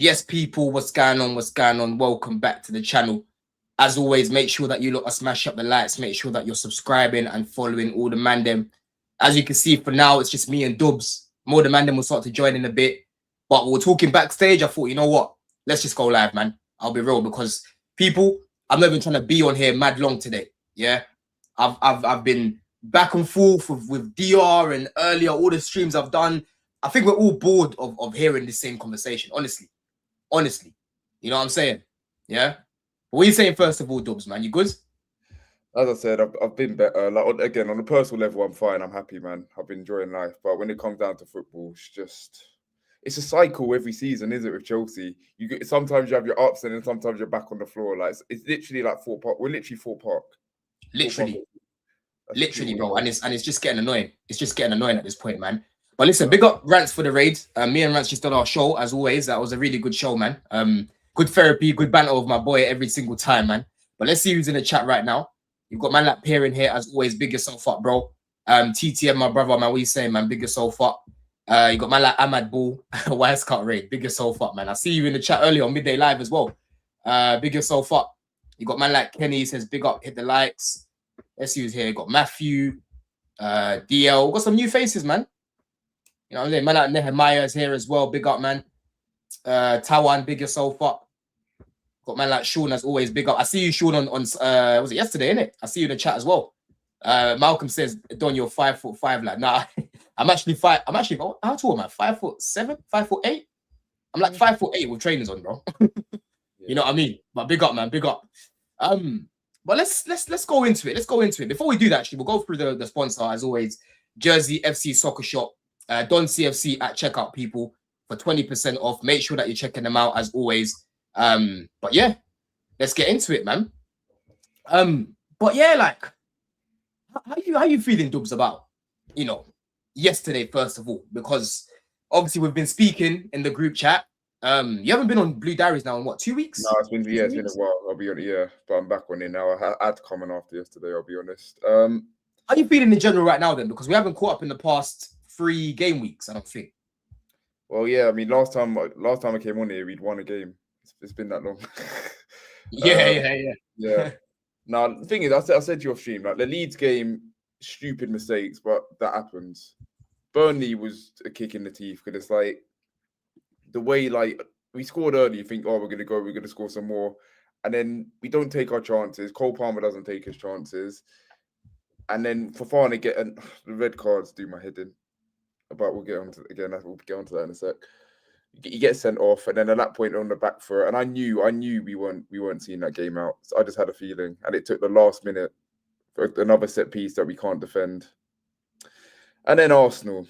Yes, people, what's going on? What's going on? Welcome back to the channel. As always, make sure that you lot are smash up the likes. Make sure that you're subscribing and following all the man them. As you can see, for now, it's just me and Dubs. More of the man them will start to join in a bit. But we're talking backstage. I thought, you know what? Let's just go live, man. I'll be real, because people, I'm not even trying to be on here mad long today. Yeah, I've been back and forth with DR and earlier all the streams I've done. I think we're all bored of hearing the same conversation, honestly. You know what I'm saying? Yeah. What are you saying first of all, Dubs, man? You good? As I said, I've been better. Like, again, on a personal level, I'm fine. I'm happy, man. I've been enjoying life. But when it comes down to football, it's a cycle every season, is it? With Chelsea, sometimes you have your ups and then sometimes you're back on the floor. Like it's literally like Fort Park. We're literally Fort Park. Literally, bro. And it's just getting annoying. It's just getting annoying at this point, man. But listen, big up Rants for the raid. Me and Rants just did our show as always. That was a really good show, man. Good therapy, good banter with my boy every single time, man. But let's see who's in the chat right now. You've got man like Pierre in here as always. Big yourself up, bro. TTM, my brother, man. What you saying, man? Big yourself up. You got man like Ahmad Bull, Wise Cut Raid. Big yourself up, man. I see you in the chat earlier on Midday Live as well. Big yourself up. You got man like Kenny says, big up, hit the likes. Let's see who's here. You got Matthew, DL. Got some new faces, man. You know what I'm saying? Man like Nehemiah is here as well. Big up, man. Tawan, big yourself up. Got man like Sean as always. Big up. I see you, Sean, on was it yesterday, innit? I see you in the chat as well. Malcolm says, Don, you're 5'5", like, nah. I'm actually how tall am I? 5'7", 5'8". I'm like 5'8" with trainers on, bro. You know what I mean? But big up, man. Big up. But let's go into it. Let's go into it. Before we do that, actually, we'll go through the sponsor as always. Jersey FC Soccer Shop. Don CFC at checkout, people, for 20% off. Make sure that you're checking them out as always. But yeah, let's get into it, man. But yeah, like, how you feeling, Dubs, about, you know, yesterday, first of all? Because obviously we've been speaking in the group chat. You haven't been on Blue Diaries now in what, 2 weeks? No, it's been a while. I'll be honest, yeah, but I'm back on it now. I had to come on after yesterday. I'll be honest. How are you feeling in general right now then? Because we haven't caught up in the past 3 game weeks, I don't think. Well, yeah, I mean, last time I came on here, we'd won a game. It's been that long. Yeah. Now the thing is, I said to your stream, like the Leeds game, stupid mistakes, but that happens. Burnley was a kick in the teeth because it's like the way, like, we scored early, you think, oh, we're gonna score some more, and then we don't take our chances. Cole Palmer doesn't take his chances, and then Fofana the red cards do my head in. But we'll get onto that in a sec. You get sent off, and then at that point on the back foot, and I knew we weren't seeing that game out. So I just had a feeling, and it took the last minute for another set piece that we can't defend. And then Arsenal.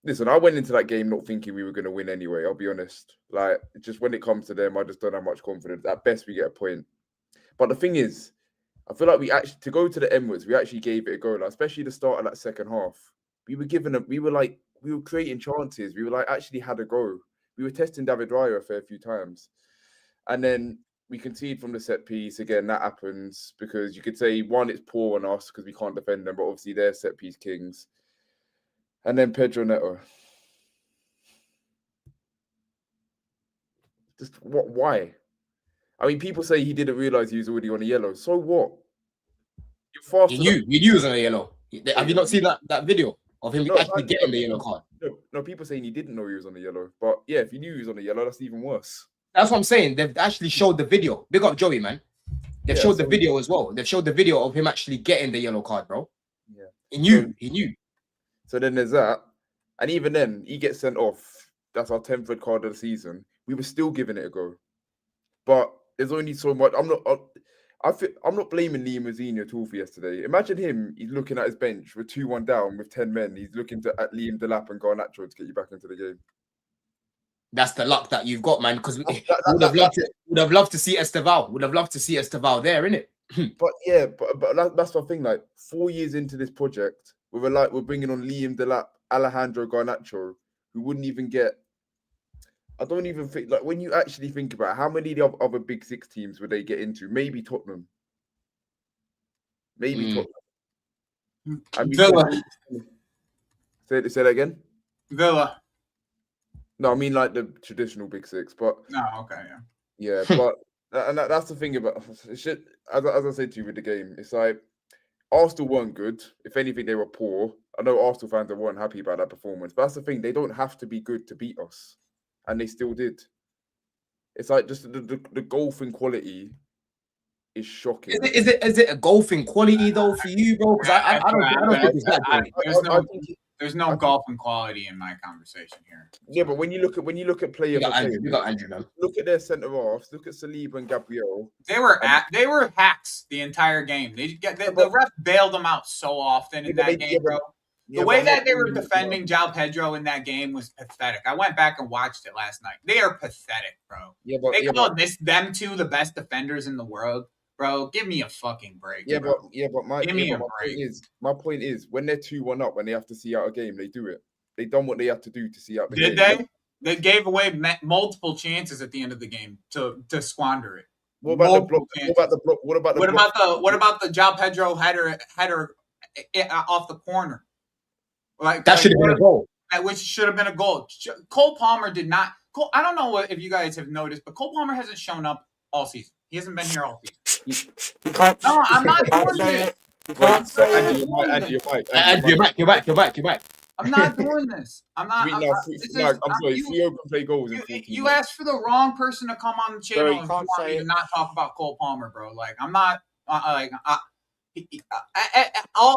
Listen, I went into that game not thinking we were going to win anyway. I'll be honest. Like, just when it comes to them, I just don't have much confidence. At best, we get a point. But the thing is, I feel like to go to the Emirates, we actually gave it a go. Like, especially the start of that second half, we were creating chances. We were like actually had a go. We were testing David Raya a fair few times. And then we concede from the set piece. Again, that happens because you could say, one, it's poor on us because we can't defend them, but obviously they're set piece kings. And then Pedro Neto. Just what? Why? I mean, people say he didn't realize he was already on a yellow. So what? You're faster. You knew he was on a yellow. Have you not seen that video of him actually getting the yellow card? No, people saying he didn't know he was on the yellow. But yeah, if he knew he was on the yellow, that's even worse. That's what I'm saying. They've actually showed the video. Big up Joey, man. They've showed the video as well. They've showed the video of him actually getting the yellow card, bro. Yeah. He knew. So then there's that. And even then, he gets sent off. That's our 10th red card of the season. We were still giving it a go. But there's only so much. I'm not blaming Liam Rosenior at all for yesterday. Imagine him, he's looking at his bench with 2-1 down with 10 men. He's looking at Liam Delap and Garnacho to get you back into the game. That's the luck that you've got, man, because would have loved to see Esteval. Would have loved to see Esteval there, innit? But yeah, but that's the thing. Like 4 years into this project, we're bringing on Liam Delap, Alejandro Garnacho, who wouldn't even get. I don't even think, like, when you actually think about it, how many of the other Big Six teams would they get into? Maybe Tottenham. Tottenham. Villa. Say that again. Villa. No, I mean like the traditional Big Six, but No, okay, yeah, but that's the thing about shit. As I said to you with the game, it's like Arsenal weren't good. If anything, they were poor. I know Arsenal fans weren't happy about that performance, but that's the thing. They don't have to be good to beat us, and they still did. It's like just the golfing quality is shocking. Is it a golfing quality though for you, bro? Because I don't think it's that great. There's no golfing quality in my conversation here. Yeah, but when you look at player You got for Andrew. player, You got Andrew, man. look at their centre halves. Look at Saliba and Gabriel. They were hacks the entire game. The ref bailed them out so often in that game, bro. The way that they were defending João Pedro in that game was pathetic. I went back and watched it last night. They are pathetic, bro. They called them two the best defenders in the world. Bro, give me a fucking break. My point is, when they're 2-1 up, when they have to see out a game, they do it. They done what they have to do to see out the game. Did they? They gave away multiple chances at the end of the game to squander it. What about the block? What about the João Pedro header off the corner? That should have been a goal. Which should have been a goal. Cole Palmer did not. I don't know if you guys have noticed, but Cole Palmer hasn't shown up all season. He hasn't been here all season. No, I'm not doing this. Andy, you're back. I'm not doing this. I'm not. I'm sorry. Theo can play goals. You asked for the wrong person to come on the channel and you want me to not talk about Cole Palmer, bro. Like, I'm not.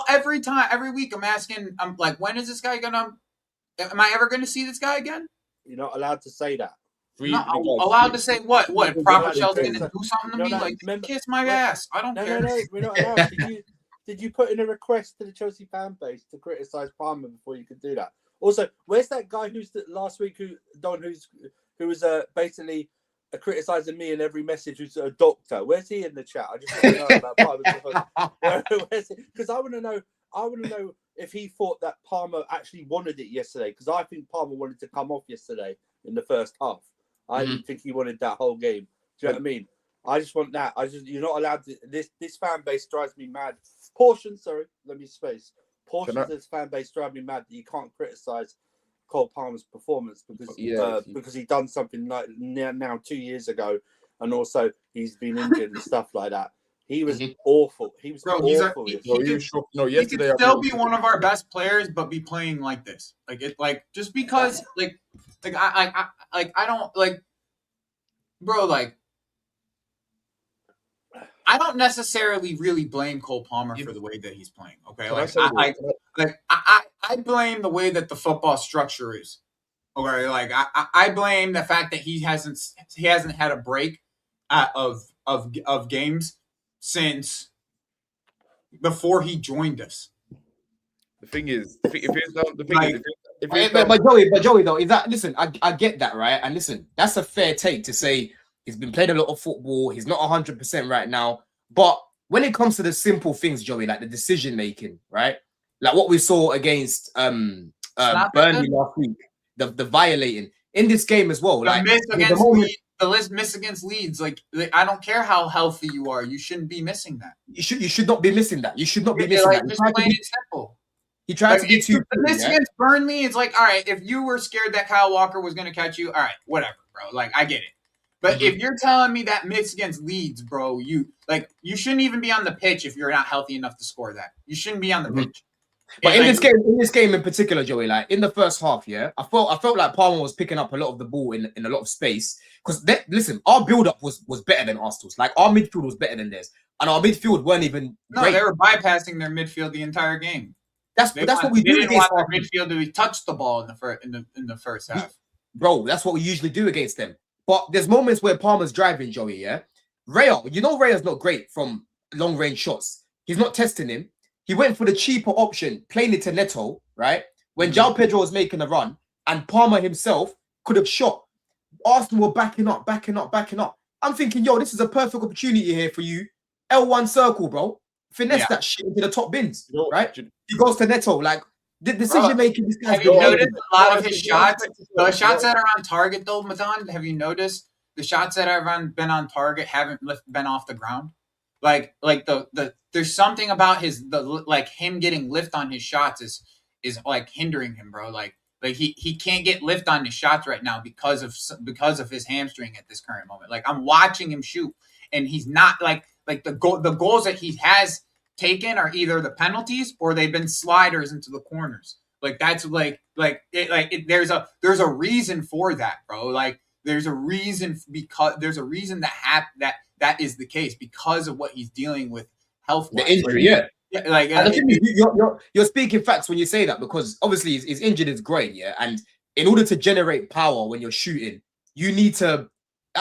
Every week, I'm asking. I'm like, when is this guy gonna? Am I ever gonna see this guy again? You're not allowed to say that. Not allowed to say what? What? Proper Chels gonna do something to me? Like, kiss my ass. I don't care. No, we're not allowed. Did you put in a request to the Chelsea fan base to criticise Palmer before you could do that? Also, where's that guy who's last week who was basically criticising me in every message? Who's a doctor? Where's he in the chat? I just want to know about Palmer. Because I want to know. I want to know if he thought that Palmer actually wanted it yesterday. Because I think Palmer wanted to come off yesterday in the first half. I didn't think he wanted that whole game. Do you know what I mean? I just want that. You're not allowed to. This fan base drives me mad. Portions of this fan base drive me mad that you can't criticize Cole Palmer's performance because he done something like now 2 years ago, and also he's been injured and stuff like that. He was awful. He was awful. He could still be one of our best players, but be playing like this. Just because I don't like, bro. Like, I don't necessarily really blame Cole Palmer for the way that he's playing. Okay, I blame the way that the football structure is. Okay, like I blame the fact that he hasn't had a break of games since before he joined us. The thing is, but Joey though, is that, listen, I get that, right? And listen, that's a fair take to say he's been playing a lot of football. He's not 100% right now. But when it comes to the simple things, Joey, like the decision making, right? Like what we saw against Burnley last week, the violating in this game as well. Like the miss against Leeds. Like, I don't care how healthy you are, you shouldn't be missing that. You should not be missing that. You should not be missing that. Just plain and simple. He tried to be too. The miss against Burnley, it's like, all right, if you were scared that Kyle Walker was going to catch you, all right, whatever, bro. Like, I get it. But if you're telling me that miss against Leeds, bro, you shouldn't even be on the pitch if you're not healthy enough to score that. You shouldn't be on the pitch. But in this game in particular, Joey, like in the first half, I felt like Palmer was picking up a lot of the ball in a lot of space. Because listen, our build-up was better than Arsenal's. Like, our midfield was better than theirs, and our midfield weren't even. No, they were bypassing their midfield the entire game. That's what we do. They didn't want their midfield to touch the ball in the first half. Bro, that's what we usually do against them. But there's moments where Palmer's driving, Joey, Raya's not great from long-range shots. He's not testing him. He went for the cheaper option, playing it to Neto, right? When João Pedro was making a run, and Palmer himself could have shot. Arsenal were backing up. I'm thinking, this is a perfect opportunity here for you. L1 circle, bro. Finesse that shit into the top bins, right? He goes to Neto, like, the decision making. This guy's. Have you noticed a lot of his shots? The shots that are on target, though, Matan. Have you noticed the shots that have been on target haven't been off the ground? Like there's something about him getting lift on his shots is like hindering him, bro. Like Like he can't get lift on his shots right now because of his hamstring at this current moment. Like I'm watching him shoot, and he's not like the goals that he has taken are either the penalties or they've been sliders into the corners. Like that's there's a reason for that, bro. Like there's a reason that is the case because of what he's dealing with health. The injury, yeah. Yeah, like and the thing is, you're speaking facts when you say that, because obviously his injured is great, yeah. And in order to generate power when you're shooting, you need to.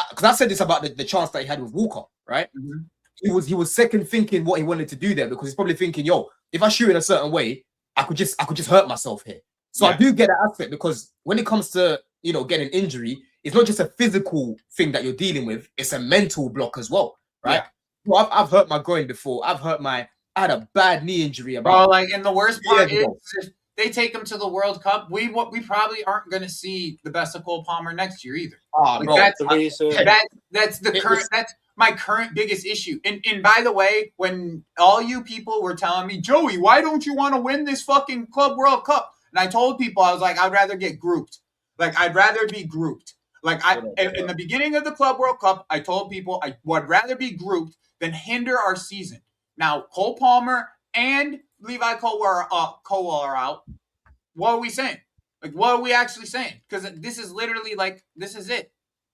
Because I said this about the chance that he had with Walker, right? Mm-hmm. He was second thinking what he wanted to do there, because he's probably thinking, yo, if I shoot in a certain way, I could just hurt myself here. So I do get that aspect, because when it comes to getting an injury, it's not just a physical thing that you're dealing with; it's a mental block as well, right? Yeah. Well, I've hurt my groin before. I had a bad knee injury about. And the worst part is if they take him to the World Cup, we probably aren't going to see the best of Cole Palmer next year either. That's my current biggest issue. And by the way, when all you people were telling me, Joey, why don't you want to win this fucking Club World Cup? And I told people, I was like, I'd rather get grouped. Like I'd rather be grouped. Like in the beginning of the Club World Cup, I told people I would rather be grouped than hinder our season. Now, Cole Palmer and Levi Colwell are out. What are we saying? Like, what are we actually saying? Because this is literally this is it.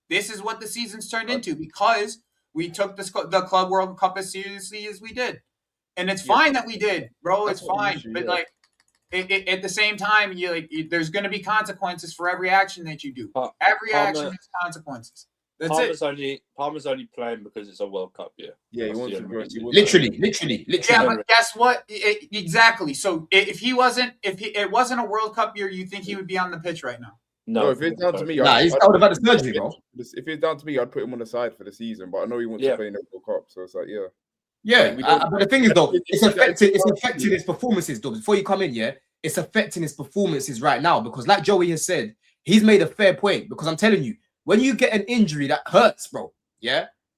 This is what the season's turned into because we took the Club World Cup as seriously as we did. And it's fine that we did, bro. It's fine. But, at the same time, there's going to be consequences for every action that you do. Every action has consequences. That's Palmer's only playing because it's a World Cup year. Yeah, he wants to literally. Yeah, but guess what? Exactly. So if it wasn't a World Cup year, you think he would be on the pitch right now? No, if it's down to me, he's out about the surgery, bro. If it's down to me, I'd put him on the side for the season. But I know he wants to play in the World Cup, so it's like, but the thing is, though, it's affecting his performances, though. Before you come in, it's affecting his performances right now, because like Joey has said, he's made a fair point, because I'm telling you, when you get an injury that hurts, bro,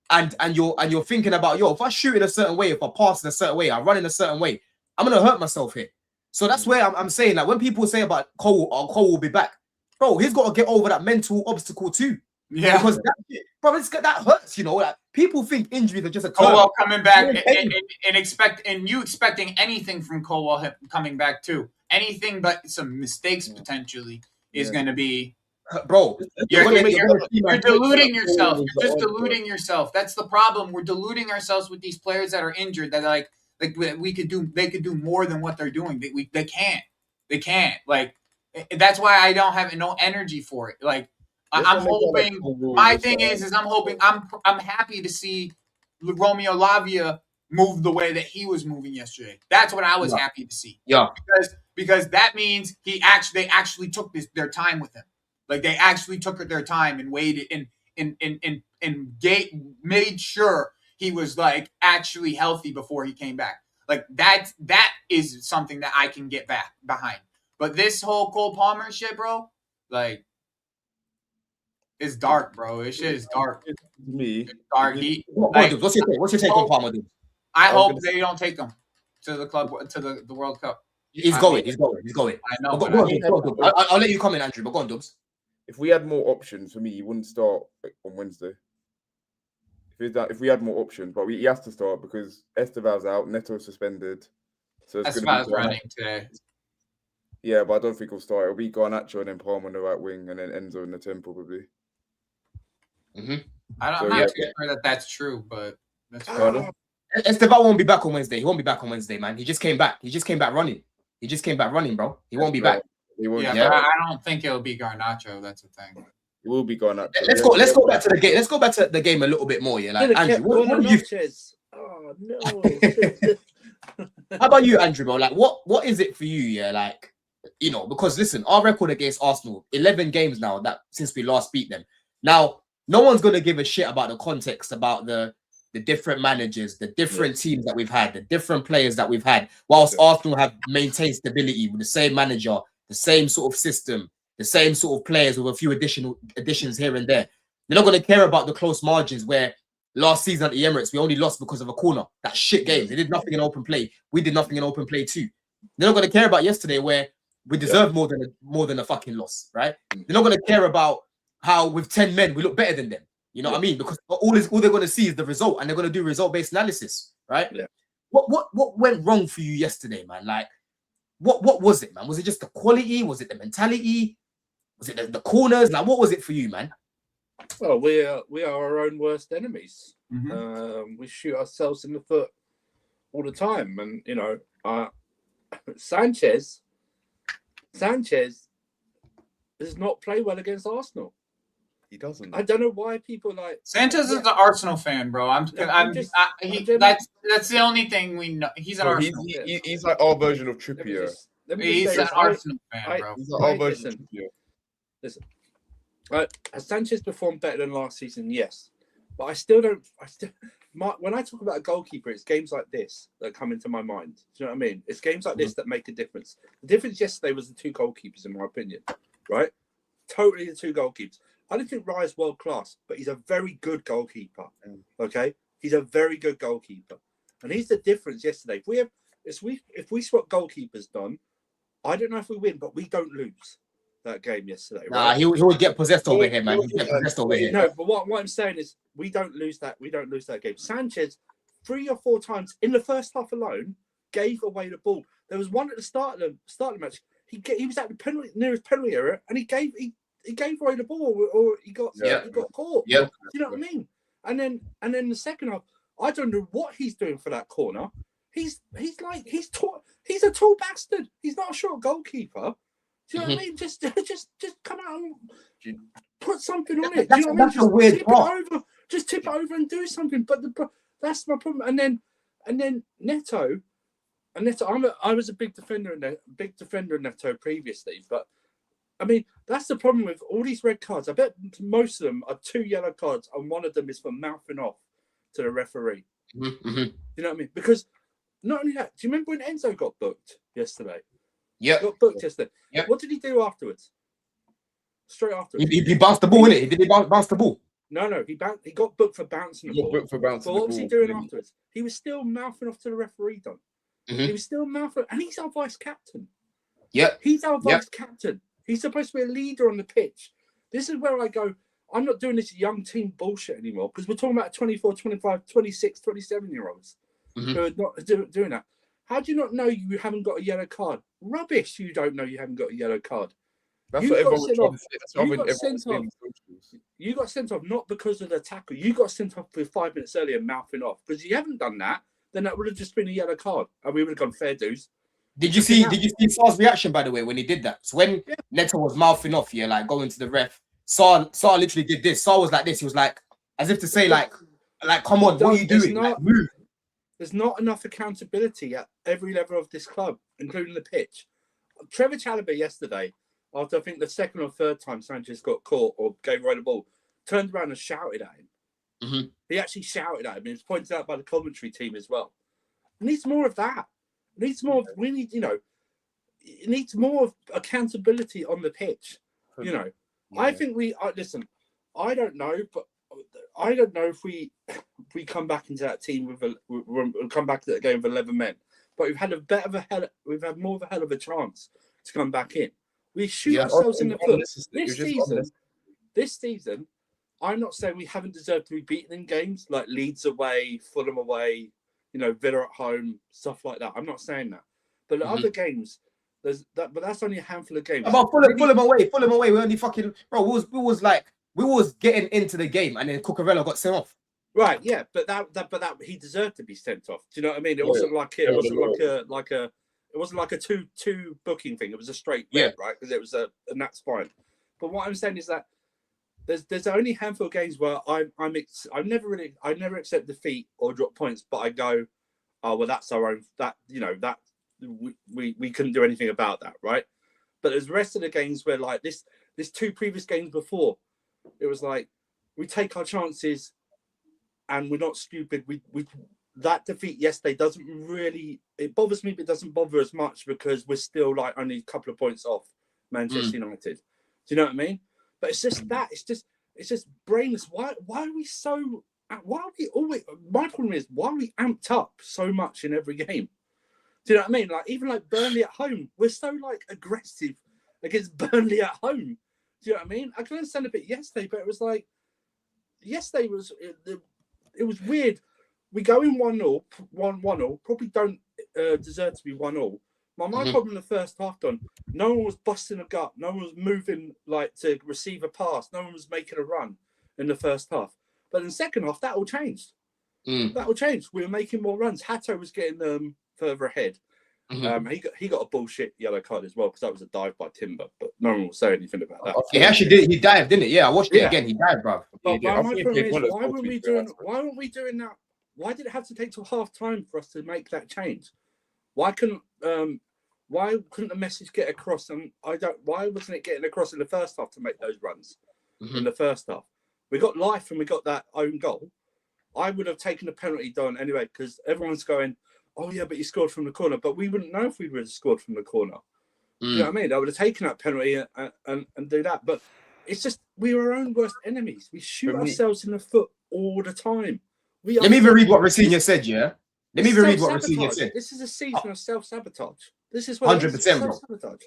and you're thinking about, if I shoot in a certain way, if I pass in a certain way, I run in a certain way, I'm gonna hurt myself here. So that's where I'm saying that when people say about Cole will be back, bro, he's got to get over that mental obstacle too. Yeah, because that hurts. Like, people think injuries are just a Colwell coming back and expecting anything from Colwell coming back too. Anything but some mistakes potentially is going to be. Bro, you're deluding yourself. You're just deluding yourself. That's the problem. We're deluding ourselves with these players that are injured. That like they could do more than what they're doing. They can't. Like that's why I don't have no energy for it. Like I'm hoping. My thing is I'm hoping. I'm happy to see Romeo Lavia move the way that he was moving yesterday. That's what I was happy to see. Yeah, because that means they actually took their time with him. Like they actually took their time and waited and made sure he was like actually healthy before he came back. Like that is something that I can get back behind. But this whole Cole Palmer shit, bro, like it's dark, bro. This shit is dark. It's me. It's dark. What's your take on Palmer, dude? I hope they don't take him to the club to the World Cup. He's going. I know. I'll let you comment, Andrew. But go on, Dubs. If we had more options, for me, he wouldn't start on Wednesday. If we had more options, but he has to start because Esteval's out, Neto's suspended. So it's Esteval's running today. Yeah, but I don't think he'll start. It'll be Garnacho and then Palmer on the right wing and then Enzo in the 10 probably. I'm not too sure that's true, but that's fine. Esteval won't be back on Wednesday. He won't be back on Wednesday, man. He just came back. running. Bro. He won't be back. But I don't think it'll be Garnacho. That's the thing. It will be Garnacho. Let's go back to the game. Let's go back to the game a little bit more. Yeah, like Andrew, what do you? Oh no! How about you, Andrew? Bro, like what is it for you? Yeah, like because listen, our record against Arsenal, 11 games now that since we last beat them. Now, no one's gonna give a shit about the context, about the different managers, the different teams that we've had, the different players that we've had, whilst Arsenal have maintained stability with the same manager, the same sort of system, the same sort of players with a few additions here and there. They're not going to care about the close margins where last season at the Emirates, we only lost because of a corner. That shit game. They did nothing in open play. We did nothing in open play too. They're not going to care about yesterday where We deserve more than a fucking loss, right? They're not gonna care about how with 10 men we look better than them. You know what I mean? Because all they're gonna see is the result, and they're gonna do result-based analysis, right? Yeah. What went wrong for you yesterday, man? Like, what was it, man? Was it just the quality? Was it the mentality? Was it the corners? Like, what was it for you, man? Well, we are our own worst enemies. Mhm. We shoot ourselves in the foot all the time, and you know, Sanchez does not play well against Arsenal. He doesn't. I don't know why people like Sanchez is an Arsenal fan, bro. That's the only thing we know. He's an Arsenal. He's like our version of Trippier. He's an Arsenal fan, bro. He's like our version of Trippier. Listen, has Sanchez performed better than last season? Yes, but I still don't. When I talk about a goalkeeper, it's games like this that come into my mind. Do you know what I mean? It's games like this that make a difference. The difference yesterday was the two goalkeepers, in my opinion. Right? Totally the two goalkeepers. I don't think Raya's world class, but he's a very good goalkeeper. Okay, he's a very good goalkeeper, and he's the difference yesterday. If we swap goalkeepers, Don, I don't know if we win, but we don't lose that game yesterday. Nah, right? he would get possessed over here, man. He'd get possessed over here. No, but what I'm saying is we don't lose that. We don't lose that game. Sanchez 3 or 4 times in the first half alone gave away the ball. There was one at the start of the match. He was at the nearest penalty area, and he gave away the ball, or he got caught. Yeah. Do you know what I mean? And then the second half, I don't know what he's doing for that corner. He's a tall bastard. He's not a short goalkeeper. Do you know what I mean? Just come out and put something on it. Do you know what I mean? That's a weird part. Just tip it over and do something. But that's my problem. And then Neto. And Neto, I was a big defender of Neto previously, but I mean that's the problem with all these red cards. I bet most of them are 2 yellow cards, and one of them is for mouthing off to the referee. Mm-hmm. You know what I mean? Because not only that, do you remember when Enzo got booked yesterday? Yeah, got booked yesterday. Yep. What did he do afterwards? Straight afterwards, he bounced the ball, innit? Did he bounce the ball? No, he got booked for bouncing the ball. Booked for bouncing But what was he doing afterwards? He was still mouthing off to the referee, Don. He was still mouthing, and he's our vice captain. Yeah, He's our vice captain. He's supposed to be a leader on the pitch. This is where I go, I'm not doing this young team bullshit anymore, because we're talking about 24, 25, 26, 27-year-olds who are not doing that. How do you not know you haven't got a yellow card? Rubbish, you don't know you haven't got a yellow card. That's what everyone was trying to say. That's what everyone's saying. You got sent off not because of the tackle. You got sent off for 5 minutes earlier, mouthing off. Because you haven't done that, then that would have just been a yellow card, and we would have gone fair dues. Did you see Sar's reaction, by the way, when he did that? So when Neto was mouthing off, like going to the ref, Sar literally did this. Sar was like this. He was like, as if to say, like, come on, what are you doing? Move. There's not enough accountability at every level of this club, including the pitch. Trevor Chalobah yesterday, after I think the second or third time Sanchez got caught or gave away the ball, turned around and shouted at him. He actually shouted at him. It was pointed out by the commentary team as well. It needs more of that. It needs more. It needs more of accountability on the pitch. You know, I think listen. I don't know, but I don't know if we come back into that team we'll come back to that game with 11 men. But we've had more of a hell of a chance to come back in. We shoot ourselves in the foot. This season, I'm not saying we haven't deserved to be beaten in games like Leeds away, Fulham away, Villa at home, stuff like that. I'm not saying that. But the other games, there's that. But that's only a handful of games. About Fulham away. We only fucking we was getting into the game, and then Cucurella got sent off. Right, yeah, but that he deserved to be sent off. Do you know what I mean? It wasn't like a two booking thing. It was a straight red, right? Because it was and that's fine. But what I'm saying is that there's only a handful of games where I never accept defeat or drop points, but I go, oh well, that's our own. That we couldn't do anything about that, right? But there's the rest of the games where like this 2 previous games before, it was like we take our chances and we're not stupid. We that defeat yesterday doesn't really, it bothers me, but it doesn't bother as much because we're still like only a couple of points off Manchester United. Do you know what I mean? But it's just that it's just brainless. Why are we always? My problem is why are we amped up so much in every game? Do you know what I mean? Like even like Burnley at home, we're so like aggressive against Burnley at home. Do you know what I mean? I can understand a bit yesterday, but it was like yesterday was it was weird. We go in 1-0, 1-0, probably don't deserve to be 1-0. My problem in the first half, Don, no one was busting a gut. No one was moving like to receive a pass. No one was making a run in the first half. But in the second half, that all changed. That all changed. We were making more runs. Hato was getting further ahead. He got a bullshit yellow card as well because that was a dive by Timber, but no one will say anything about that. He actually did. He dived, didn't it? Yeah, I watched it again. He dived, bro. But my problem is, why weren't we doing that? Why did it have to take till half time for us to make that change? Why couldn't the message get across? And why wasn't it getting across in the first half to make those runs in the first half? We got life and we got that own goal. I would have taken a penalty, Don, anyway, because everyone's going, oh yeah, but you scored from the corner. But we wouldn't know if we would have scored from the corner. You know what I mean? I would have taken that penalty and do that. But it's just we are our own worst enemies. We shoot ourselves in the foot all the time. Let me even read what Rosenior said, yeah? Let me even read what Rosenior said. This is a season of self-sabotage. This is 100%, bro.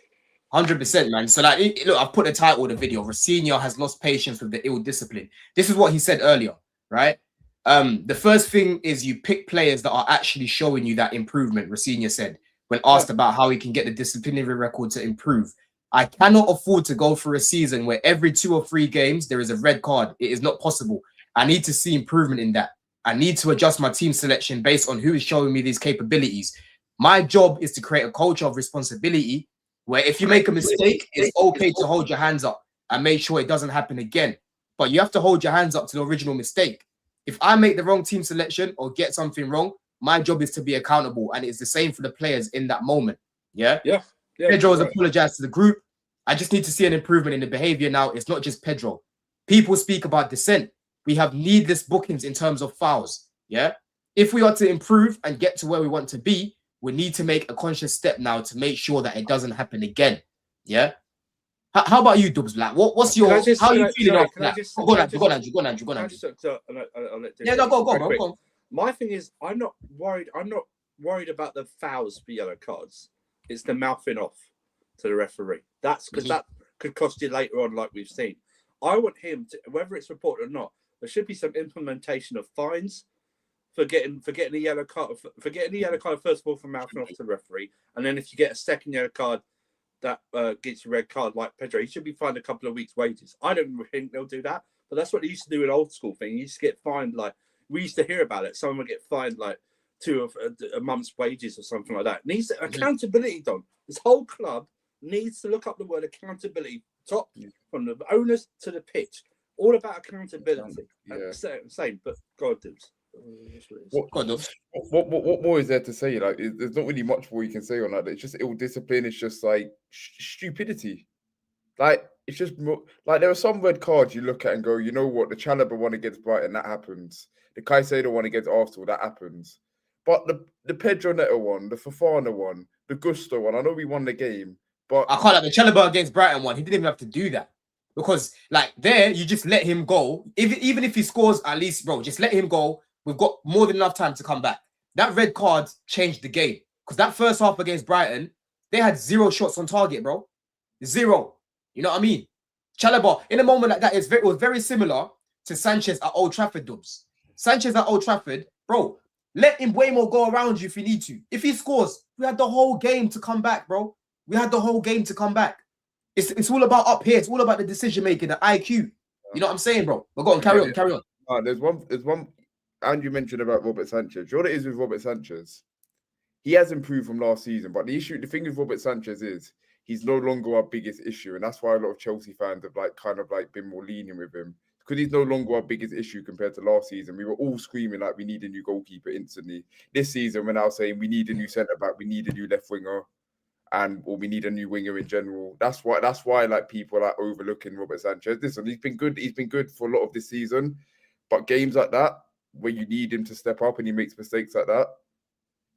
100%, man. So, like, look, I've put the title of the video. Rosenior has lost patience with the ill discipline. This is what he said earlier, right? The first thing is you pick players that are actually showing you that improvement, Rosenior said, when asked about how he can get the disciplinary record to improve. I cannot afford to go for a season where every 2 or 3 games there is a red card. It is not possible. I need to see improvement in that. I need to adjust my team selection based on who is showing me these capabilities. My job is to create a culture of responsibility where if you make a mistake, it's okay to hold your hands up and make sure it doesn't happen again. But you have to hold your hands up to the original mistake. If I make the wrong team selection or get something wrong, my job is to be accountable. And it's the same for the players in that moment. Yeah. Pedro has apologized to the group. I just need to see an improvement in the behavior now. It's not just Pedro. People speak about dissent. We have needless bookings in terms of fouls. Yeah. If we are to improve and get to where we want to be, we need to make a conscious step now to make sure that it doesn't happen again. Yeah. How about you, Dubs? Like, what's your how are you feeling after that? Go on, Andrew. Yeah, no, go. My thing is, I'm not worried about the fouls for yellow cards. It's the mouthing off to the referee. That's because that could cost you later on, like we've seen. I want him to, whether it's reported or not, there should be some implementation of fines for getting a yellow card. For getting the yellow card, first of all, for mouthing off to the referee, and then if you get a second yellow card that gets you a red card, like Pedro, he should be fined a couple of weeks' wages. I don't think they'll do that, but that's what they used to do in old school thing. You used to get fined, like we used to hear about it. Someone would get fined like a month's wages or something like that. It needs accountability done. This whole club needs to look up the word accountability, top from the owners to the pitch. All about accountability. Same, but God does. What more is there to say? Like, there's not really much more you can say on that. It's just ill discipline. It's just like stupidity. Like, it's just like there are some red cards you look at and go, you know what? The Chalobah one against Brighton, that happens. The Caicedo one against Arsenal, that happens. But the Pedro Neto one, the Fofana one, the Gusto one, I know we won the game, but I call it the Chalobah against Brighton one. He didn't even have to do that. Because, like, there, you just let him go. Even if he scores, at least, bro, just let him go. We've got more than enough time to come back. That red card changed the game. Because that first half against Brighton, they had 0 shots on target, bro. 0. You know what I mean? Chalobah, in a moment like that, it was very similar to Sanchez at Old Trafford, Dubs. Sanchez at Old Trafford, bro, let him way more go around you if you need to. If he scores, we had the whole game to come back, bro. We had the whole game to come back. It's all about up here. It's all about the decision making, the IQ. You know what I'm saying, bro? But go on, carry on. There's one. Andrew mentioned about Robert Sanchez. You know what it is with Robert Sanchez? He has improved from last season, but the thing with Robert Sanchez is he's no longer our biggest issue, and that's why a lot of Chelsea fans have been more lenient with him because he's no longer our biggest issue compared to last season. We were all screaming like we need a new goalkeeper instantly. This season, we're now saying we need a new centre back, we need a new left winger. Or we need a new winger in general. That's why like people are like overlooking Robert Sanchez. Listen, he's been good for a lot of this season, but games like that where you need him to step up and he makes mistakes like that,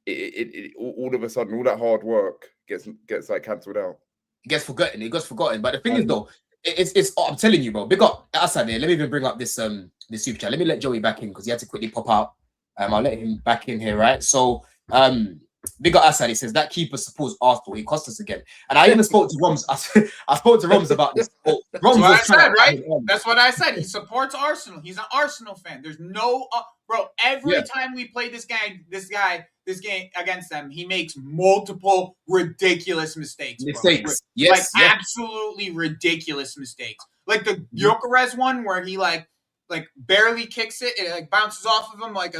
it all of a sudden all that hard work gets like cancelled out. It gets forgotten. But the thing is though, it's I'm telling you, bro. Big up Assad there. Let me even bring up this super chat. Let me let Joey back in because he had to quickly pop out. I'll let him back in here, right? So Big up Assad, he says that keeper supports Arsenal. He cost us again. And I even spoke to Roms. I spoke to Roms about this. Roms That's what I said, right? to- That's what I said. He supports Arsenal. He's an Arsenal fan. There's no bro. Every time we play this game against them, he makes multiple ridiculous mistakes. Mistakes. Bro. Yes. Absolutely ridiculous mistakes. Like the Gyökeres one where he like barely kicks it, it like bounces off of him like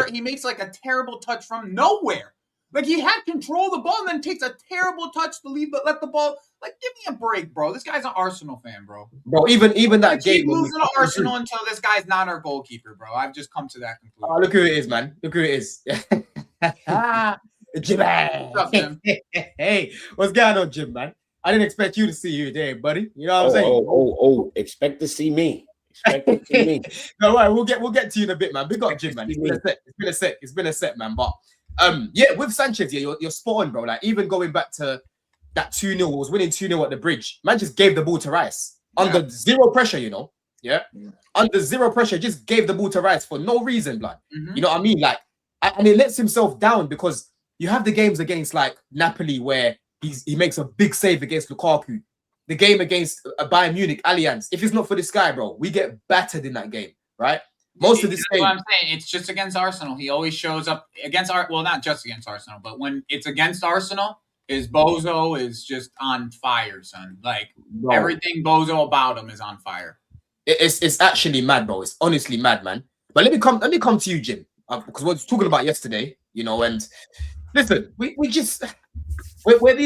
he makes like a terrible touch from nowhere. Like he had control of the ball and then takes a terrible touch to let the ball. Like, give me a break, bro. This guy's an Arsenal fan, bro. Bro, even that game. Keep losing to Arsenal until this guy's not our goalkeeper, bro. I've just come to that conclusion. Oh, look who it is, man. Look who it is. Jim. What's up, Jim? Hey, what's going on, Jim, man? I didn't expect you to see you today, buddy. You know what I'm saying? Oh, expect to see me. Expect to see me. No, right, we'll get to you in a bit, man. Big up, Jim, man. It's been a set, man. But yeah, with Sanchez, yeah, you're spot on, bro. Like, even going back to that 2-0, was winning 2-0 at the bridge. Man just gave the ball to Rice under zero pressure, you know. Yeah, under zero pressure, just gave the ball to Rice for no reason, blood. You know what I mean? Like, and he lets himself down because you have the games against like Napoli where he makes a big save against Lukaku. The game against Bayern Munich, Allianz. If it's not for this guy, bro, we get battered in that game, right? Most of this game. What I'm saying, it's just against Arsenal. He always shows up against not just against Arsenal, but when it's against Arsenal, his bozo is just on fire, son. Like everything bozo about him is on fire. It's actually mad, bro. It's honestly mad, man. But let me come to you, Jim, because we were talking about yesterday, you know. And listen, we're these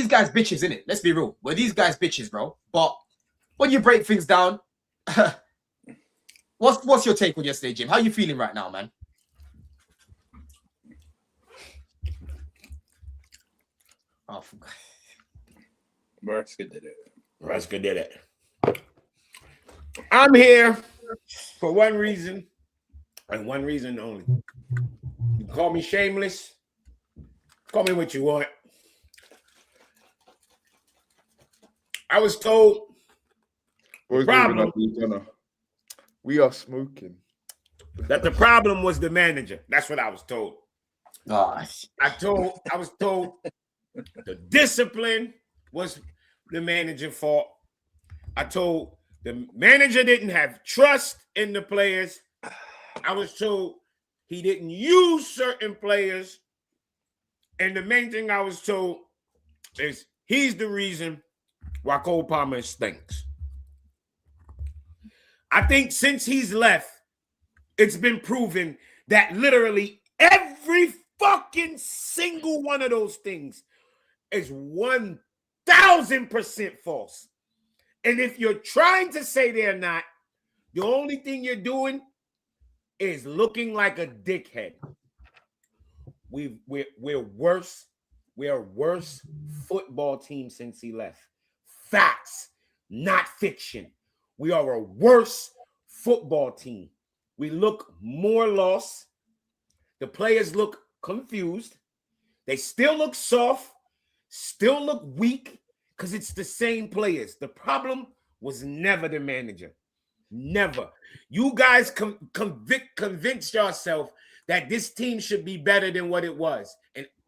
guys bitches, innit? Let's be real. We're these guys bitches, bro. But when you break things down, what's your take on yesterday, Jim? How you feeling right now, man? Oh, Maresca did it. I'm here for one reason and one reason only. You call me shameless. Call me what you want. I was told problem. We are smoking. That the problem was the manager. That's what I was told. Gosh. I was told the discipline was the manager's fault. I told the manager didn't have trust in the players. I was told he didn't use certain players. And the main thing I was told is he's the reason why Cole Palmer stinks. I think since he's left, it's been proven that literally every fucking single one of those things is 1,000% false. And if you're trying to say they're not, the only thing you're doing is looking like a dickhead. We're worse. We're a worse football team since he left. Facts, not fiction. We are a worse football team. We look more lost. The players look confused. They still look soft, still look weak, because it's the same players. The problem was never the manager. Never. You guys convinced yourself that this team should be better than what it was.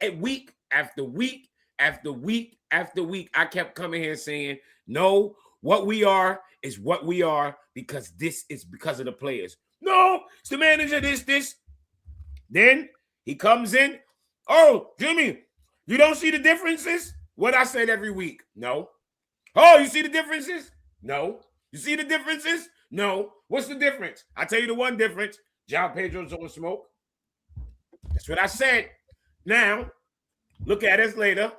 And week after week after week after week, I kept coming here saying, no, what we are is what we are because this is because of the players. No, it's the manager, this. Then he comes in. Oh, Jimmy, you don't see the differences? What I said every week. No. Oh, you see the differences? No. You see the differences? No. What's the difference? I tell you the one difference. João Pedro's on smoke. That's what I said. Now, look at us later.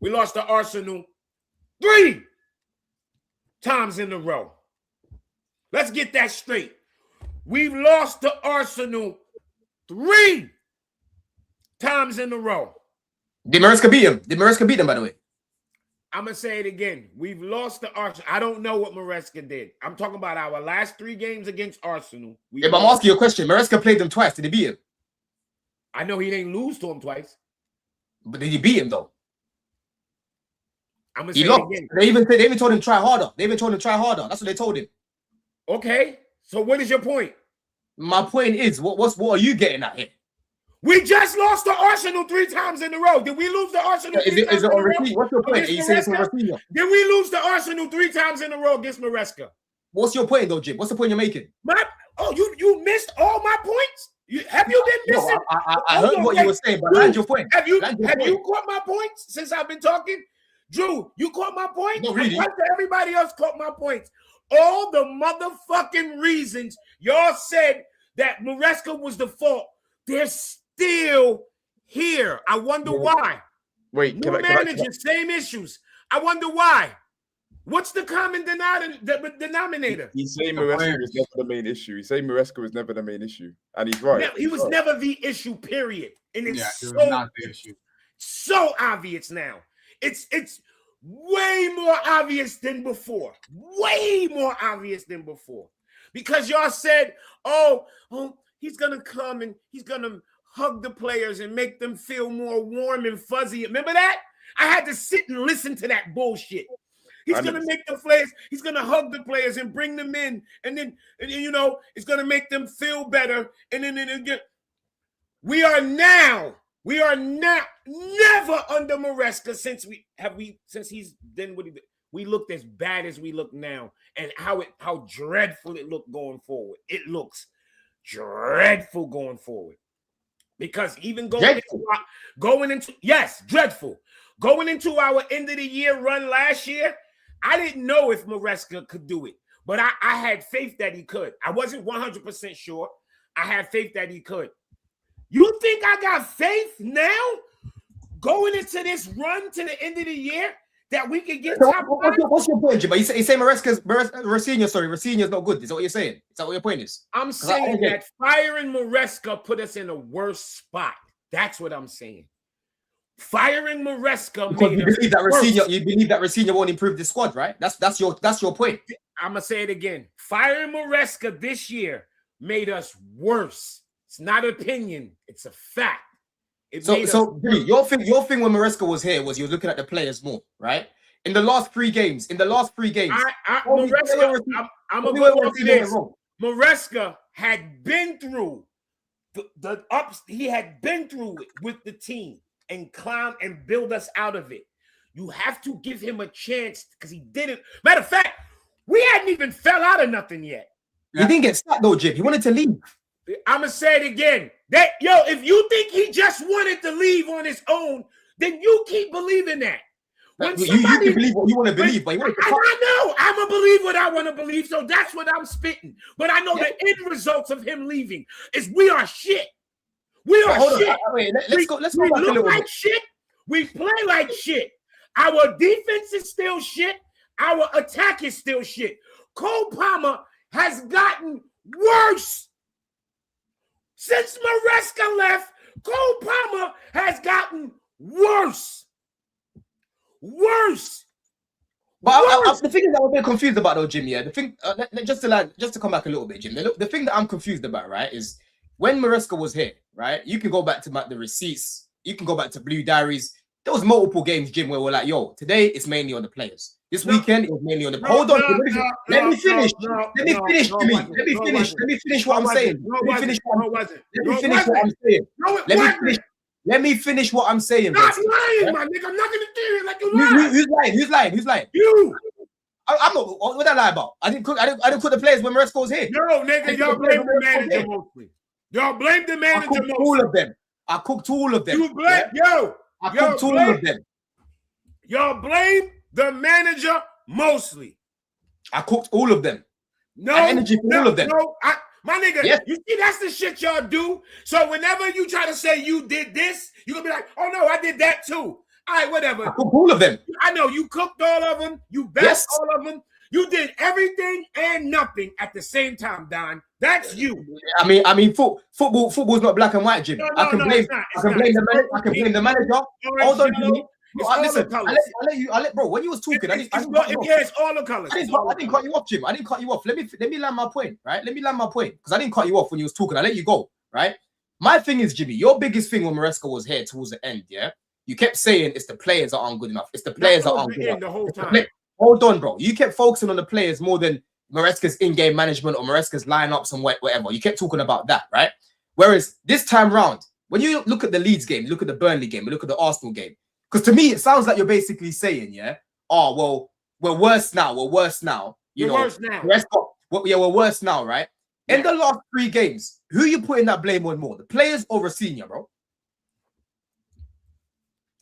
We lost to Arsenal 3 times in a row. Let's get that straight. We've lost to Arsenal 3 times in a row. Did Maresca beat him? Did Maresca beat him, by the way? I'm going to say it again. We've lost to Arsenal. I don't know what Maresca did. I'm talking about our last 3 games against Arsenal. Yeah, but I'm asking you a question. Maresca played them twice. Did he beat him? I know he didn't lose to him twice. But did he beat him, though? I'm going to say it again. They even told him try harder. That's what they told him. Okay. So what is your point? My point is, what are you getting at here? We just lost to Arsenal 3 times in a row. Did we lose to Arsenal? Is it on Rosenior? What's your point? Are you saying it's on Rosenior? Did we lose to Arsenal 3 times in a row against Maresca? What's your point though, Jim? What's the point you're making? You missed all my points. Have you been missing? I heard what you were saying, but land your point. Have you caught my points since I've been talking? Drew, you caught my point? Not really. Everybody else caught my points. All the motherfucking reasons y'all said that Maresca was the fault, they're still here. I wonder why. Wait, New manager, same issues. I wonder why. What's the common denominator? He's saying Maresca was never the main issue. He's saying Maresca was never the main issue. And he's right. He was never the issue, period. And it's not the issue. So obvious now. It's way more obvious than before. Way more obvious than before. Because y'all said, oh, he's going to come and he's going to hug the players and make them feel more warm and fuzzy. Remember that? I had to sit and listen to that bullshit. He's going to make the players, he's going to hug the players and bring them in. And then it's going to make them feel better. And then we are now never under Maresca since he's done what he did. We looked as bad as we look now. And how dreadful it looked going forward. It looks dreadful going forward. Because even going into our end of the year run last year, I didn't know if Maresca could do it, but I had faith that he could. I wasn't 100% sure. I had faith that he could. You think I got faith now going into this run to the end of the year that we can get top five? What's your point, Jim? You say Rosenior's not good. Is that what you're saying? Is that what your point is? I'm saying that firing Maresca put us in a worse spot. That's what I'm saying. Firing Maresca because you believe that Rosenior won't improve the squad, right? That's your point. I'm gonna say it again. Firing Maresca this year made us worse. It's not opinion, it's a fact. Your thing when Maresca was here was you were looking at the players more, right? In the last three games, Maresca had been through the ups. He had been through it with the team and clown and build us out of it. You have to give him a chance because he didn't. Matter of fact, we hadn't even fell out of nothing yet. He didn't get sacked though, Jim. He wanted to leave. I'm gonna say it again. If you think he just wanted to leave on his own, then you keep believing that. You can believe what you want to believe, but I know I'm gonna believe what I want to believe, so that's what I'm spitting. But I know the end results of him leaving is we are shit. We are shit. Let's go back a little bit. Shit. We play like shit. Our defense is still shit. Our attack is still shit. Cole Palmer has gotten worse. Since Maresca left, Cole Palmer has gotten worse. Worse. But the thing is that I'm a bit confused about though, Jim. Yeah, the thing just to come back a little bit, Jim. The thing that I'm confused about, right, is when Maresca was here, right? You can go back to the receipts. You can go back to Blue Diaries. There was multiple games, Jim, where we're like, yo, today it's mainly on the players. This weekend it was mainly on the. Hold on, let me finish. Let me finish, Jimmy. Let me finish what I'm saying. Let me finish what I'm saying. Stop lying, my nigga. I'm not gonna do it like you lying. Who's lying? You. I'm not. What did I lie about? I didn't cook the players when Maresca was here. No, nigga, y'all blame the manager mostly. Y'all blame the manager mostly. All of them. I cooked all of them. You blame I cooked all of them. Y'all blame the manager mostly. I cooked all of them. No, energy for all of them. No, my nigga, yes. You see, that's the shit y'all do. So whenever you try to say you did this, you're gonna be like, oh no, I did that too. All right, whatever. I cooked all of them. I know you cooked all of them, you backed all of them. You did everything and nothing at the same time, Don. That's you. I mean, football's not black and white, Jim. I can blame the manager. Hold on, Jimmy. Listen, I'll let bro. When you was talking, it's all the colors. I didn't cut you off, Jim. I didn't cut you off. Let me land my point, right? Let me land my point because I didn't cut you off when you was talking. I let you go, right? My thing is, Jimmy, your biggest thing when Maresca was here towards the end, yeah, you kept saying it's the players that aren't good enough. It's the players that aren't good enough. The whole time. Hold on, bro. You kept focusing on the players more than Maresca's in-game management or Maresca's lineups and whatever. You kept talking about that, right? Whereas this time round, when you look at the Leeds game, look at the Burnley game, look at the Arsenal game, because to me it sounds like you're basically saying, yeah, oh well, we're worse now. We're worse now. We're worse now. We're worse now, right? Yeah. In the last 3 games, who you putting that blame on more, the players or Rosenior, bro?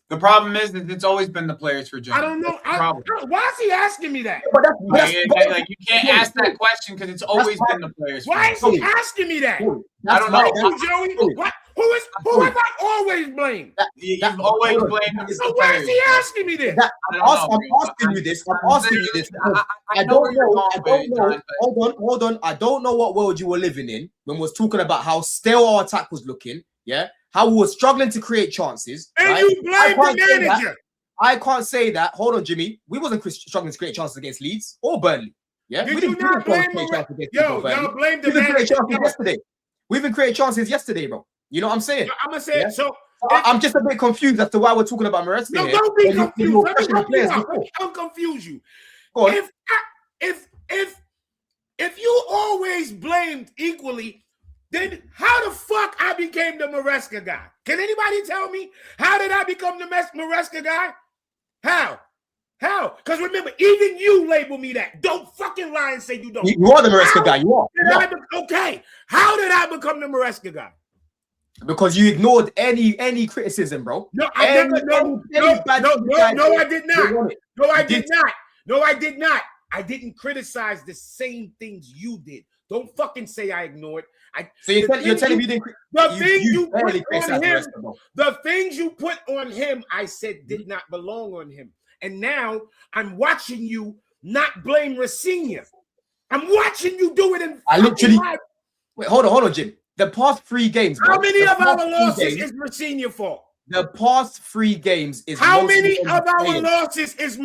The problem is that it's always been the players for Jimmy. I don't know. Problem. Why is he asking me that? But Like, you can't ask that question because it's always been the players. Why is he asking me that? I don't know. Joey. What? Who have I always blamed? You've always blamed them. So why is he asking me this? I'm asking you this. I don't know. Hold on. I don't know what world you were living in when we was talking about how stale our attack was looking. Yeah, how we were struggling to create chances. And right? you blame the manager. I can't say that. Hold on, Jimmy. We wasn't struggling to create chances against Leeds or Burnley. Yeah, Did you not blame y'all blame the manager? We even created chances yesterday, bro. You know what I'm saying? I'm gonna say it. So I'm just a bit confused as to why we're talking about Maresca. No, here. don't be confused. I'll confuse you. Go on. If you always blamed equally, then how the fuck I became the Maresca guy? Can anybody tell me how did I become the Maresca guy? How? Because remember, even you label me that. Don't fucking lie and say you don't. You are the Maresca guy. You are. Okay. How did I become the Maresca guy? Because you ignored any criticism, bro. No, I did not. I didn't criticize the same things you did. Don't fucking say I ignored. So you're telling me the things you put on him, I said did not belong on him. And now I'm watching you not blame Rosenior. I'm watching you do it in. Wait, hold on, Jim. The past 3 games. How many of our losses is Rosenior fault? The past 3 games is. How many of our losses is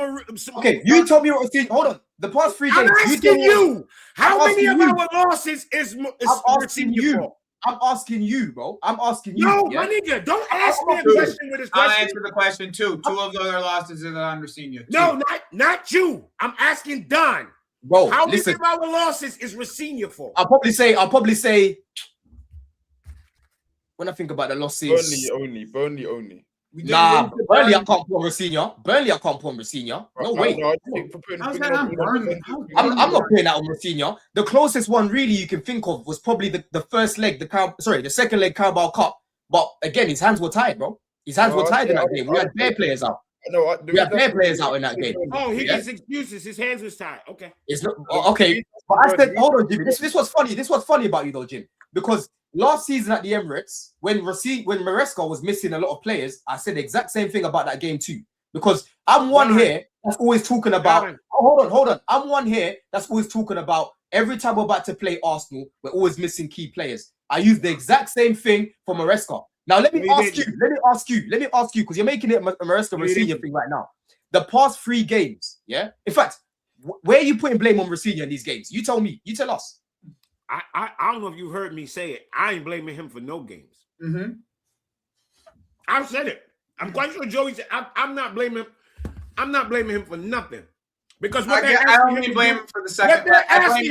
Okay, you told me what Rosenior. Hold on. The past 3 games. I'm asking you. How many of our losses is Rosenior fault? I'm asking you, bro. I'm asking you. No, my nigga, don't ask me a question with this question. I'll answer the question too. 2 of the other losses are under Rosenior. No, not you. I'm asking Don. Bro, how many of our losses is Rosenior fault? I'll probably say. When I think about the losses, Burnley only. Nah, Burnley I can't put on Rosenior. No way. I'm not putting that on Rosenior. The closest one really you can think of was probably the first leg, the second leg Carabao Cup. But again, his hands were tied, bro. His hands were tied in that game. We had bare players out. We had bare players out in that game. Oh, he gets excuses. His hands was tied. Okay. It's not okay. But I said, hold on, Jim. This was funny. This was funny about you though, Jim, because last season at the Emirates, when Maresca was missing a lot of players, I said the exact same thing about that game too. Because I'm one here that's always talking about. Oh, hold on. I'm one here that's always talking about every time we're about to play Arsenal, we're always missing key players. I use the exact same thing for Maresca. Now let me ask you, because you're making it a Maresca Rosenior thing right now. The past 3 games, yeah. In fact, where are you putting blame on Rosenior in these games? You tell me. You tell us. I don't know if you heard me say it. I ain't blaming him for no games. Mm-hmm. I've said it. I'm quite sure Joey said I'm not blaming him. I'm not blaming him for nothing. Because what they're asking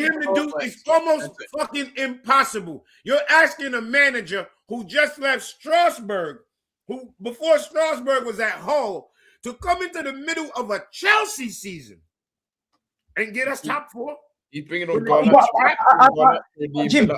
him to do is almost fucking impossible. You're asking a manager who just left Strasbourg, who before Strasbourg was at Hull, to come into the middle of a Chelsea season and get us top 4. He's bringing on Jim,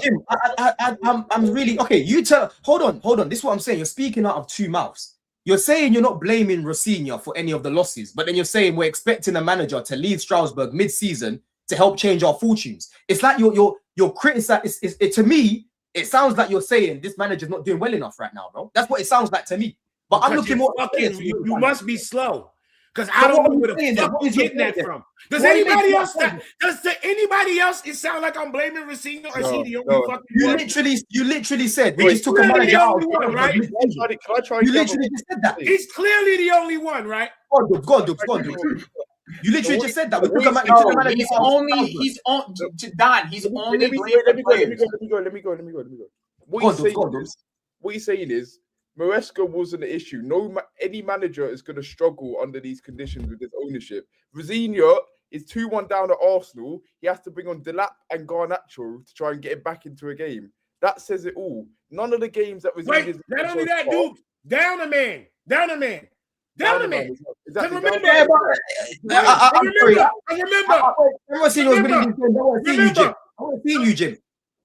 I'm really okay. You tell. Hold on. This is what I'm saying. You're speaking out of 2 mouths. You're saying you're not blaming Rosenior for any of the losses, but then you're saying we're expecting a manager to leave Strasbourg mid-season to help change our fortunes. It's like you're criticizing. To me, it sounds like you're saying this manager's not doing well enough right now, bro. That's what it sounds like to me. But I'm looking more. You must be slow. Because I don't know where the fuck you're getting that from. Does anybody else? Does to anybody else it sound like I'm blaming Rosenior? Or is he the only fucking one? You literally said we just took a manager out. Right? Can I try? You literally just said that. He's clearly the only one, right? Go on. You literally just said that. We took a manager. He's on. Don. He's only. Let me go. What he's saying is, Maresca wasn't an issue. Any manager is going to struggle under these conditions with this ownership. Rosenior is 2-1 down at Arsenal. He has to bring on Delap and Garnacho to try and get it back into a game. That says it all. None of the games that was Wait, not only that, dude, down a man. Exactly. Remember, Yeah, but I remember. Remember seeing you was winning these games. I wasn't seeing you, Jim.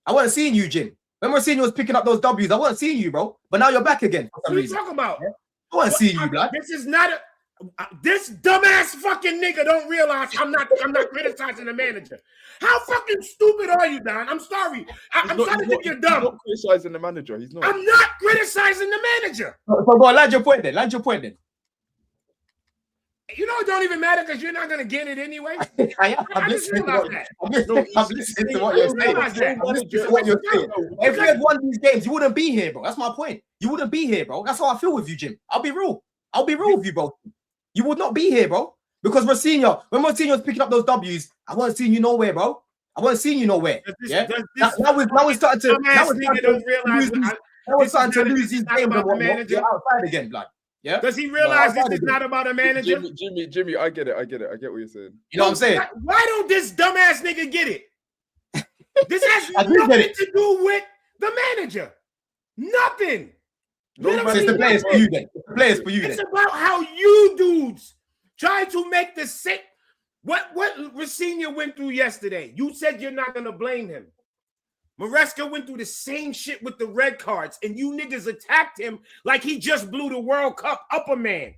I wasn't seeing you, Jim. I wasn't seeing you, Jim. Remember seeing you was picking up those W's. I wasn't seeing you, bro. But now you're back again. For What some are you reason. talking about? I wasn't seeing you, blood. This is not this dumbass fucking nigga don't realize I'm not criticizing the manager. How fucking stupid are you, Don? I'm sorry. I'm starting to think you're dumb. He's not criticizing the manager. He's not. I'm not criticizing the manager. So go on, land your point then. Land your point then. You know it don't even matter because you're not gonna get it anyway. I'm listening to what you're saying. If you had won these games, you wouldn't be here, bro. That's my point. You wouldn't be here, bro. That's how I feel with you, Jim. I'll be real with you, bro. You would not be here, bro. Because Rosenior, when Rosenior was picking up those W's, I wasn't seeing you nowhere, bro. I wasn't seeing you nowhere. Now we're starting to lose these games and whatnot. You're outside again, blood. Yeah. Does he realize this is not about a manager? Jimmy, I get it. I get what you're saying. You know what I'm saying? Why don't this dumbass nigga get it? This has nothing to do with the manager. Nothing. It's the players for you then. It's about how you dudes try to make the sick. What Rosenior went through yesterday. You said you're not gonna blame him. Maresca went through the same shit with the red cards, and you niggas attacked him like he just blew the World Cup up a man.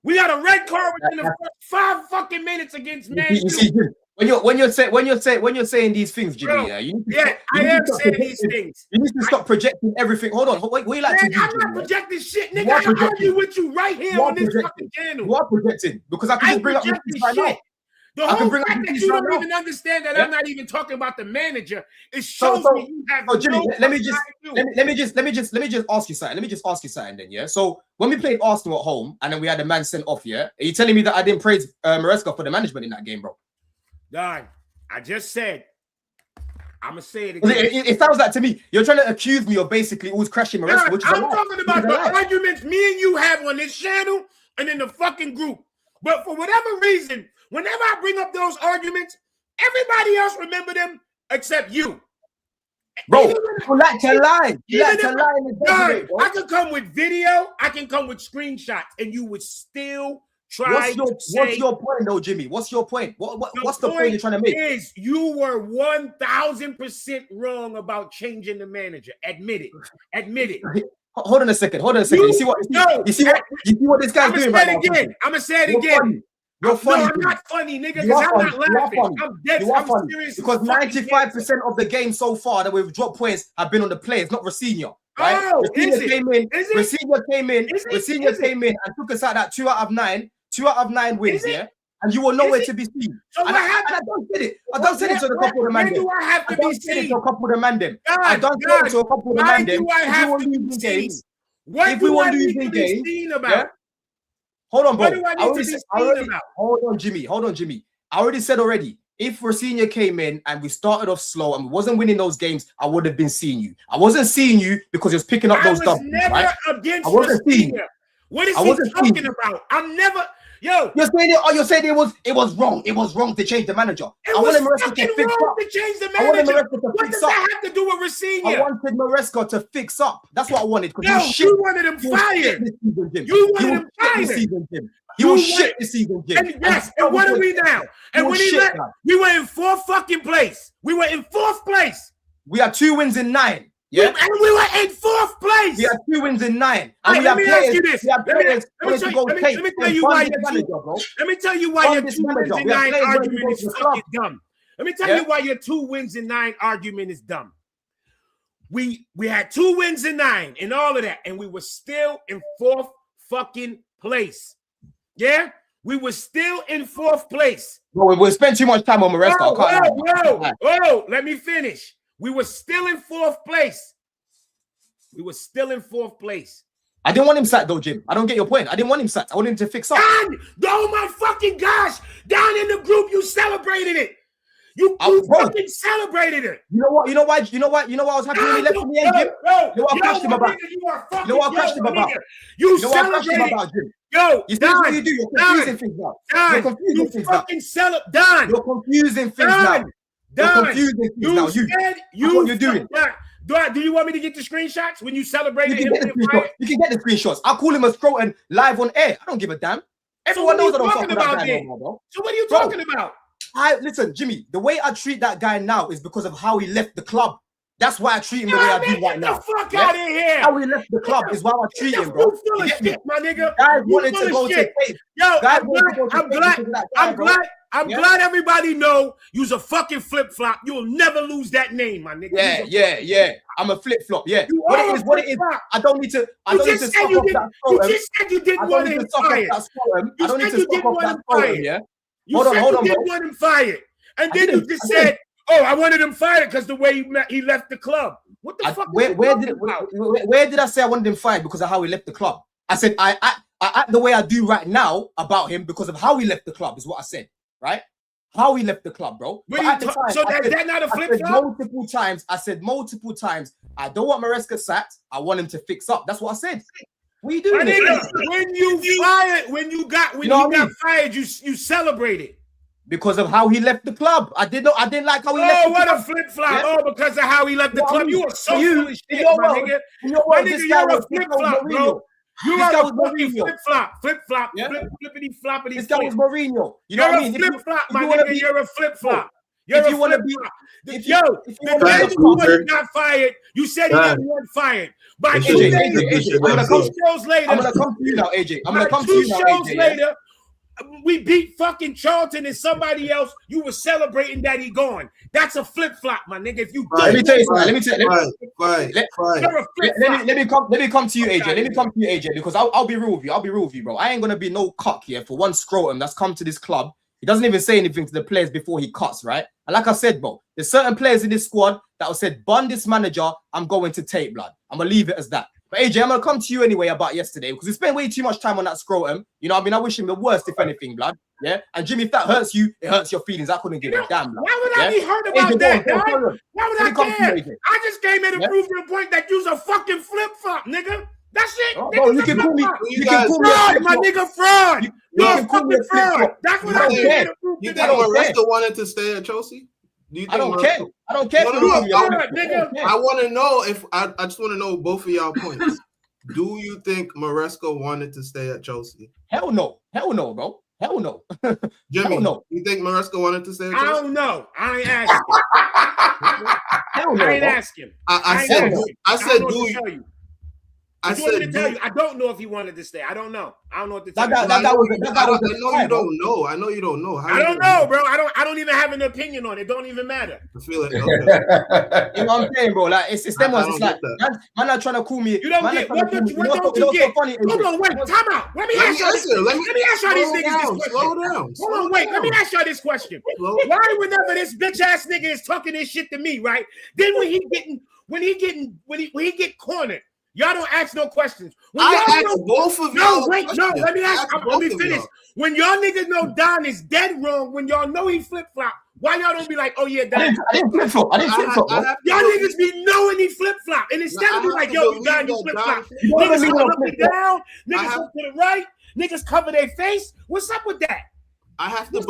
We got a red card within the first 5 fucking minutes against Man U. When you're saying these things, Jimmy, I am saying these things. You need to stop projecting everything. Hold on, what you like to do? I'm not projecting shit, nigga. I can argue with you right here on this fucking channel. You are projecting because I can just bring up this right now. The whole fact that you don't even understand that I'm not even talking about the manager, it shows me you have Jimmy, let me just ask you something. Let me just ask you something then, yeah? So when we played Arsenal at home and then we had a man sent off, yeah? Are you telling me that I didn't praise Maresca for the management in that game, bro? Don, I just said, I'm going to say it again. It sounds like to me, you're trying to accuse me of basically always crashing Maresca, which is I'm talking about the arguments me and you have on this channel and in the fucking group. But for whatever reason, whenever I bring up those arguments, everybody else remember them except you. Bro, you like to lie. You like to lie in the debate, bro. I can come with video, I can come with screenshots, and you would still try to say... What's your point, though, Jimmy? What's your point? What's the point you're trying to make? Is you were 1,000% wrong about changing the manager. Admit it. Admit it. Hold on a second. You see what this guy's doing right now? I'm gonna say it again. You're funny. No, I'm not funny, nigga, because I'm not laughing. I'm dead. I'm serious. Because 95% of the game so far that we've dropped points have been on the players, not Rosenior. Right? Oh, Rosenior came in and took us out that 2 out of 9 wins, yeah? And you were nowhere to be seen. So what happened? I don't get it. I don't send it to a couple of the man. When do I have to be seen? To a couple of the man them. I don't send it to a couple of the man them. What do I need to be seen about? Hold on, bro. What do I need to be seen about? Hold on, Jimmy. I already said already. If Rosenior came in and we started off slow and we wasn't winning those games, I would have been seeing you. I wasn't seeing you because he was picking up those stuff. Never against Rosenior. What is he talking about? I'm never. Yo, you're saying it was wrong. It was wrong to change the manager. I wanted Maresca to fix up. To change the manager. What does that have to do with Rosenior? I wanted Maresca to fix up. That's what I wanted. You wanted him fired. You wanted him fired. He was shit this season, Jim. And what are we now? And when he left, we were in 4th fucking place. We were in 4th place. We had 2 wins in 9. Yeah, and we were in 4th place. We had 2 wins in 9. And let me ask you this. Let me tell you why your 2 wins in 9 argument is fucking dumb. Let me tell you why your 2 wins in 9 argument is dumb. We had 2 wins in 9 and all of that, and we were still in 4th fucking place. Yeah, we were still in 4th place. Bro, we spent too much time on Maresca. Whoa, let me finish. We were still in 4th place. I didn't want him sacked though, Jim. I don't get your point. I didn't want him sacked. I wanted him to fix up. Oh my fucking gosh! Down in the group, you celebrated it. You fucking celebrated it. You know what? You know why I was happy when he left in the end, Jim? You know what I crashed him about? You know what I crashed him about? You celebrated. Jim. Yo, you see what you do? You're confusing things now. You're confusing things now. You're confusing things now. You said you're doing. Do you want me to get the screenshots when you celebrated him? You can get the screenshots. I'll call him a scrotum live on air. I don't give a damn. Everyone knows I don't fuck with that guy no more, bro. So what are you talking about? Listen, Jimmy, the way I treat that guy now is because of how he left the club. That's why I treat him the way I do right now. Get the fuck out of here. How he left the club is why I treat him, bro. Full of shit, my nigga. Guys wanted to go to tape. Yo, I'm glad everybody know you's a fucking flip-flop. You'll never lose that name, my nigga. Yeah. I'm a flip-flop. Yeah. What it is. I don't need to. You just said you didn't want him fired. You said you didn't want him fired. Yeah. You said you didn't want him fired, and then you just said, "Oh, I wanted him fired because the way he left the club." What the fuck? Where did I say I wanted him fired because of how he left the club? I said I act the way I do right now about him because of how he left the club is what I said, right? How he left the club, bro. So that not a flip flop? I said multiple times. I don't want Maresca sacked. I want him to fix up. That's what I said. What are you doing? When you got fired, you celebrated. Because of how he left the club. I didn't like how he left the club. Oh, what a flip-flop. Yeah. Oh, because of how he left the club. You are so foolish, my nigga. My nigga, you're a flip-flop, bro. You are a fucking flip-flop. Flip-flop. Flippity-floppity. This guy was Mourinho. You're a flip-flop, my nigga. You're a flip-flop. If you want to be... If you got fired, you said he didn't want fired. By AJ, I'm going to come to you now, AJ. I'm going to come to you now, AJ. 2 shows later, we beat fucking Charlton and somebody else. You were celebrating that he gone. That's a flip flop, my nigga. If you let me tell you something. Let me come to you, AJ. Let me come to you, AJ, because I'll be real with you. I'll be real with you, bro. I ain't gonna be no cock here for one scrotum that's come to this club. He doesn't even say anything to the players before he cuts, right? And like I said, bro, there's certain players in this squad that will said, "Bun this manager. I'm going to tape, blood. I'm gonna leave it as that." But AJ, I'm gonna come to you anyway about yesterday because we spent way too much time on that scrotum. You know what I mean? I wish him the worst, if anything, blood. Yeah. And Jimmy, if that hurts you, it hurts your feelings. I couldn't give a damn, blood. Why would I be hurt about that, dog? Why would I care? I just came here to prove your point that you's a fucking flip flop, nigga. That's it. Bro, you can call me. You can call me fraud, my nigga. Fraud. You're a fucking fraud. That's what I came here to prove. You think Maresca wanted to stay at Chelsea? I don't care. I don't care. I want to know if I just want to know both of y'all points. Do you think Maresca wanted to stay at Chelsea? Hell no, bro. Hell no. Jimmy, no. You think Maresca wanted to stay at Chelsea? I don't know. I ain't asking. Hell no, I ain't asking. I said, do you? I tell you, I don't know if he wanted to stay. I don't know. I don't know what to tell you. I know you don't know. I don't know, bro. I don't even have an opinion on it. Don't even matter. I feel it. Okay. You know what I'm saying, bro? Like it's them ones. It's like man not trying to call me. You don't get what don't you get? Hold on, wait, time out. Let me ask y'all these niggas this question. Slow down. Hold on, wait. Let me ask y'all this question. Why whenever this bitch ass nigga is talking this shit to me, right? Then when he get cornered. Y'all don't ask no questions. I asked both of y'all. Let me ask. Let me finish. When y'all niggas know Don is dead wrong, when y'all know he flip flop, why y'all don't be like, "Oh yeah, Don"? I didn't flip flop. Y'all niggas be knowing he flip flop, and instead of be like, "Yo, Don, you flip flop," niggas come up and down, niggas up to the right, niggas cover their face. What's up with that? I have to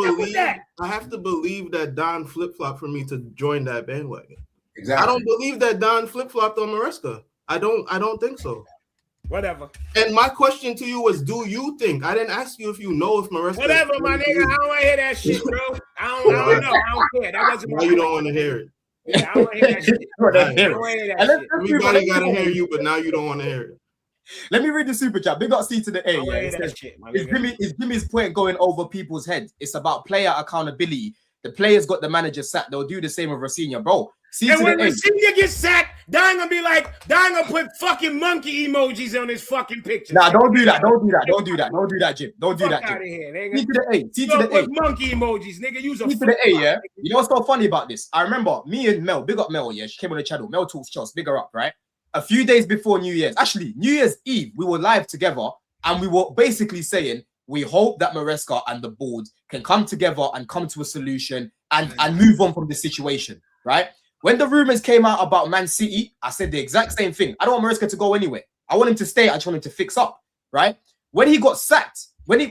believe that Don flip flop for me to join that bandwagon. Exactly. I don't believe that Don flip flopped on Maresca. I don't think so. Whatever. And my question to you was, do you think? I didn't ask you if you know if Maresca. Whatever, my nigga. I don't want to hear that shit, bro. I don't know. I don't care. That wasn't. Now you don't want to hear it. Yeah, I don't want to hear that shit. Everybody got to hear you, but now you don't want to hear it. Let me read the super chat. Big up C to the A. It's Jimmy's point going over people's heads. It's about player accountability. The players got the manager sacked. They'll do the same with Rosenior, bro. And when Rosenior gets sacked, Don gonna be like, Don gonna put fucking monkey emojis on his fucking picture. Nah, don't do that, Jim. Don't do that, Jim. C to the A. Monkey emojis, nigga. Use a C to the A, yeah. You know what's so funny about this? I remember me and Mel, big up Mel, yeah. She came on the channel. Mel talks Chels, big her up, right? A few days before New Year's, actually, New Year's Eve, we were live together and we were basically saying, we hope that Maresca and the board can come together and come to a solution and move on from the situation, right? When the rumors came out about Man City, I said the exact same thing. I don't want Maresca to go anywhere. I want him to stay. I just want him to fix up, right? When he got sacked, when he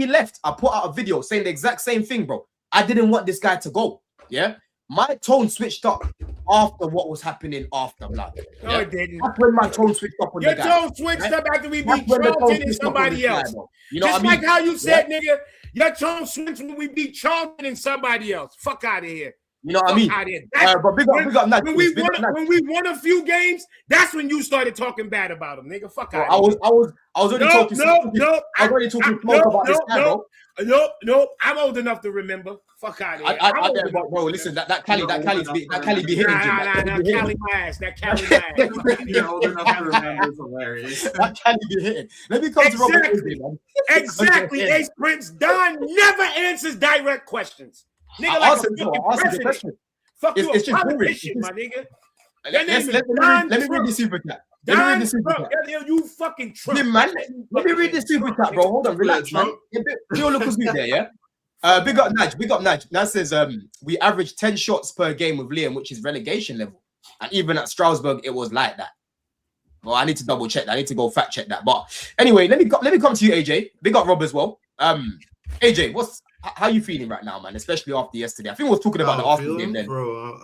left, I put out a video saying the exact same thing, bro. I didn't want this guy to go, yeah? My tone switched up after what was happening after blood. No, it didn't. That's when my tone switched up on Your the guy. tone switched up after we That's beat when the tone Charlton and switched up on somebody this guy, else. bro. You know Just what I mean? like how you said, nigga, your tone switched when we beat Charlton and somebody else. Fuck out of here. You know what I mean? Out of here. But big up, Nat. When we won a few games, that's when you started talking bad about him, nigga. Fuck out of here. I was only talking. I was already talking smoke about this guy, bro. Nope. I'm old enough to remember. Fuck out of here. Bro, listen, that Cali be hitting. Nah, Cali my ass. That Cali my ass. You're old enough to remember. It's hilarious. That Cali be hitting. Let me come to Robert Avery, man. Exactly, Ace Prince. Don never answers direct questions. Nigga, like answered the question. Fuck you, it's just politician, my nigga. Let me read the super chat. You fucking Trump. Yeah, man. Let me read the super chat, bro. Hold on, relax, man. You look good there, yeah? Big up Nudge. Nudge says we average 10 shots per game with Liam, which is relegation level. And even at Strasbourg, it was like that. Well, I need to double check that. I need to go fact check that. But anyway, let me come to you, AJ. Big up Rob as well. AJ, how you feeling right now, man? Especially after yesterday. I think we was talking about the Arsenal game then. Bro,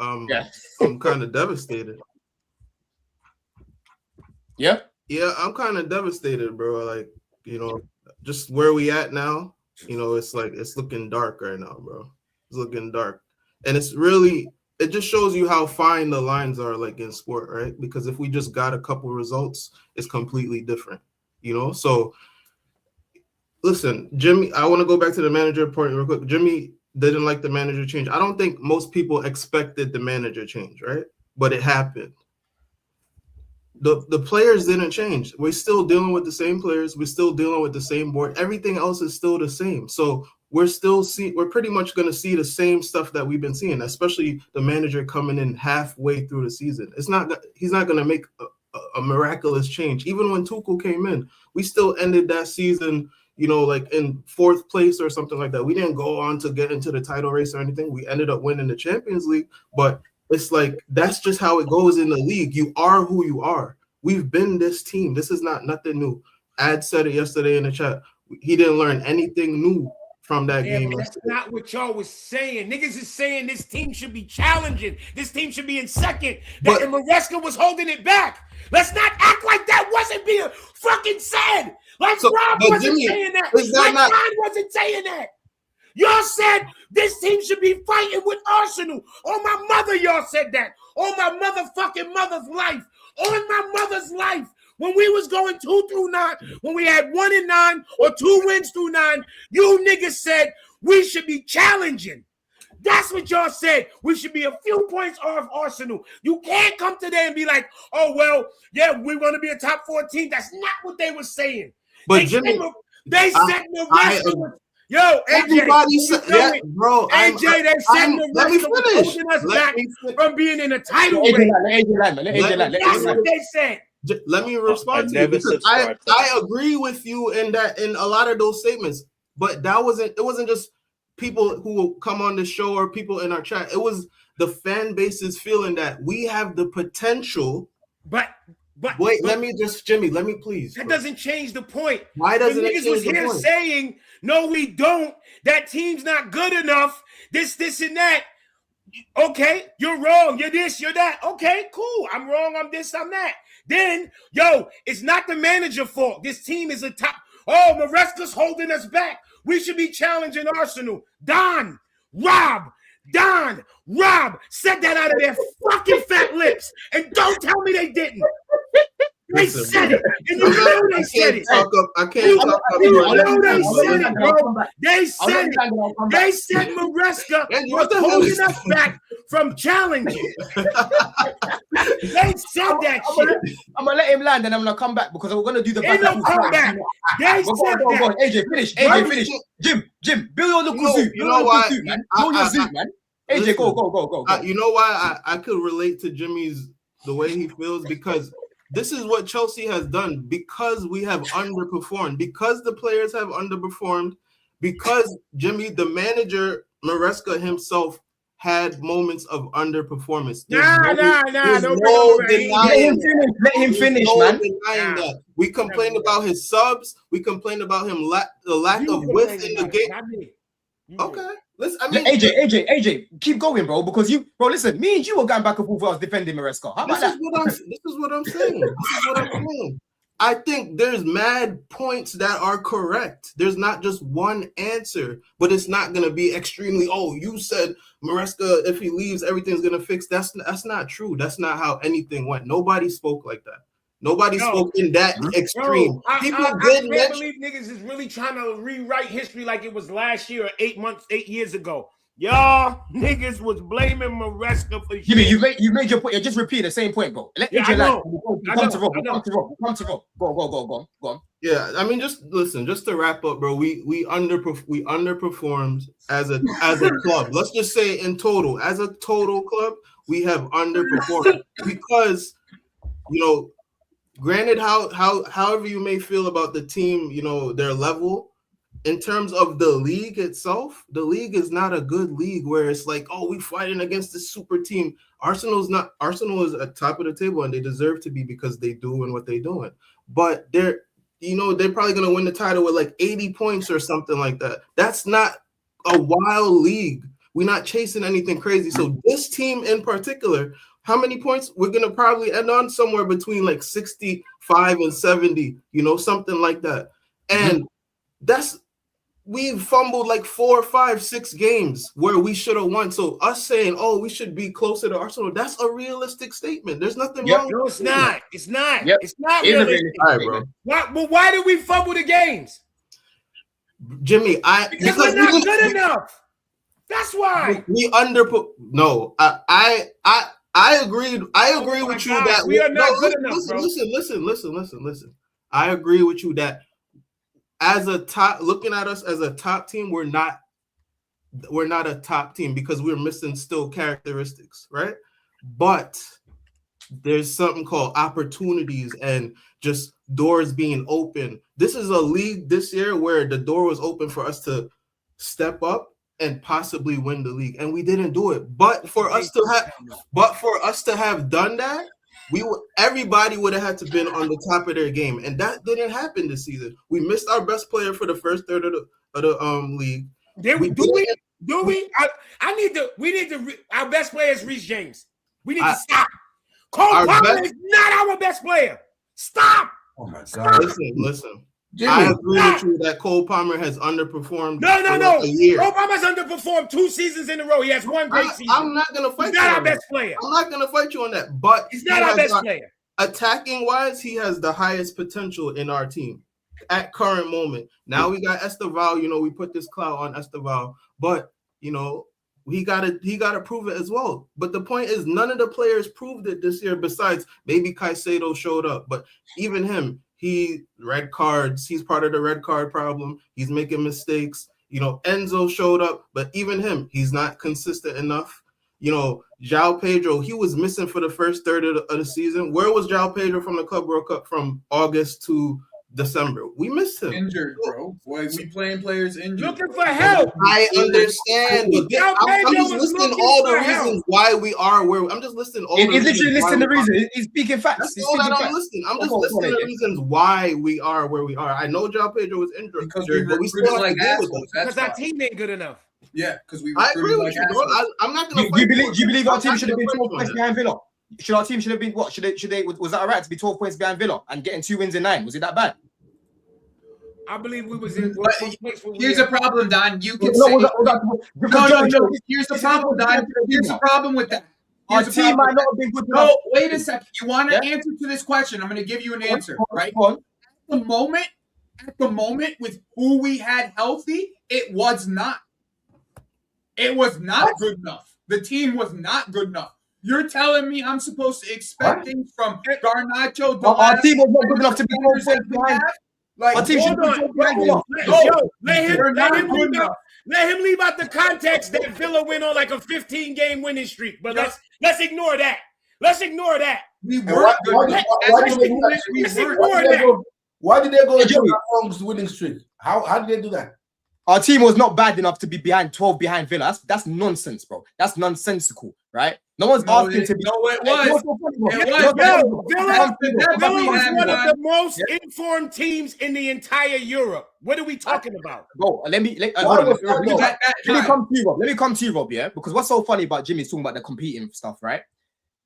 I'm kind of devastated. Yeah? Yeah, I'm kind of devastated, bro. Like, you know, just where we at now, you know, it's looking dark right now, bro. It's looking dark. And it just shows you how fine the lines are, like, in sport, right? Because if we just got a couple results, it's completely different, you know? So, listen, Jimmy, I want to go back to the manager point real quick. Jimmy didn't like the manager change. I don't think most people expected the manager change, right? But it happened. The players didn't change. We're still dealing with the same players. We're still dealing with the same board. Everything else is still the same. So we're pretty much going to see the same stuff that we've been seeing, especially the manager coming in halfway through the season. He's not going to make a miraculous change. Even when Tuchel came in, we still ended that season, you know, like in 4th place or something like that. We didn't go on to get into the title race or anything. We ended up winning the Champions League, but it's like, that's just how it goes in the league. You are who you are. We've been this team. This is not nothing new. Ad said it yesterday in the chat. He didn't learn anything new from that game. But that's not what y'all was saying. Niggas is saying this team should be challenging. This team should be in second. And Maresca was holding it back. Let's not act like that wasn't being fucking said. Like Rob wasn't saying that. Don wasn't saying that. Y'all said this team should be fighting with Arsenal. On my mother, y'all said that. On my motherfucking mother's life. On my mother's life. When we was going 2 through 9, when we had 1 and 9 or 2 wins through 9, you niggas said we should be challenging. That's what y'all said. We should be a few points off Arsenal. You can't come today and be like, oh, well, yeah, we want to be a top 4 team. That's not what they were saying. But they said Maresca. Yo, everybody said, yeah, bro. AJ, they said Maresca was holding us back from being in a title race. That's what they said. Let me respond to you, because I agree with you in a lot of those statements. But it wasn't just people who will come on the show or people in our chat. It was the fan base's feeling that we have the potential. But let me please. That doesn't change the point. Why doesn't it change the point? Niggas was here saying, no, we don't. That team's not good enough. This, and that. Okay, you're wrong. You're this, you're that. Okay, cool. I'm wrong. I'm this, I'm that. Then, it's not the manager's fault. This team is a top. Oh, Maresca's holding us back. We should be challenging Arsenal. Rob said that out of their fucking fat lips. And don't tell me they didn't. They said it. And you know they said it. I can't talk up. You know they said it, bro. They said it. They said Maresca was holding us back from challenging. They said that shit. I'm going to let him land and I'm going to come back because we're going to do the back. Ain't no comeback. They said that. AJ, finish. Jim, build your look. You know why? Build your zoo, man. AJ, go. You know why I could relate to Jimmy's, the way he feels, because this is what Chelsea has done, because we have underperformed, because the players have underperformed, because Jimmy, the manager, Maresca himself, had moments of underperformance. Let him finish, man. That. We complained about his subs. We complained about him the lack of width in the game. Okay. Listen, I mean, AJ, keep going, bro. Because listen, me and you were going back and forth while I was defending Maresca. How about that? This is what I'm saying. I think there's mad points that are correct. There's not just one answer, but it's not going to be extremely, you said Maresca, if he leaves, everything's going to fix. That's not true. That's not how anything went. Nobody spoke like that. Nobody spoke in that extreme. I can't believe niggas is really trying to rewrite history like it was last year or 8 years ago. Y'all niggas was blaming Maresca for shit. You made your point. You just repeat the same point, bro. I know. Come to Rob. Go on. Yeah, I mean, just listen. Just to wrap up, bro. We underperformed as a club. Let's just say in total, as a total club, we have underperformed because, granted, however you may feel about the team, their level. In terms of the league itself, the league is not a good league where it's like, we fighting against this super team. Arsenal is at top of the table and they deserve to be because they doing what they're doing. But they're probably gonna win the title with like 80 points or something like that. That's not a wild league. We're not chasing anything crazy. So this team in particular, how many points? We're gonna probably end on somewhere between like 65 and 70, something like that. And we've fumbled like 4, 5, 6 games where we should have won. So us saying, we should be closer to Arsenal, that's a realistic statement. There's nothing wrong. No, it's not. It's not. Yep. It's not realistic. All right, bro. Why did we fumble the games? Jimmy, because we're not good enough. That's why. No, I agreed. I agree with you that we are not good enough, bro. Listen. I agree with you that looking at us as a top team, we're not a top team because we're missing still characteristics, right? But there's something called opportunities and just doors being open. This is a league this year where the door was open for us to step up and possibly win the league, and we didn't do it. But for us to have done that, everybody would have had to been on the top of their game, and that didn't happen this season. We missed our best player for the first third of the league. Do we? We need to. Our best player is Reece James. We need to stop. Cole Palmer is not our best player. Stop. Oh my God. Listen. Jimmy, I agree with you that Cole Palmer has underperformed. No. A year. Cole Palmer's underperformed 2 seasons in a row. He has one great season. I'm not going to fight you. He's not our best player. I'm not going to fight you on that. But he's not our best player. Attacking wise, he has the highest potential in our team at current moment. Now we got Esteval. We put this clout on Esteval, but he gotta prove it as well. But the point is, none of the players proved it this year. Besides maybe Caicedo showed up, but even him. Red cards. He's part of the red card problem. He's making mistakes. Enzo showed up, but even him, he's not consistent enough. João Pedro, he was missing for the first third of the season. Where was João Pedro from the Club World Cup from August to December? We missed him. Injured, bro. Why we playing players injured? Looking for help. I understand, but I'm just listing all the reasons why we are where I'm just listing all. He's literally listing the reasons. He's speaking facts. That's all that I'm listing. I'm just listing the reasons why we are where we are. I know João Pedro was injured, but we still have to deal with it because our team ain't good enough. Yeah, because we. I agree with you, bro. I'm not gonna. Do you believe our team should have been 12 points behind Villa? Our team should have been what? Should they? Was that alright to be 12 points behind Villa and getting 2 wins in 9? Was it that bad? I believe we was in. Here's the problem, Don. You can say. No. Here's the problem, Don. Here's the problem with that. Our team might not have been good. No, wait a second. You want to answer to this question? I'm going to give you an answer, right? At the moment, with who we had healthy, it was not. It was not good enough. The team was not good enough. You're telling me I'm supposed to expect things from Garnacho? Our team was not good enough to be 12 points behind. Let him leave out the context that Villa went on like a 15-game winning streak. But let's ignore that. Let's ignore that. We weren't good. Why did they go into that long winning streak? How did they do that? Our team was not bad enough to be 12 behind Villa. That's nonsense, bro. That's nonsensical, right? No one's No, asking to be. it was. It was. Yo, Villa Definitely was had one of one. the most informed teams in the entire Europe. What are we talking about? Bro, let me hold on. Let me That come to you, Rob. Let me come to you, Rob. Yeah, because what's so funny about Jimmy's talking about the competing stuff, right?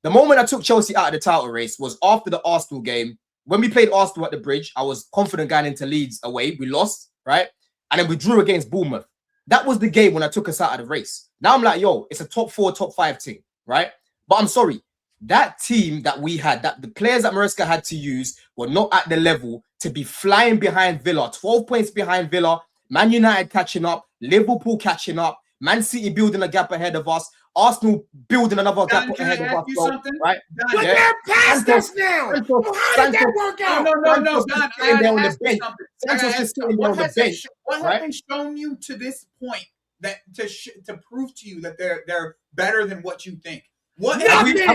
The moment I took Chelsea out of the title race was after the Arsenal game. When we played Arsenal at the Bridge, I was confident going into Leeds away. We lost, right? And then we drew against Bournemouth. That was the game when I took us out of the race. Now I'm like, yo, it's a top 4, top 5 team, right? But I'm sorry, that team that we had, that the players that Maresca had to use were not at the level to be flying behind Villa, 12 points behind Villa, Man United catching up, Liverpool catching up, Man City building a gap ahead of us, Arsenal building another gap ahead of us, bro, right? But they're past us now. So how did that work out? No, Don, I sitting there on gotta the ask you bench. something. Santos just sitting there on the bench. What right? has been shown you to this point that to prove to you that they're better than what you think? What Have we not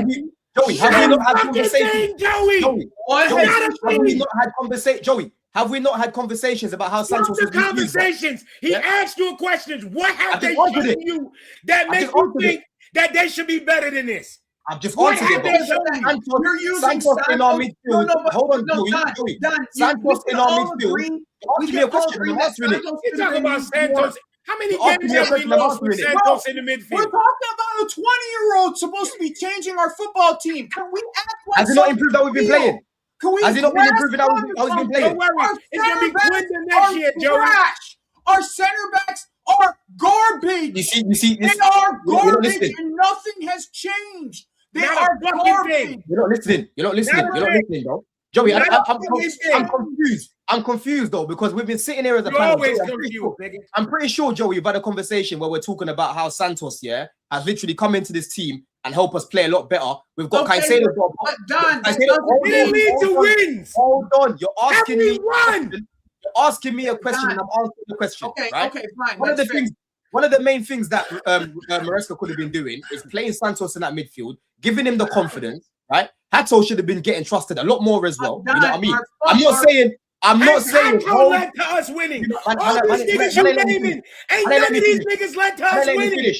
had conversations? Joey. What Joey, has have we not had conversations? Joey, have we not had conversations about how Santos The was being used? conversations. He asked you a question. What have they just answered shown you that makes you think that they should be better than this? I've just What answered have it. they shown you? Santos, You're using Santos in our Santos. midfield. No, but- Hold on, no, Joey. Don, Santos in our midfield. We Ask me a can all question. agree I'm that answering it. Santos You're could have talking been about used more. Santos. How many You're games asking me a have we question, I'm lost with answering it. Santos in the We're midfield? talking about a 20-year-old supposed to be changing our football team. Can we act like Has it not improved that we've been playing? Can we Has it not been grasp improving how we've been Don't playing? worry. Our It's going to be center backs Quinton next year, Joey. trash. Our center backs are garbage. You see, They this, are you're not garbage, listening. and nothing has changed. They Not a are fucking garbage. thing. You're not listening. You're not listening. Not You're not really. listening, bro. Joey, Not a I'm fucking thing. confused. I'm confused though because we've been sitting here as a You're panel. always Joey, confused, nigga. I'm pretty sure, Joey, we've had a conversation where we're talking about how Santos, has literally come into this team and help us play a lot better. We've got Okay, Caicedo. but Don, that Caicedo, doesn't We didn't lead to wins. Hold on. You're asking Have we me. won? You're asking me a question, and I'm answering the question. Okay, right? okay, fine. One of the That's fair. things, one of the main things that Maresca could have been doing is playing Santos in that midfield, giving him the confidence. Right? Hato should have been getting trusted a lot more as well. You know what I mean? I'm not saying. Hato led to us winning. All these niggas you naming, ain't none of these niggas led to us winning.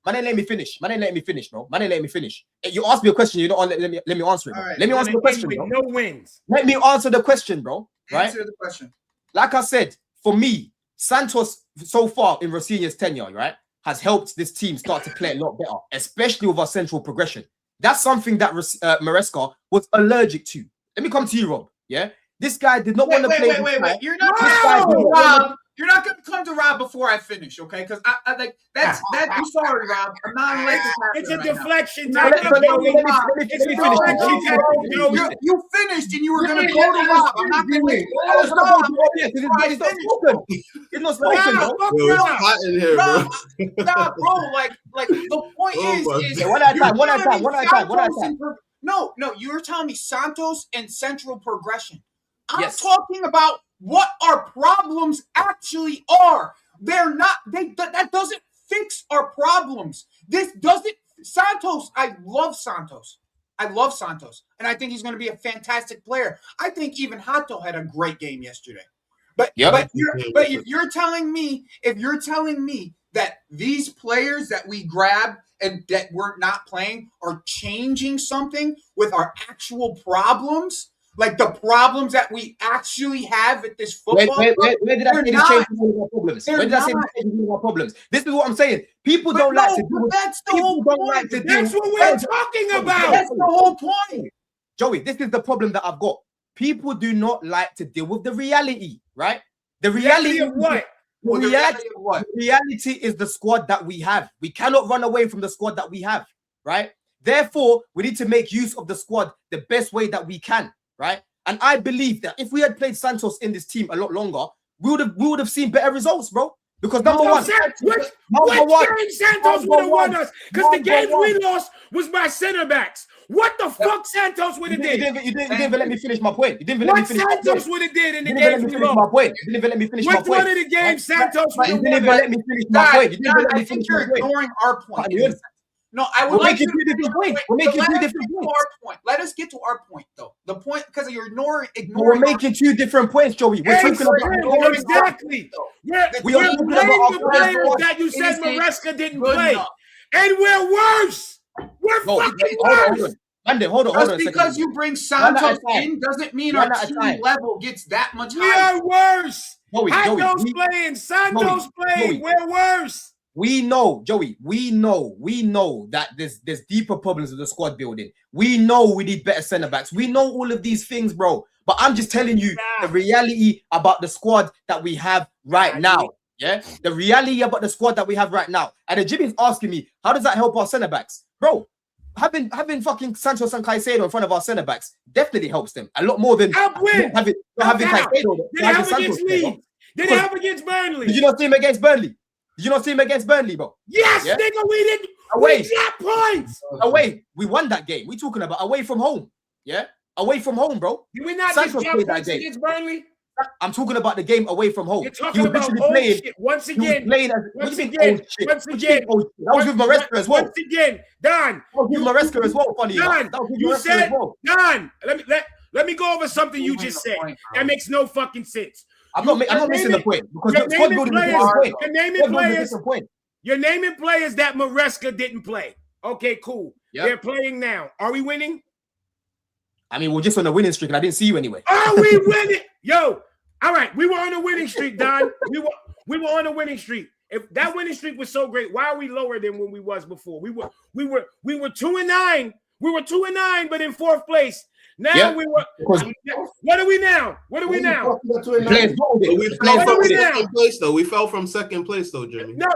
Man, ain't let me finish. Man, ain't let me finish, bro. Man, ain't let me finish. You asked me a question. You don't let me answer it. Bro. All right, let me answer the question, with bro. no wins. Let me answer the question, bro. Right? Answer the question. Like I said, for me, Santos so far in Rosenior's tenure, right, has helped this team start to play a lot better, especially with our central progression. That's something that Maresca was allergic to. Let me come to you, Rob. Yeah, this guy did not want to play. Wait. You're not Rob. You're not gonna come to Rob before I finish, okay? Because I like that's that. I'm sorry, Rob. I'm not gonna let this happen. It's a right deflection now. tactic, Joey. It's a deflection tactic, Joey. You finished and you were gonna go to Rob. I'm not gonna let you go to Rob. He's not spoken, bro. Yo, it's hot in here, bro. Nah, bro. Like the point is one at a time. No, you're telling me Santos and central progression. I'm Yes. talking about what our problems actually are. They're not. That doesn't fix our problems. This doesn't. Santos. I love Santos, and I think he's going to be a fantastic player. I think even Hato had a great game yesterday. But if you're telling me that these players that we grab and that we're not playing are changing something with our actual problems, like the problems that we actually have at this football. Where did I say this changes one of our problems? Where did I say this changes one of our problems? This is what I'm saying. People don't like to do. That's the whole point. That's what we're talking about. That's the whole point. Joey, this is the problem that I've got. People do not like to deal with the reality, right? The reality of what? The reality is the squad that we have. We cannot run away from the squad that we have, right? Therefore, we need to make use of the squad the best way that we can, right? And I believe that if we had played Santos in this team a lot longer, we would have seen better results, bro. Because number one, which game Santos would have won us? Because the games we lost was by center backs. What the fuck Santos would have did? You didn't even let me finish my point. You didn't even what let me finish Santos would have did in the games games we we lost. lost? You didn't even let me finish my point. Which one of the games Santos would You have didn't even won? let me finish my point. You didn't even let me I finish think my you're point. ignoring our point. No, I would We're like making you two different points. We're making two different points. our point. Let us get to our point, though. The point, because you're ignoring. We're making two different points, Joey. We're talking about exactly. We We're are talking playing about the players that you said Maresca didn't play, and we're worse. We're No, fucking hold on, worse. hold on. Andy, hold on a Just second. because you bring One at a Santos time. in doesn't mean One our at a team time. level gets that much We higher. are worse. Joey, Hando's we- playing, Santos playing. Joey. We're worse. We know, Joey, we know that there's deeper problems with the squad building. We know we need better centre backs. We know all of these things, bro. But I'm just telling you the reality about the squad that we have right now. Yeah, the reality about the squad that we have right now. And then Jimmy's asking me, how does that help our centre backs, bro? Having fucking Santos and Caicedo in front of our centre backs definitely helps them a lot more than Help win. having Help Caicedo. Did they help against Leeds? Did they help against Burnley? Did you not see him against Burnley? Did you not see him against Burnley, bro? Yes, Yeah? nigga, we didn't. Away. We got points. Away, we won that game. We talking about away from home. Yeah, away from home, bro. Did we not Santos just drop played that points game. against Burnley? I'm talking about the game away from home. You're He talking was about literally old playing. shit. Once He was again. playing as Once what do you mean again. old shit? Once What do you mean again. old shit? That was with Maresca as well. Once again, Don. That was with Maresca as well. Funny enough. Don, That was with you Maresca as said, well. Don, let me go over something you Proving just the said. point, bro. That makes no fucking sense. I'm not missing the point because You're the squad naming building is a players. different point. You're naming Squad building is a players. different point. You're naming players that Maresca didn't play. Okay, cool. Yep. They're playing now. Are we winning? I mean, we're just on a winning streak, and I didn't see you anyway. Are we winning? Yo, all right, we were on a winning streak, Don. We were on a winning streak. If that winning streak was so great, why are we lower than when we was before? We were 2-9. We were 2-9, but in fourth place. Now Yep. we were. Because What are we now? What are we now? players voted it. We The fell players from voted it. now? second place, though. We fell from second place, though, Jimmy. No.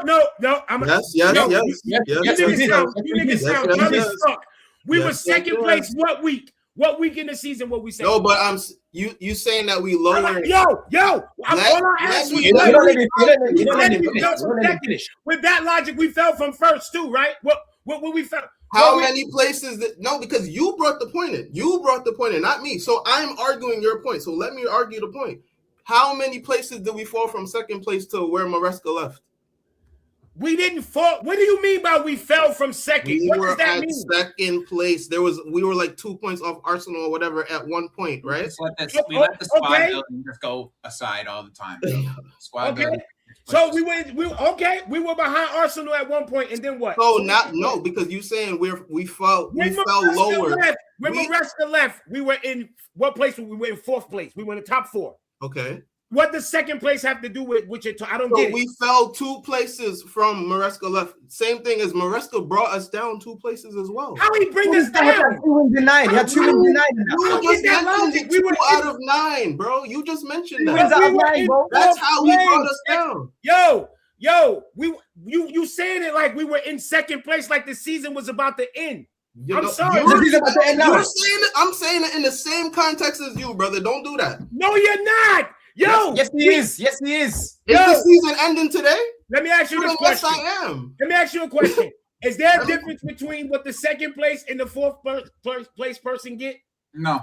I'm Yes, yes, No, yes, yes, yes. yes, You we niggas did. sound, Yes, you we niggas did. sound Yes, dumb yes, as yes. fuck. We were Yes, second yes. place. What week? What week in the season? What we say? No, but you saying that we lower. Yo, all I asked was You what don't let week. him- you don't let him You said finish. we You fell don't from let him second. finish. With that logic, we fell from first too, right? What we fell? How what we- many places that no, because you brought the point in. You brought the point in, not me. So I'm arguing your point. So let me argue the point. How many places did we fall from second place to where Maresca left? We didn't fall. What do you mean by we fell from second? We What were does that at mean? second place. We were like 2 points off Arsenal or whatever at one point, right? Just let we let the squad Okay. building just go aside all the time. bro. Squad Okay. building. So we were behind Arsenal at one point, and then what? So no, because you saying we fell Maresca lower. left, Maresca left, we were in what place? We were in fourth place. We were in the top four. Okay. What does second place have to do with which I don't So get it. we fell 2 places from Maresca left. Same thing as Maresca brought us down 2 places as well. How he bring us He had down? 2 wins in 9. He had 2 wins in 9. in that. You How just is that mentioned logic? it, We 2 were out of 9, bro. You just mentioned Wins that. out of We were 9, in bro. That's fourth how he brought place. us down. Yo, you saying it like we were in second place, like the season was about to end. I'm sorry. The season about to end now. You're saying it. I'm saying it in the same context as you, brother. Don't do that. No, you're not. Yo, Yes, he is. Yes, he is. Is Yo. the season ending today? let me ask you this Yes, question. I am. Let me ask you a question. Is there a difference between what the second place and the fourth place person get? No.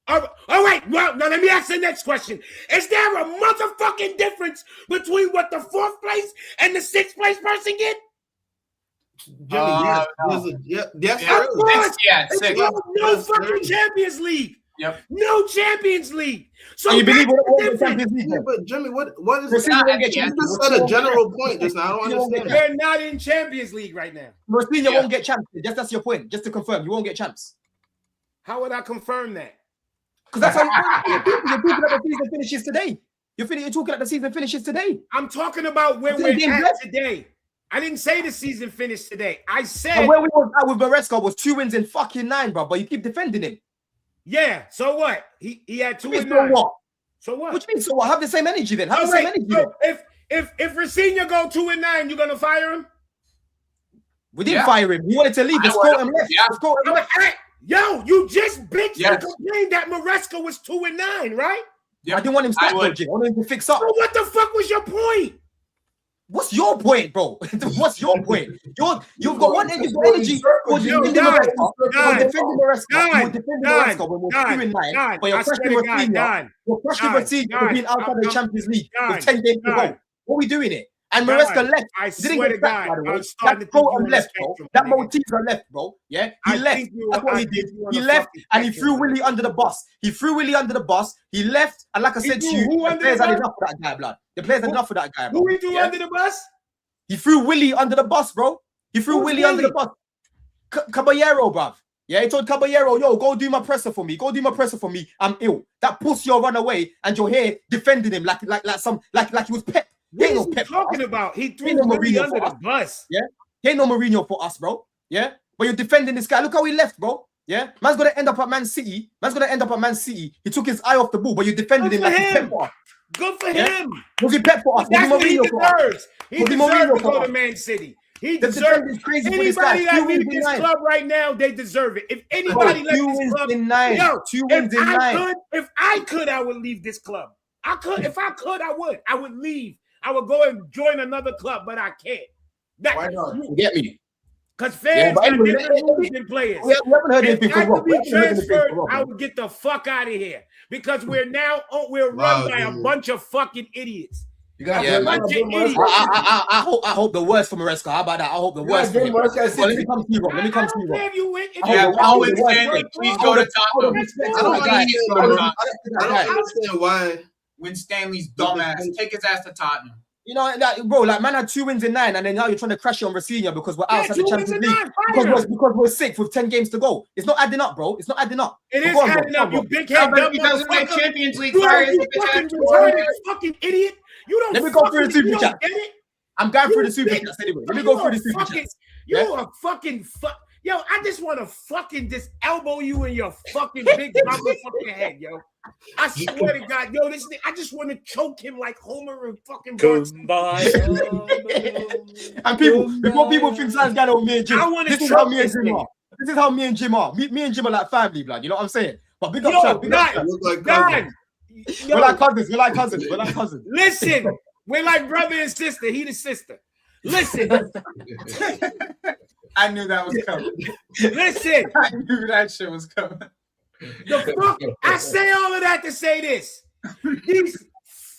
All right. Well, now let me ask the next question. Is there a motherfucking difference between what the fourth place and the sixth place person get? Jimmy, yes, no. yes, Yeah. there is. Of course. Six. It's no Yes, fucking there is. Champions League. Yep. No Champions League. So And you believe that's what the the difference. Champions League? Yeah, but Jimmy, what is Rosenior that? won't get You champions. just said a general point just now. I don't Rosenior won't get understand that. They're not in Champions League right now. Rosenior Yeah. won't get champs. That's your point. Just to confirm, you won't get champs. How would I confirm that? Because that's how you're talking about the season finishes today. You're talking about the season finishes today. I'm talking about where It's we're in game at left. today. I didn't say the season finished today. I said, And where we was at with Maresca was 2 wins in fucking 9, bro. But you keep defending him. yeah. So what? He had 2 So and 9. what? So what? What do you mean? So what? Have the same energy then. Have Oh, the same wait, energy. so Then. if Rosenior go 2 and 9, you gonna fire him? We didn't Yeah. fire him. He wanted to leave. I Let's would. go him left. Yeah. Let's go him left. Yo, you just bitched Yes. and complained that Maresca was 2 and 9, right? Yep. I didn't want him I stuck, would. Jim. I wanted him to fix up. So what the fuck was your point? What's your point, bro? What's your point? You've got one energy towards Yo, defending Don, Maresca. Don, You're defending Maresca. Don, You're defending Maresca when we're Don, 2 and 9. Don, But you're I swear questioning to God, Rosenior. Don, You're questioning Don, Rosenior for Don, being outside of the I'm- Champions League Don, with 10 games to Don. go. What are we doing it? And Don, Maresca left. I Didn't swear to get sacked, God, by the way. I'm starting to That think pro you and on the left, bro. spectrum, That my nigga. Malteser left, bro. Yeah, he I left. think you- That's what I he think did. you on He the left fucking and he spectrum, threw my Willie under the bus. He threw Willie under the bus. He left, and like I He said to threw you, who the under players the had bus? enough for that guy, blood. The players had enough for that guy, bro. Who he threw Yeah? under the bus? He threw Willie under the bus, bro. He threw Who's Willie under the Willie? bus. Caballero, bruv. Yeah, he told Caballero, yo, go do my presser for me. Go do my presser for me. I'm ill. That pussy will run away, and you're here defending him like he was Pep. What is he talking about? He threw Mourinho under the bus. Yeah, he ain't no Mourinho for us, bro. Yeah, but you're defending this guy. Look how he left, bro. Yeah, man's gonna end up at Man City. He took his eye off the ball, but you're defending him like he's Pep for us. Good for him. Was he Pep for us? That's what he deserves. He deserves to go to Man City. He deserves it. Anybody that leave this club right now, they deserve it. If anybody left this club, if I could, I would leave this club. I could, if I could, I would. I would leave. I would go and join another club, but I can't. Why not? You get me? Because fans got different moves than players. We haven't heard anything from Rob. I would get the fuck out of here because we're run by a bunch of fucking idiots. I hope the worst for Maresca. How about that? I hope the worst for him. Well, let me come to you, Rob. Let me come to you, Rob. Please go to Tottenham. I don't understand why. Win Stanley's dumbass. Take his ass to Tottenham. You know, bro, like man had 2 wins in 9, and then now you're trying to crash it on Rosenior because we're outside the Champions League because we're 6th with 10 games to go. It's not adding up, bro. It's not adding up. It is adding up, you big head. Because we win Champions League. You fucking idiot. You don't. Let me go through the super chat. I'm going through the super chats anyway. Let me go through the super chats. You're a fucking Yo, I just want to fucking just elbow you in your fucking big motherfucking head, yo. I swear to God, yo, this I just want to choke him like Homer and fucking Goodbye. And people, before people think Sam's got on me and Jim, this is how me and Jim are. This is how me and Jim are. Me and Jim are like family, blood. You know what I'm saying? But big up, Sam. Big up, Sam. We're like cousins. We're like cousins. We're like cousins. Listen, we're like brother and sister. He the sister. Listen. I knew that was coming. Listen. I knew that shit was coming. The fuck, I say all of that to say this. These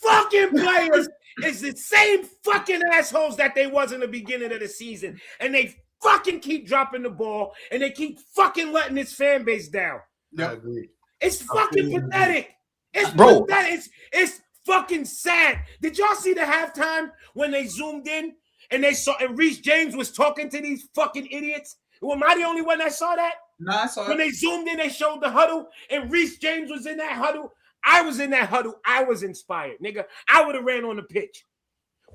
fucking players is the same fucking assholes that they was in the beginning of the season. And they fucking keep dropping the ball and they keep fucking letting this fan base down. I agree. It's fucking pathetic. It's pathetic. It's fucking sad. Did y'all see the halftime when they zoomed in and they saw and Reece James was talking to these fucking idiots? Am I the only one that saw that? No, I saw it. When they zoomed in, they showed the huddle, and Reece James was in that huddle. I was in that huddle. I was inspired, nigga. I would have ran on the pitch.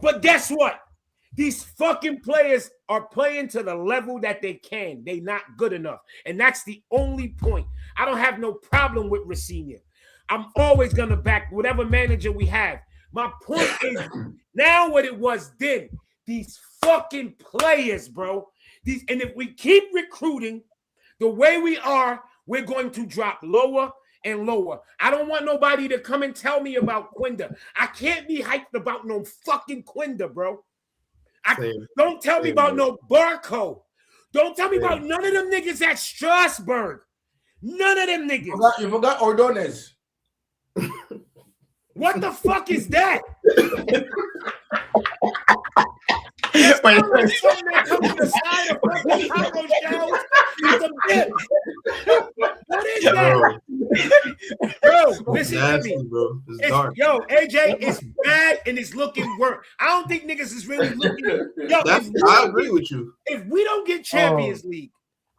But guess what? These fucking players are playing to the level that they can. They not good enough. And that's the only point. I don't have no problem with Rosenior. I'm always going to back whatever manager we have. My point is now what it was then. These fucking players, bro. And if we keep recruiting the way we are, we're going to drop lower and lower. I don't want nobody to come and tell me about Quinda. I can't be hyped about no fucking Quinda, bro. Don't tell me about no Barco. Don't tell me about none of them niggas at Strasbourg. None of them niggas. You forgot Ordonez. What the fuck is that? What is that? Bro, listen to me. Bro. It's dark. Yo, AJ, it's bad and it's looking worse. I don't think niggas is really looking. Yo, I agree with you. If we don't get Champions League,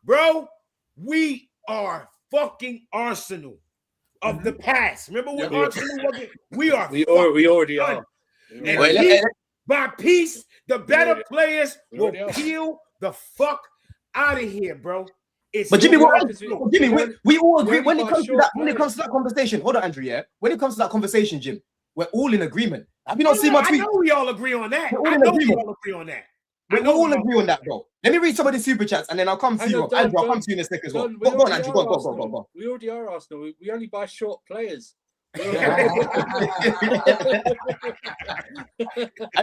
bro, we are fucking Arsenal of the past. Remember what Arsenal was? We already are. And by peace, the better players will peel the fuck out of here, bro. But Jimmy, we all agree when it comes to that. When it comes to that conversation, hold on, Andrew. Yeah, when it comes to that conversation, Jim, we're all in agreement. Have you not seen my tweet? I know we all agree on that. We all agree on that, bro. Let me read some of the super chats and then I'll come to you. Andrew, I'll come to you in a second as well. Go on, Andrew. Go on. We already are Arsenal. We only buy short players.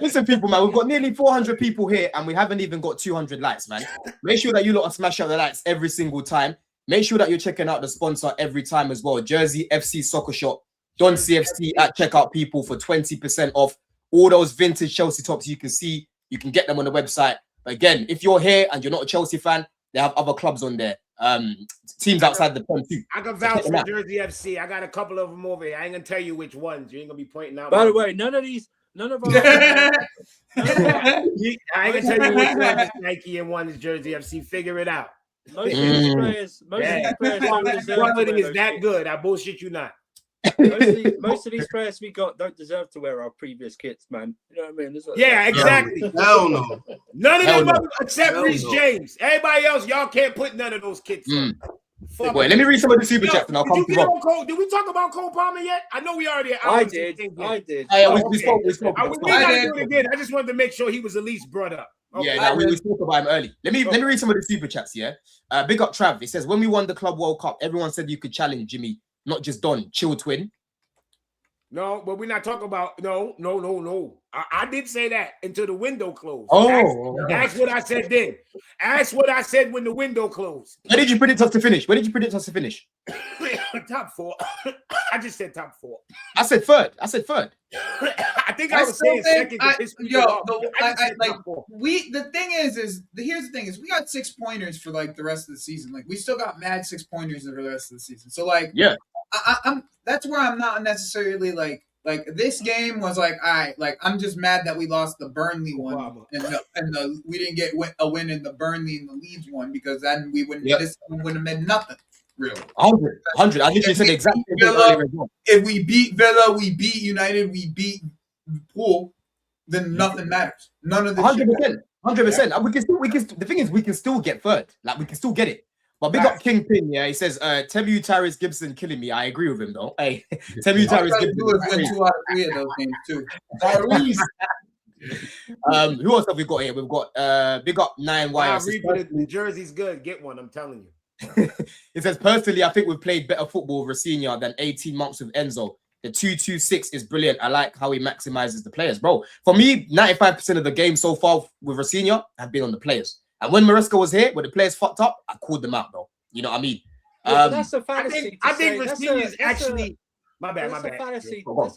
Listen, people, man, we've got nearly 400 people here and we haven't even got 200 likes, man. Make sure that you lot smash out the likes every single time. Make sure that you're checking out the sponsor every time as well. Jersey FC Soccer Shop, Don CFC at checkout, people, for 20% off all those vintage Chelsea tops you can see. You can get them on the website. But again, if you're here and you're not a Chelsea fan, they have other clubs on there. Teams outside the pond too. I can vouch for Jersey FC. I got a couple of them over here. I ain't gonna tell you which ones. You ain't gonna be pointing out. By the way, none of our I ain't gonna tell you which one is Nike and one is Jersey FC. Figure it out. Most of these players don't deserve quality to wear is those that kits. good. I bullshit you not. Most of these players we got don't deserve to wear our previous kits, man. You know what I mean? Yeah, exactly. Hell no. None of Hell them no. except Hell Reece no. James. Everybody else, y'all can't put none of those kits on. Fuck Wait, it. let me read some of the super chats and I'll Did come you to get Rob. on Cole? Did we talk about Cole Palmer yet? I know we already. I did. Yeah, Oh, we spoke. we not did. doing it again. I just wanted to make sure he was at least brought up. Okay. Yeah, we spoke about him early. Let me read some of the super chats. Yeah, big up Trav. It says when we won the Club World Cup, everyone said you could challenge Jimmy, not just Don. Chill twin. No, but we're not talking about no. I did say that until the window closed. Oh, Ask what I said then. Ask what I said when the window closed. where did you predict us to finish? Top 4. I just said top 4. I said third. I think I was saying second. The thing is here's the thing is we got 6 pointers for like the rest of the season. Like we still got mad 6 pointers for the rest of the season. So like yeah, I'm that's where I'm not necessarily like this game was like I'm just mad that we lost the Burnley one and we didn't get a win in the Burnley and the Leeds one because then we wouldn't this wouldn't have meant nothing. Really, 100. I literally said exactly. If we beat Villa, we beat United, we beat Pool, then nothing matters. None of this. 100%. We can. The thing is, we can still get third. Like we can still get it. But big up Kingpin. Yeah, he says, "Temu Tyrese Gibson killing me." I agree with him though. Hey, Temu Tyrese Gibson. Win 2 out of 3 of those games too. Who else have we got here? We've got big up 9Y. The jersey's good. Get one. I'm telling you. It says, personally, I think we've played better football with Rosenior than 18 months with Enzo. The 2-2-6 is brilliant. I like how he maximizes the players, bro. For me, 95% of the game so far with Rosenior have been on the players. And when Maresca was here, when the players fucked up, I called them out, bro. You know what I mean? That's a fallacy. I think Rosenior is actually... My bad. That's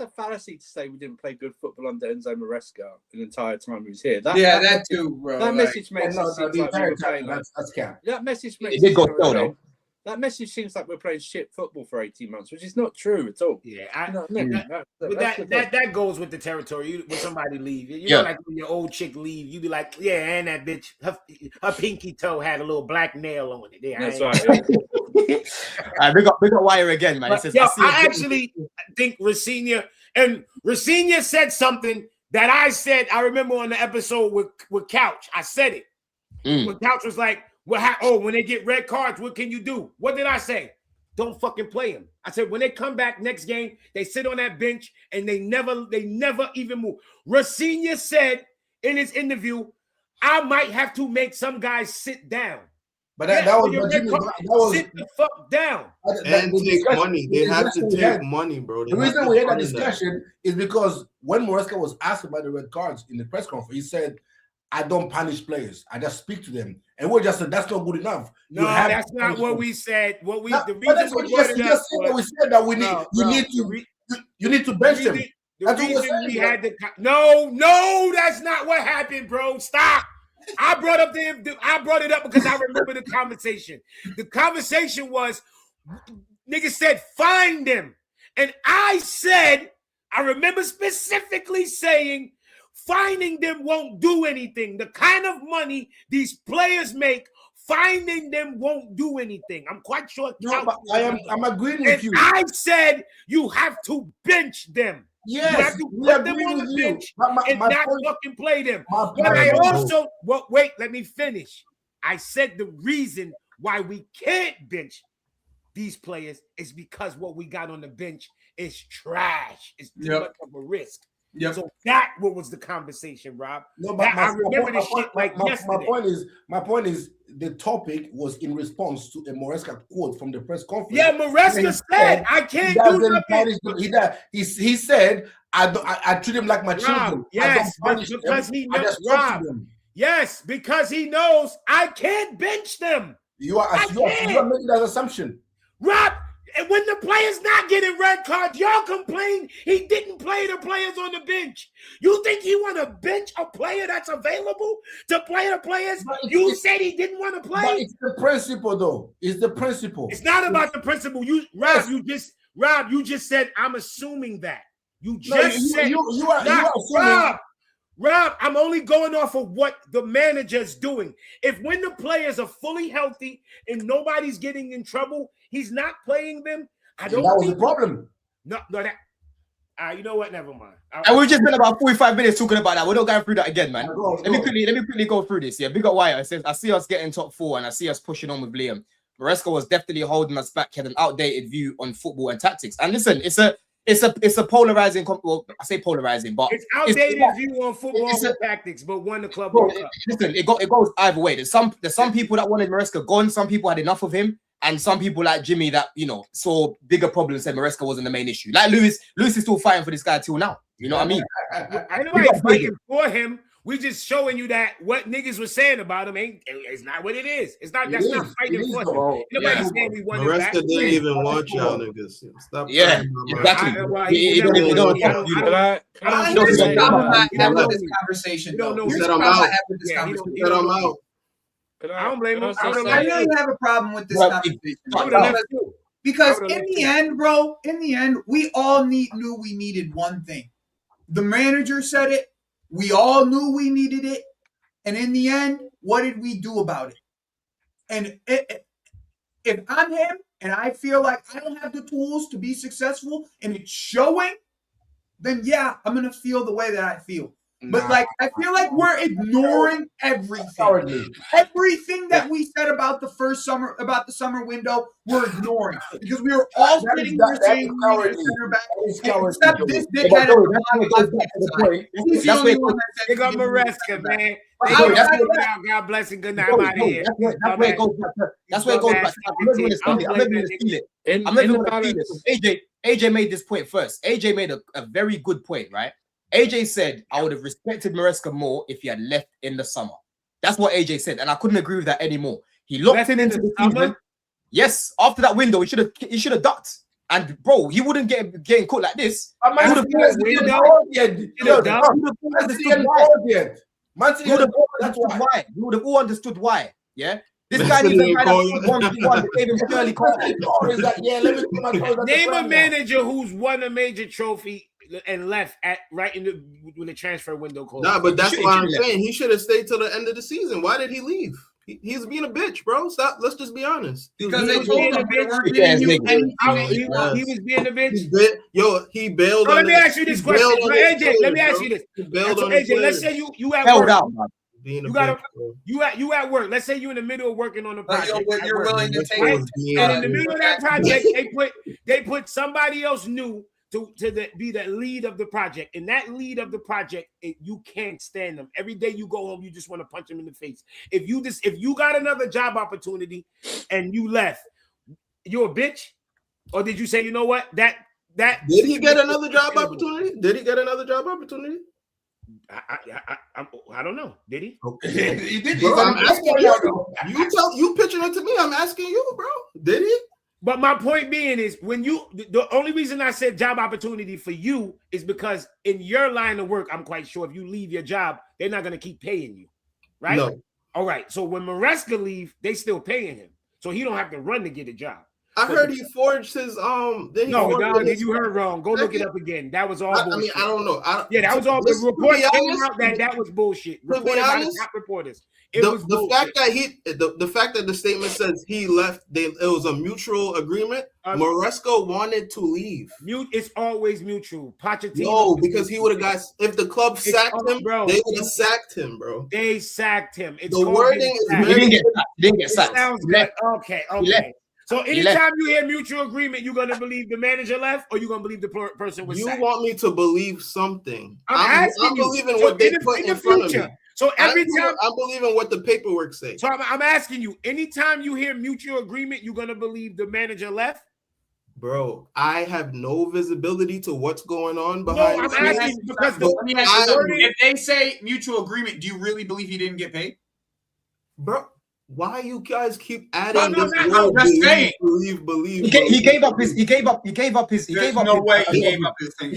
a fallacy to say we didn't play good football under Enzo Maresca the entire time he was here. That too, bro. That message makes it seem like we were playing. That's camp. That message makes it did go slow, though. That message seems like we're playing shit football for 18 months, which is not true at all. Yeah, that goes with the territory. When somebody leave, you know, like when your old chick leave, you be like, yeah, and that bitch, her pinky toe had a little black nail on it. Yeah, that's right. Big up Wire again, man. I actually think Rosenior said something that I said. I remember on the episode with Couch. I said it when Couch was like, when they get red cards, what can you do? What did I say? Don't fucking play them. I said when they come back next game, they sit on that bench and they never even move. Rosenior said in his interview, I might have to make some guys sit down. But that was sit the fuck down. And take money. They have to take money, bro. The reason we had that discussion is because when Maresca was asked about the red cards in the press conference, he said, I don't punish players. I just speak to them. And we just said, that's not good enough. No, that's not what we said. The reason we said that you need to bench them. No, that's not what happened, bro. Stop. I brought it up because I remember the conversation. The conversation was, niggas said, find them. And I remember specifically saying, finding them won't do anything. The kind of money these players make, finding them won't do anything. I'm quite sure. I'm agreeing with you. I said you have to bench them. Yes, you have to put them on the bench and not fucking play them. Wait, let me finish. I said the reason why we can't bench these players is because what we got on the bench is trash. It's too much of a risk. Yep. So what was the conversation, Rob? No, but I remember this shit yesterday. My point is the topic was in response to a Maresca quote from the press conference. Yeah, Maresca said, I can't do nothing. He said, I treat him like my children. Yes, because he knows, Rob. Yes, because he knows I can't bench them. You are making that assumption. Rob, and when the players not getting red cards, y'all complain he didn't play the players on the bench. You think he want to bench a player that's available to play the players? You said he didn't want to play. But it's the principle, though. It's the principle. It's not about the principle. Rob, you just said I'm assuming that. You just said you are assuming. Rob, I'm only going off of what the manager's doing. If when the players are fully healthy and nobody's getting in trouble, he's not playing them. I don't. That was the problem. No, that. You know what? Never mind. And we've just been about 45 minutes talking about that. We're not going through that again, man. Let me quickly go through this. Yeah, big up Wyatt. It says, I see us getting top 4 and I see us pushing on with Liam. Maresca was definitely holding us back. He had an outdated view on football and tactics. And listen, it's a polarizing. Well, I say polarizing, but it's outdated view on football and tactics. But won the club. Listen, it goes either way. There's some people that wanted Maresca gone. Some people had enough of him. And some people like Jimmy that, saw bigger problems and Maresca wasn't the main issue. Like Lewis is still fighting for this guy till now. You know what I mean? I know I'm fighting for him. We just showing you that what niggas was saying about him it's not what it is. It's not that's not fighting for him. Nobody's saying we won him back. Maresca didn't even watch y'all niggas. Stop. Yeah, exactly. I don't have this conversation. You don't know. Here's Set the him problem I out. have with this Set conversation. him out. I don't blame him. I really have a problem with this conversation. Because in the end, bro, we all knew we needed one thing. The manager said it. We all knew we needed it. And in the end, what did we do about it? And if I'm him and I feel like I don't have the tools to be successful and it's showing, then yeah, I'm going to feel the way that I feel. But I feel like we're ignoring everything. Everything that we said about the summer window, we're ignoring because we were all sitting here saying we need a center back. Except this dickhead. He's the only one that said Big up Maresca, man. God bless and good night. I'm out of here. That's where it goes back. I'm not going to steal it. I'm not going to steal it. AJ made this point first. AJ made a very good point, right? AJ said, I would have respected Maresca more if he had left in the summer. That's what AJ said, and I couldn't agree with that anymore. He locked in into the season. Yes, after that window, he should have ducked. And bro, he wouldn't getting caught like this. He would have all understood why. Yeah. This guy needs a guy that gave him Shirley Carter. Name a manager who's won a major trophy and left when the transfer window closed. Nah, but that's what I'm saying. He should have stayed till the end of the season. Why did he leave? He's being a bitch, bro. Stop. Let's just be honest. Because they told him they weren't giving you anything. He was being a bitch. He bailed. Let me ask you this question, AJ. Let me ask you this. AJ, let's say you at work. You at work. Let's say you're in the middle of working on a project. You're willing to take it. And in the middle of that project, they put somebody else new to be the lead of the project. And that lead of the project, you can't stand them. Every day you go home, you just want to punch them in the face. If you got another job opportunity and you left, you're a bitch? Or did you say, you know what? Did he get another job opportunity? I don't know. Did he? Okay. He did. Bro, I'm asking you pitching it to me. I'm asking you, bro. Did he? But my point being is the only reason I said job opportunity for you is because in your line of work, I'm quite sure if you leave your job, they're not going to keep paying you. Right? No. All right. So when Maresca leave, they still paying him. So he don't have to run to get a job. I heard he forged his you heard wrong. Go look it up again. That was all bullshit. I mean, I don't know. That was all the report came out that was bullshit. Reported by the top reporters. The fact that the statement says he left, it was a mutual agreement. Maresca wanted to leave. It's always mutual. Pochettino. No, because he would have got if the club sacked him, bro. They would have sacked him, bro. They sacked him. The wording is very. He didn't get sacked. Sounds good. Okay. So anytime you hear mutual agreement, you're gonna believe the manager left, or you're gonna believe the person was sacked? You want me to believe something? I'm believing what they put in front of me. So every time I'm believing what the paperwork says. So I'm asking you, anytime you hear mutual agreement, you're gonna believe the manager left? Bro, I have no visibility to what's going on behind. No, I'm asking because if they say mutual agreement, do you really believe he didn't get paid? Bro, why you guys keep adding this word? Believe. He gave up his. No way he gave up his thing.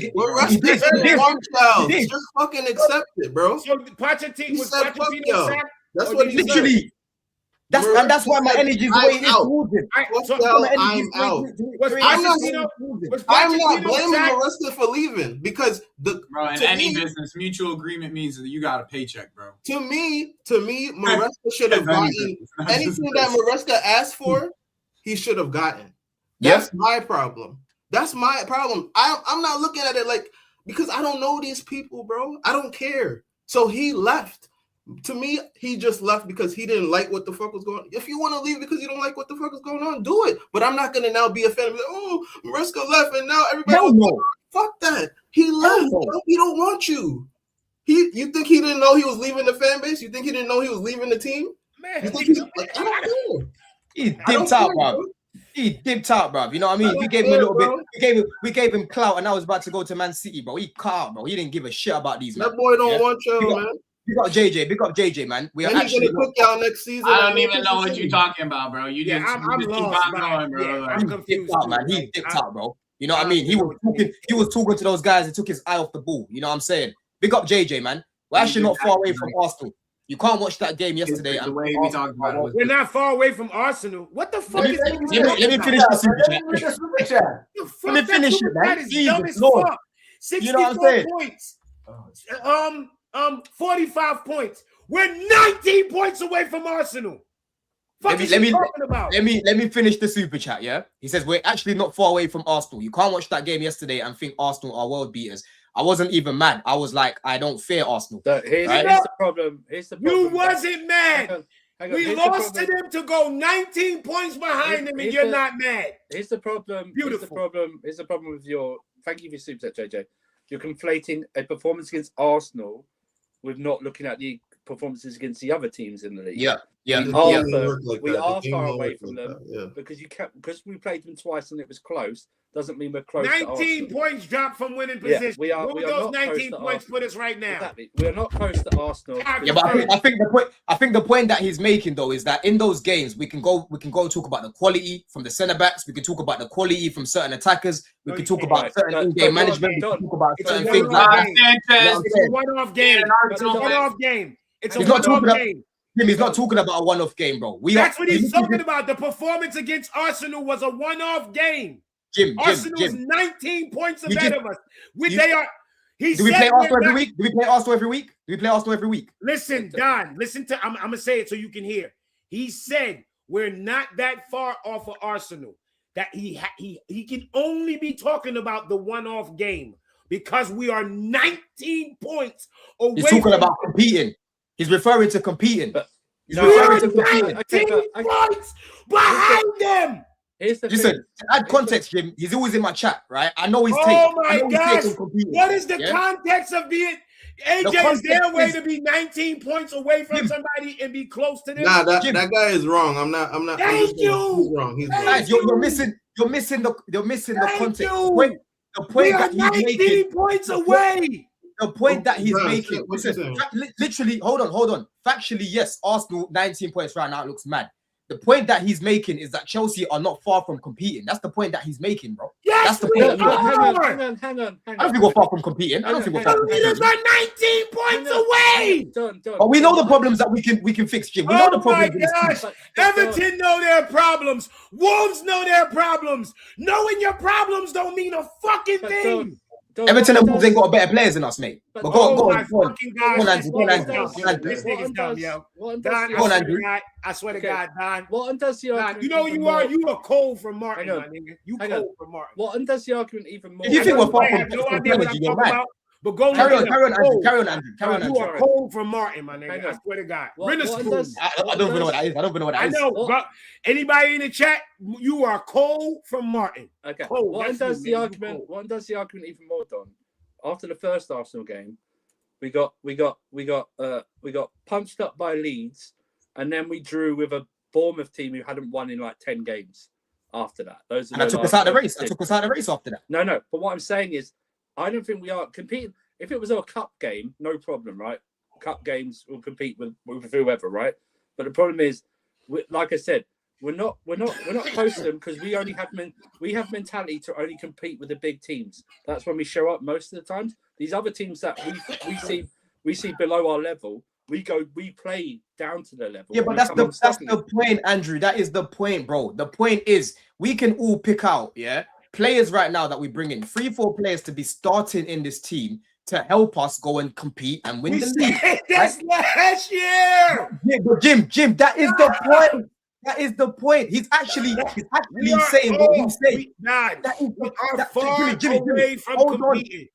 Just fucking accept it, bro. So Pochettino was Pochettino sacked. That's what he literally. That's why my energy is the way it is towards him. I'm out. I'm not blaming Maresca for leaving because bro, in any business, mutual agreement means that you got a paycheck, bro. To me, Maresca should have gotten anything that Maresca asked for. He should have gotten. That's my problem. That's my problem. I'm not looking at it like because I don't know these people, bro. I don't care. So he left. To me, he just left because he didn't like what the fuck was going on. If you want to leave because you don't like what the fuck is going on, do it. But I'm not going to now be a fan of like, oh, Maresca left and now everybody fuck that. He left. He don't want you. You think he didn't know he was leaving the fan base? You think he didn't know he was leaving the team? Man, you think he's like, I don't care. He dipped out, bro. He dipped out, bro. You know what I mean? We gave him a little bit. We gave him clout, and I was about to go to Man City, bro. He cut out, bro. He didn't give a shit about these. That boy don't want you, man. Big up JJ, man. We are actually gonna cook y'all next season. I don't even know what you're talking about, bro. You just I'm lost, keep on going, bro. I'm confused, man. He dipped out, bro. You know what I mean? He was talking to those guys and took his eye off the ball. You know what I'm saying? Big up JJ, man. We're actually not far away from Arsenal. You can't watch that game yesterday. The way we talked about it. We're not far away from Arsenal. What the fuck is that? Let me finish the super chat. Let me finish it, man. That is dumb as fuck. 64 points. 45 points. We're 19 points away from Arsenal. Let me finish the super chat, yeah? He says, we're actually not far away from Arsenal. You can't watch that game yesterday and think Arsenal are world beaters. I wasn't even mad. I was like, I don't fear Arsenal. Here's the problem. You wasn't mad. We lost to them to go 19 points behind them, and you're not mad. Here's the problem. Beautiful. Here's the problem with your... Thank you for your super chat, JJ. You're conflating a performance against Arsenal with not looking at the performances against the other teams in the league. We are far away from them because we played them twice and it was close. Doesn't mean we're close. 19 points dropped from winning position. We are. What would those 19 points put us right now? Exactly. We are not close to Arsenal. Yeah, but I think the point that he's making though is that in those games we can go talk about the quality from the centre backs. We can talk about the quality from certain attackers. We can talk about certain in-game management. We can talk about certain things. It's a one-off game. It's a one-off game. It's a one-off game. He's not talking about a one-off game, bro. That's what he's talking about. The performance against Arsenal was a one-off game. Arsenal is 19 points ahead of us. Do we play Arsenal every week? Do we play Arsenal every week? Listen, Don. Listen to. I'm gonna say it so you can hear. He said we're not that far off of Arsenal. That he can only be talking about the one-off game because we are 19 points away. He's talking about competing. He's referring to competing. He's referring to competing. 19 points behind them. Listen, to add context, Jim, he's always in my chat, right? I know he's Oh my gosh. What is the context of being AJ? Is there a way to be 19 points away from somebody and be close to them? Nah, that guy is wrong. I'm not. Thank you. He's wrong. Guys, you're missing the context. The point that he's 19 making. points away. The point that he's making. Listen, literally, hold on. Factually, yes, Arsenal 19 points right now. It looks mad. The point that he's making is that Chelsea are not far from competing. That's the point that he's making, bro. Yes, that's the point. Hang on. I don't think we're far from competing. I don't think we're far from competing. We're 19 points away. But we know the problems that we can fix, Jim. We know the problems. Oh my gosh. Everton know their problems. Wolves know their problems. Knowing your problems don't mean a fucking thing. Everton and Wolves ain't got better players than us, mate. But go on, Andrew. This nigga's dumb, yo. Don, I swear to God, Don. What does the argument? You know you are. You are cold from Martin, my nigga. You cold from Martin. What does the argument even more? If you think we're far from no idea what I'm talking about. But go carry on, Andrew. You are cold from Martin, my nigga. I swear to God. I don't even know what that is. I know, but anybody in the chat, you are cold from Martin. Okay. What does the argument even more, Don? After the first Arsenal game, we got punched up by Leeds, and then we drew with a Bournemouth team who hadn't won in like 10 games. After that, I took us out of the race. I took us out of the race after that. No. But what I'm saying is, I don't think we are competing. If it was a cup game, no problem, right? Cup games will compete with whoever, right? But the problem is, like I said, we're not close to them because we have mentality to only compete with the big teams. That's when we show up most of the times. These other teams that we see below our level we play down to the level. Yeah, but that's the point, Andrew. That is the point, bro. The point is we can all pick out, players right now that we bring in, 3-4 players to be starting in this team to help us go and compete and win the league. That's last year. Yeah, but Jim, that is the point. That is the point. He's actually saying what he's saying. We are far away from competing.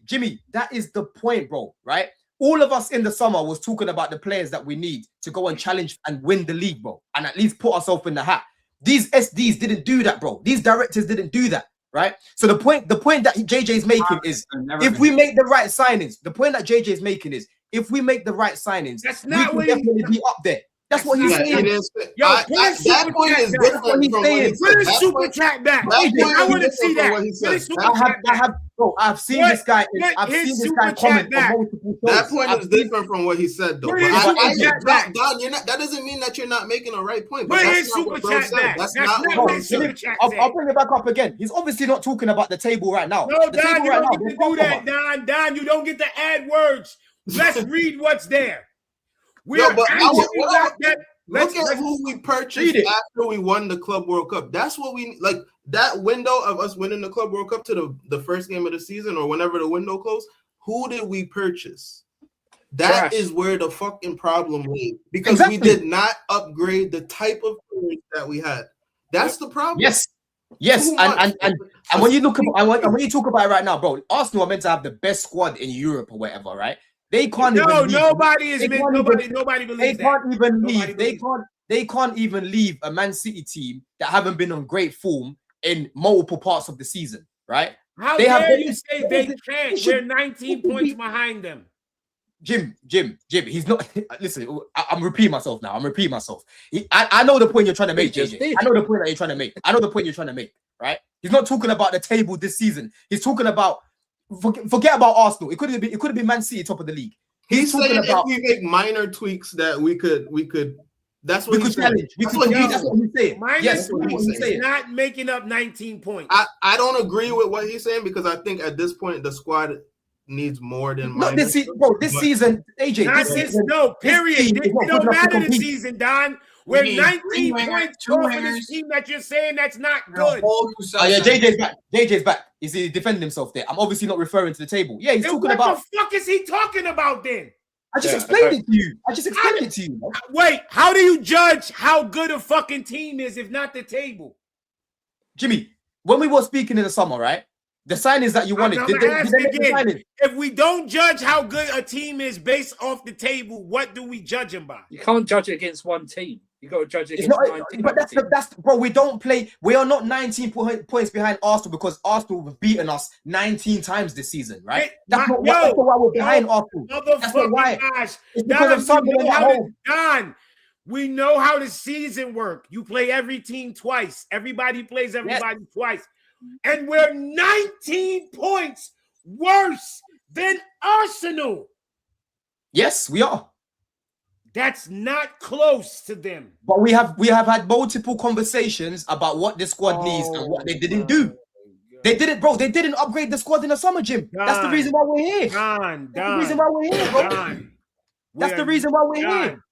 Jimmy, that is the point, bro, right? All of us in the summer was talking about the players that we need to go and challenge and win the league, bro, and at least put ourselves in the hat. These SDs didn't do that, bro. These directors didn't do that, right? So the point that JJ's making is if we make the right signings, the point that JJ's making is if we make the right signings, we can definitely be up there. That's what he's saying. That point is different from what he said. Put his super chat back. I want to see that. I've seen this guy. I've seen this guy comment on multiple shows. That point is different from what he said, though. That doesn't mean that you're not making a right point. Put his super chat back. That's not what he said. I'll bring it back up again. He's obviously not talking about the table right now. No, Don, you don't get to do that, Don. You don't get to add words. Let's read what's there. Look at who we purchased after we won the Club World Cup. That's what we like. That window of us winning the Club World Cup to the first game of the season or whenever the window closed. Who did we purchase? That is where the fucking problem lay because we did not upgrade the type of players that we had. That's the problem. Yes, and when you look at when you talk about it right now, bro, Arsenal are meant to have the best squad in Europe or whatever, right? They can't nobody believes that. They can't even leave a Man City team that haven't been on great form in multiple parts of the season, right? How dare you say they can't? We're 19 points behind them. Jim, he's not. Listen, I'm repeating myself now. I know the point you're trying to make, JJ. I know the point that you're trying to make. Right? He's not talking about the table this season. He's talking about forget about Arsenal. It could have been Man City top of the league. He's talking about if we make minor tweaks that we could. That's what he's saying. That's what he's saying. Yes, he's not making up 19 points. I don't agree with what he's saying because I think at this point the squad needs more than this season, AJ. Period. It don't matter this season, Don. We're 19 points off of this team that you're saying that's not good. JJ's back. Is he defending himself there? I'm obviously not referring to the table. Yeah, he's talking about. What the fuck is he talking about then? I just explained it to you. Wait, how do you judge how good a fucking team is if not the table? Jimmy, when we were speaking in the summer, right? The signings that you wanted. If we don't judge how good a team is based off the table, what do we judge them by? You can't judge it against one team. You got to judge it against 19. But that's bro. We don't play. We are not 19 points behind Arsenal because Arsenal have beaten us 19 times this season, right? That's not why we're behind Arsenal. That's not why. It's because of something at home. Don, we know how the season works. You play every team twice. Everybody plays everybody twice. And we're 19 points worse than Arsenal. Yes, we are. That's not close to them. But we have had multiple conversations about what the squad needs and what they didn't do. They didn't, bro. They didn't upgrade the squad in the summer, Jim. That's the reason why we're here. That's the reason why we're here, bro. That's the reason why we're here.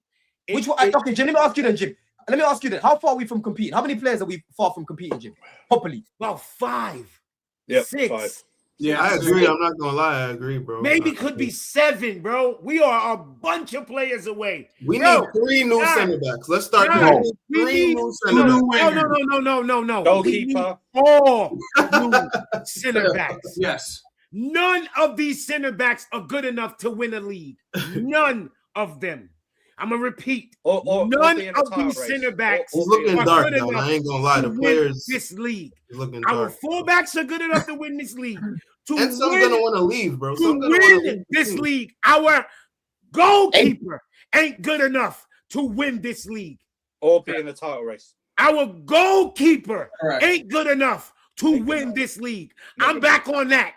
Which one? Okay, Jim. Let me ask you then, Jim. Let me ask you then. How far are we from competing? How many players are we far from competing, Jim? Properly? About 5. Yeah, 6. 5. Yeah, I agree. I'm not gonna lie, I agree, bro. Maybe could be 7, bro. We are a bunch of players away. We need 3 new center backs. Let's start there. 3 new center backs. No. Goalkeeper. 4 new center backs. Yes. None of these center backs are good enough to win a league. None of them. I'm gonna repeat. None of these center backs. It's looking dark now. I ain't gonna lie. The players this league. Looking Our dark. fullbacks are good enough to win this league. And some gonna want to leave, bro. To win this league, our goalkeeper ain't good enough to win this league. Or be in the title race. Our goalkeeper ain't good enough to win this league. I'm back on that.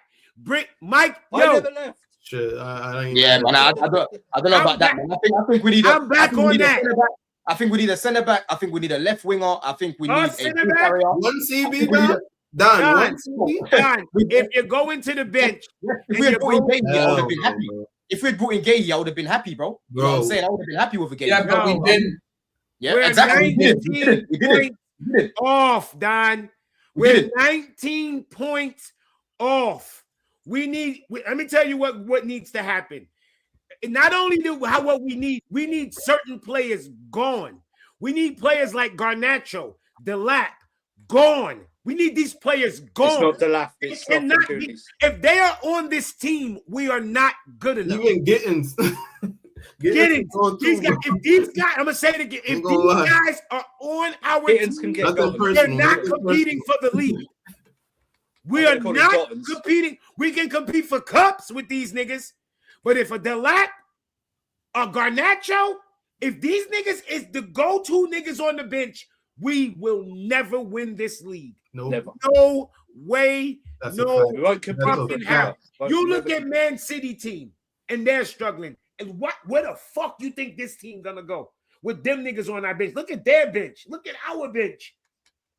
Mike, I never left. Shit, I ain't man. I don't know about that. Man. I think we need. I'm back on that. I think we need a centre back. I think we need a left winger. I think we need a carrier. One CB done. If you go into the bench, we're going bench. if we'd brought in Gahey, I would have been happy, bro. You know what I'm saying? I would have been happy with a Gahey. Yeah, but we didn't. Yeah, We're exactly. 19 points off, Don. We're 19 points off. Let me tell you what needs to happen. Not only what we need certain players gone. We need players like Garnacho, Delap, gone. We need these players gone. It's not Delap. It's if they are on this team, we are not good enough. Even Gittins. If these guys, I'm gonna say it again. If these guys are on our team, they're not competing for the league. We are not competing. We can compete for cups with these niggas, but if a Delap, a Garnacho, if these niggas is the go-to niggas on the bench, we will never win this league. Never. No way. That's no fucking how. You look at Man City team, and they're struggling. And where the fuck you think this team gonna go with them niggas on our bench? Look at their bench. Look at our bench.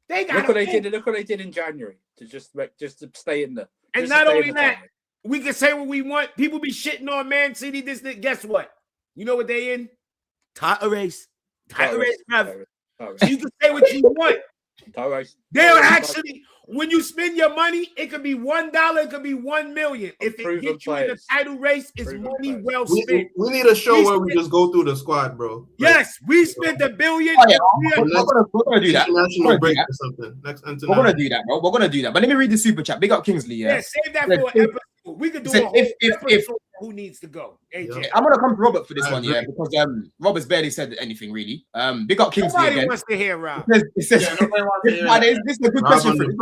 They got look what they did in January to just to stay in there. And not only that, we can say what we want. People be shitting on Man City. Guess what? You know what they in? Title race, bruv. You can say what you want. They're actually, when you spend your money, it could be $1, it could be $1 million. If it gets you in the title race, it's money well spent. We need a show where we just go through the squad, bro. Yes, we spent $1 billion. We're gonna do that. National break or something. We're gonna do that, bro. We're gonna do that. But let me read the super chat. Big up Kingsley. Yeah, save that for an episode. We could do if who needs to go. AJ. I'm gonna come to Robert for this one, because Robert's barely said anything really. Big up Kingsley Nobody again. wants to hear Rob. This is a good question for him.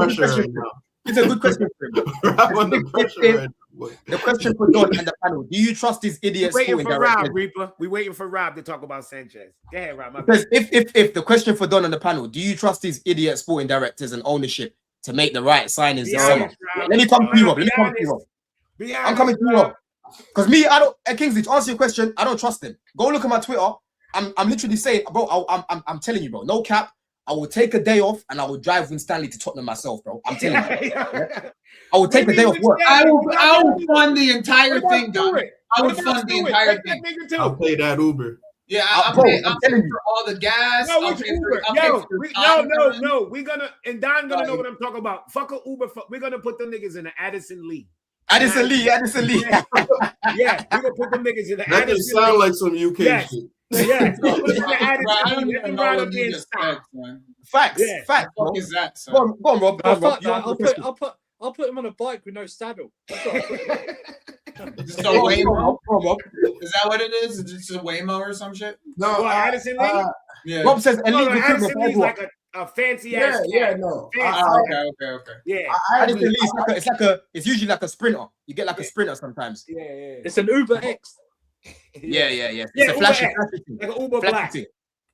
It's a good question for him. The question for Don and the panel: do you trust these idiots? Waiting for Rob, Reaper. We're waiting for Rob to talk about Sanchez. Go ahead, Rob. Because if the question for Don and the panel: do you trust these idiot sporting directors and ownership to make the right signings this summer? Let me come to you, Rob. I'm coming to you, Rob. Because me, I don't. Kingsley, to answer your question, I don't trust them. Go look at my Twitter. I'm literally saying, bro. I'm telling you, bro. No cap. I will take a day off and I will drive Winstanley to Tottenham myself, bro. I'm telling you. I will take a day off work. I will fund the entire thing, Don. I would fund the entire thing. I'll pay that Uber. Yeah, I'm telling you, for all the gas. No, we're gonna, and Don gonna know what I'm talking about. Fuck a Uber. We're gonna put them niggas in the Addison Lee. Addison Lee. Yeah, we're gonna put them niggas in the That just sound like some UK shit. Yeah, facts. Yeah. Facts. What is that? Son? Go on, Rob. I'll put him on a bike with no saddle. Just a Waymo? Is that what it is? Is it just a Waymo or some shit? No, Addison Lee. Yeah. Rob says elite Addison recruitment. Lee's like a fancy ass. No. Okay. Yeah. Addison Lee, it's usually like a sprinter. You get like a sprinter sometimes. Yeah. It's an Uber X. Yeah. It's a flashy thing. Like an Uber Black.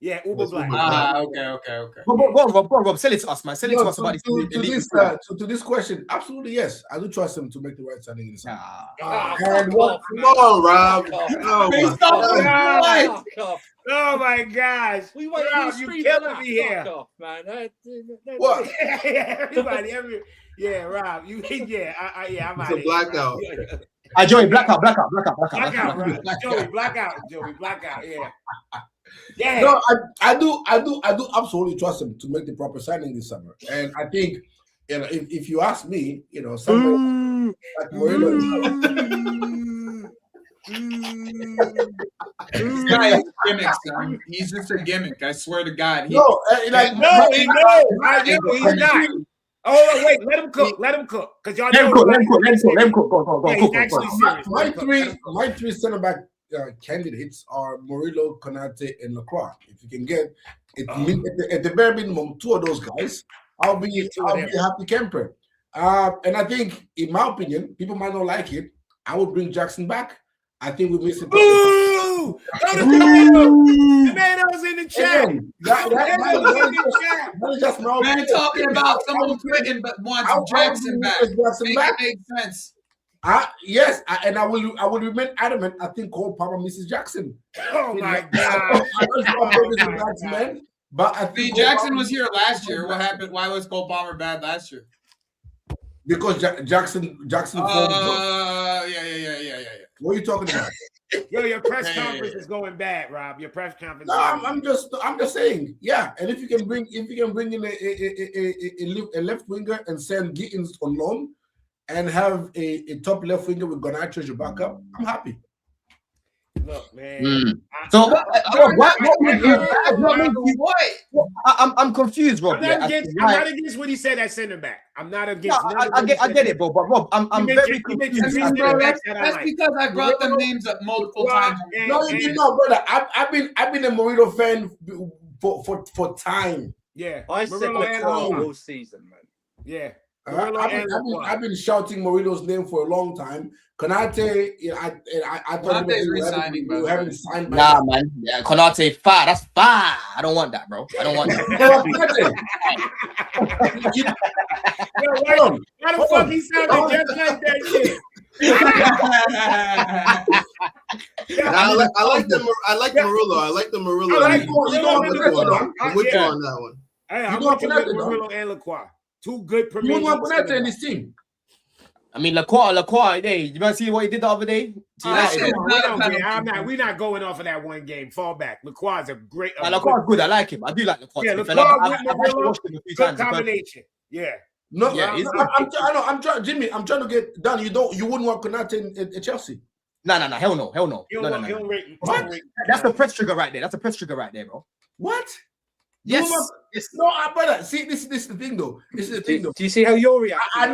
Yeah, Uber Black. Okay. Go on, Rob. Sell it to us, man. Sell it to us about to this question. Absolutely, yes. I do trust him to make the right signing in the summer. Come on, Rob. Oh my gosh. We wait Rob, you killing me here. Man. What? Everybody, Rob. I'm It's a blackout. Joey, blackout. Joey, blackout. Yeah. No, I do absolutely trust him to make the proper signing this summer. And I think, if you ask me, somebody like Moreno. This guy is a gimmick, son. He's just a gimmick. I swear to God. He's not. Oh wait, let him cook. Cause y'all know. Let him cook. Go. My three center back candidates are Murillo, Konate, and Lacroix. If you can get it, at the bare minimum, two of those guys, I'll be a happy camper. And I think, in my opinion, people might not like it. I would bring Jackson back. I think we missed it. Ooh! Tomatoes in the chat. That is just my opinion. Man, talking about someone quitting but wants Jackson back. Make sense. Yes, and I will remain adamant. I think Cole Palmer misses Jackson. Oh my God! But I think Jackson was here last year. What happened? Why was Cole Palmer bad last year? Because Jackson. Yeah. What are you talking about? Yo, your press conference is going bad, Rob. Your press conference. No, I'm just saying, yeah. And if you can bring in a left winger and send Gittins on loan, and have a top left winger with Garnacho as your backup, I'm happy. Look, man. So I'm confused, Rob. I'm not against what he said at center back. I'm not against. No, I get it, bro. But Rob, I'm very confused. That's because I brought them names up multiple times. No, you did not, brother. I've been a Murillo fan for time. Yeah, I said all season, man. Yeah. I've been shouting Murillo's name for a long time. Konate, I thought resigning, we haven't signed. Nah, man. Yeah, Konate, fire. That's fire. I don't want that, bro. I don't want that. Why the fuck he sounded just like that shit? I like the Murillo. I like the Murillo. I'm with you on that one. Hey, I'm with you with Murillo and Lacroix. Two good Premier League in this team. I mean, Lacroix, hey, you want to see what he did the other day? We're not going off of that one game. Fall back. Lacroix is a great. Lacroix is good. I like him. I do like Lacroix. Yeah, Lacroix with good combination. Yeah. No, yeah, I'm trying, Jimmy. I'm trying to get done. You wouldn't want Konate in Chelsea. No, hell no. No. What? That's the press trigger right there. Bro. What? Yes. No, brother. See, this is the thing, though. Do you see how you're reacting? I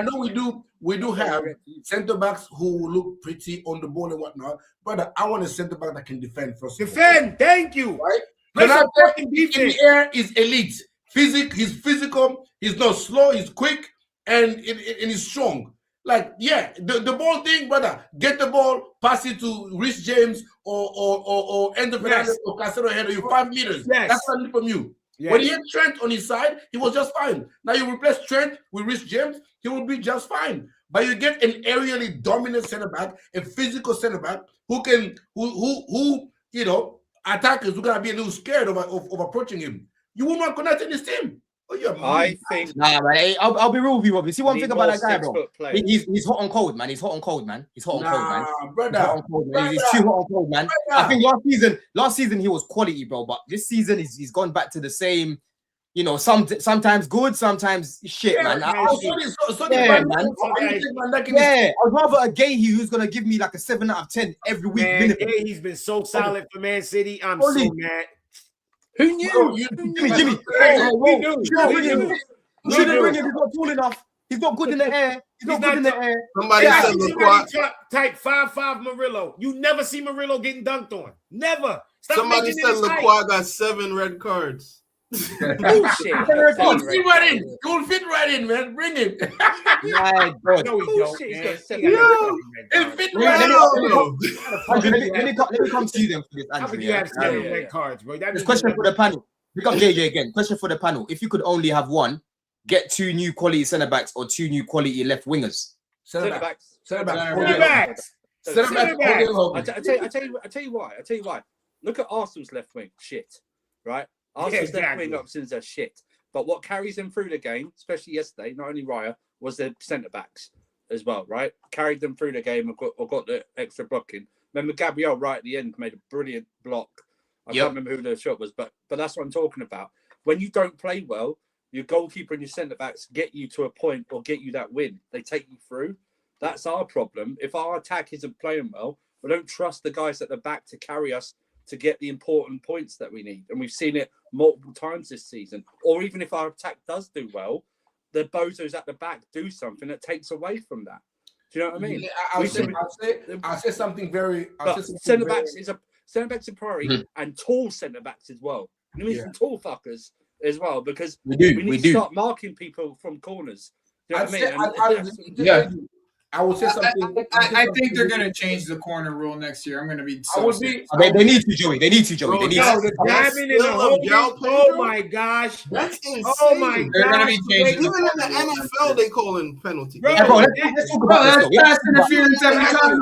know we do have centre backs who look pretty on the ball and whatnot. Brother, I want a centre back that can defend first. Defend. Thank you. Right? Konate in the air is elite. He's physical. He's not slow. He's quick and he's strong. Like, yeah, the ball thing, brother. Get the ball, pass it to Rhys James or Endo Fernandez or Casero ahead of you 5 meters. Yes. That's what I need from you. Yes. When he had Trent on his side, he was just fine. Now you replace Trent with Rhys James, he will be just fine. But you get an aerially dominant center back, a physical center back who attackers who gonna be a little scared of approaching him. You will not connect in this team. I think. Nah, man. I'll be real with you, Rob. You see one thing about that guy, bro? He's hot and cold, man. He's too hot and cold, man. Brother. I think last season he was quality, bro. But this season he's gone back to the same. You know, sometimes good, sometimes shit, man. I would rather a Gahey who's gonna give me like a 7 out of 10 every week. Man, Gahey's been so solid for Man City. I'm so mad. Who knew? Jimmy. We knew. You shouldn't bring him. He's not tall enough. He's not good in the air. Somebody said Lacroix. Type 5'5" Murillo. You never see Murillo getting dunked on. Never. Somebody said Lacroix got 7 red cards. Bullshit. You'll fit right in, man. Bring him. My God. No, he don't. He'll fit right in. Let me come see them for this. How could you have 7 red cards, bro? This question for the panel. Become JJ again. Question for the panel. If you could only have one, get 2 new quality centre backs or 2 new quality left wingers. Centre backs. I tell you why. Look at Arsenal's left wing. Shit. Right? Arsenal's left wing options are shit. But what carries them through the game, especially yesterday, not only Raya, was the centre backs as well, right? Carried them through the game and got the extra blocking. Remember Gabriel right at the end made a brilliant block. I can't remember who the shot was, but that's what I'm talking about. When you don't play well, your goalkeeper and your centre backs get you to a point or get you that win. They take you through. That's our problem. If our attack isn't playing well, we don't trust the guys at the back to carry us to get the important points that we need. And we've seen it multiple times this season. Or even if our attack does do well, the bozos at the back do something that takes away from that. Do you know what I mean? I'll say something very... Centre backs is a priority and tall centre backs as well. You need some tall fuckers as well because we need to start marking people from corners. Do you know what I mean? I would say something. I think they're going to change the corner rule next year. I'm going to be so they need to, Joey. They need to. Oh my gosh. That's insane. Oh my gosh. Even in the NFL, they call in penalty. Bro, let's talk about that's pass interference every time.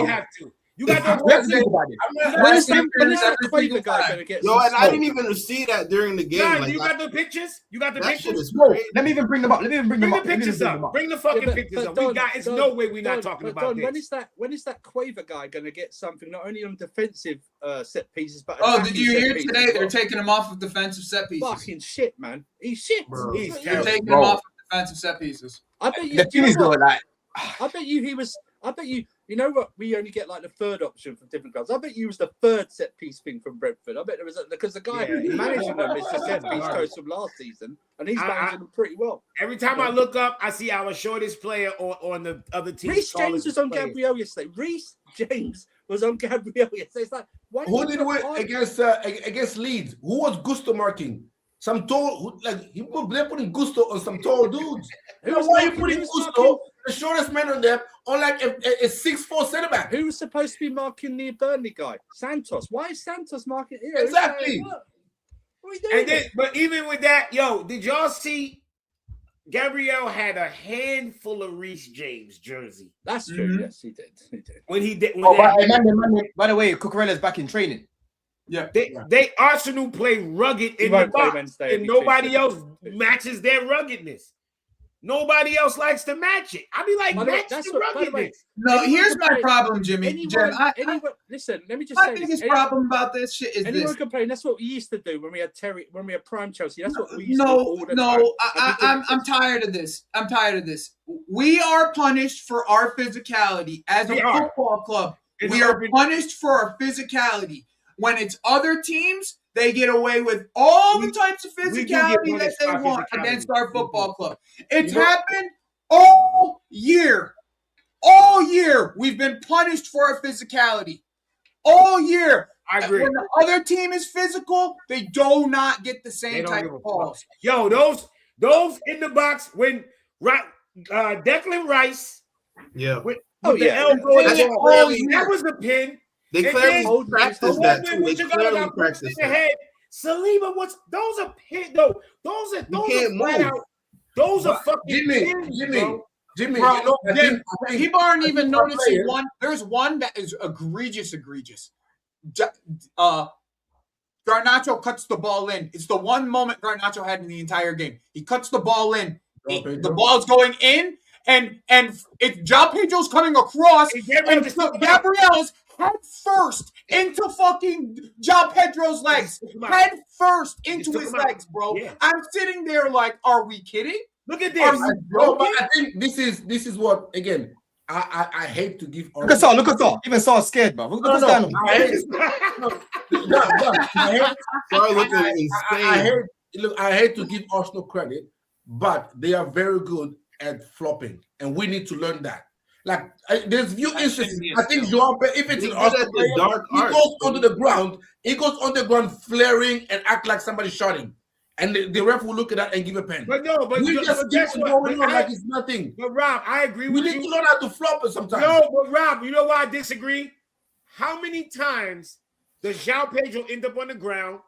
You have to. You got We have to think about it. When is that Quaver guy going to get? Yo, and I didn't even see that during the game. Nah, Like, you got the pictures? You got the that shit pictures? is Bro, crazy. let me even bring them up. Let me even bring them Bring up. the pictures up. Bring the fucking pictures up. We got. It's no way we're not talking about this. When is that Quaver guy going to get something not only on defensive set pieces but? Oh, did you hear today? They're taking him off of defensive set pieces. Fucking shit, man. He's shit. Bro. They're taking him off of defensive set pieces. I bet you. The thing is, though, like, I bet you he was. I bet you. You know what? We only get like the third option from different clubs. I bet you was the third set piece thing from Brentford. I bet there was because the guy managing them is the set piece coach from last season, and he's managing them pretty well. Every time I look up, I see our shortest player on the other team. Reece James was on Gabriel yesterday. Reece James was on Gabriel yesterday. It's like, who did win against Leeds? Who was Gusto marking? Some tall, they're putting Gusto on some tall dudes. You know why you putting Gusto, the shortest man on them, on like a 6'4" centre back? Who was supposed to be marking the Burnley guy? Santos. Why is Santos marking here? Exactly. What are we doing? And then, but even with that, yo, did y'all see? Gabriel had a handful of Reece James jersey. That's true. Mm-hmm. Yes, he did. When he did. By the way, Cucurella's back in training. Yeah, they Arsenal play rugged in the box, and nobody else matches their ruggedness. Nobody else likes to match it. I be like, match the ruggedness. No, here's my problem, Jimmy. Listen, let me just say. My biggest problem about this shit is anyone this. complain? That's what we used to do when we had prime Chelsea. That's what we used to do all the time. I'm tired of this. I'm tired of this. We are punished for our physicality as a football club. We are punished for our physicality. When it's other teams, they get away with all the types of physicality that they want against our football club. It's happened all year. All year, we've been punished for our physicality. All year. I agree. When the other team is physical, they do not get the same type of calls. Yo, those in the box when Declan Rice, with the elbow, that was a pin. They clearly practiced that too. They clearly practiced that. Saliba, those are pin though. Those are flat out. Those are fucking pins, Jimmy, bro, people aren't even noticing one. There's one that is egregious. Garnacho cuts the ball in. It's the one moment Garnacho had in the entire game. He cuts the ball in. The ball's going in, and it's João Pedro's coming across, and Gabriel's head first into fucking João Pedro's legs. Head first into his legs, bro. Yeah. I'm sitting there like, are we kidding? Look at this. But I think this is what, again, I hate to give. Look at Saul. Even Saul scared, bro. What's going on? I hate to give Arsenal credit, but they are very good at flopping, and we need to learn that. Like, there's few instances. I think João, if it's an Arsenal player, he goes onto the ground. He goes on the ground, flaring and act like somebody shot him, and the ref will look at that and give a pen. But no, we just keep going on like it's nothing. But Rob, I agree with you. We need to learn how to flop it sometimes. No, but Rob, you know why I disagree? How many times does João Pedro end up on the ground,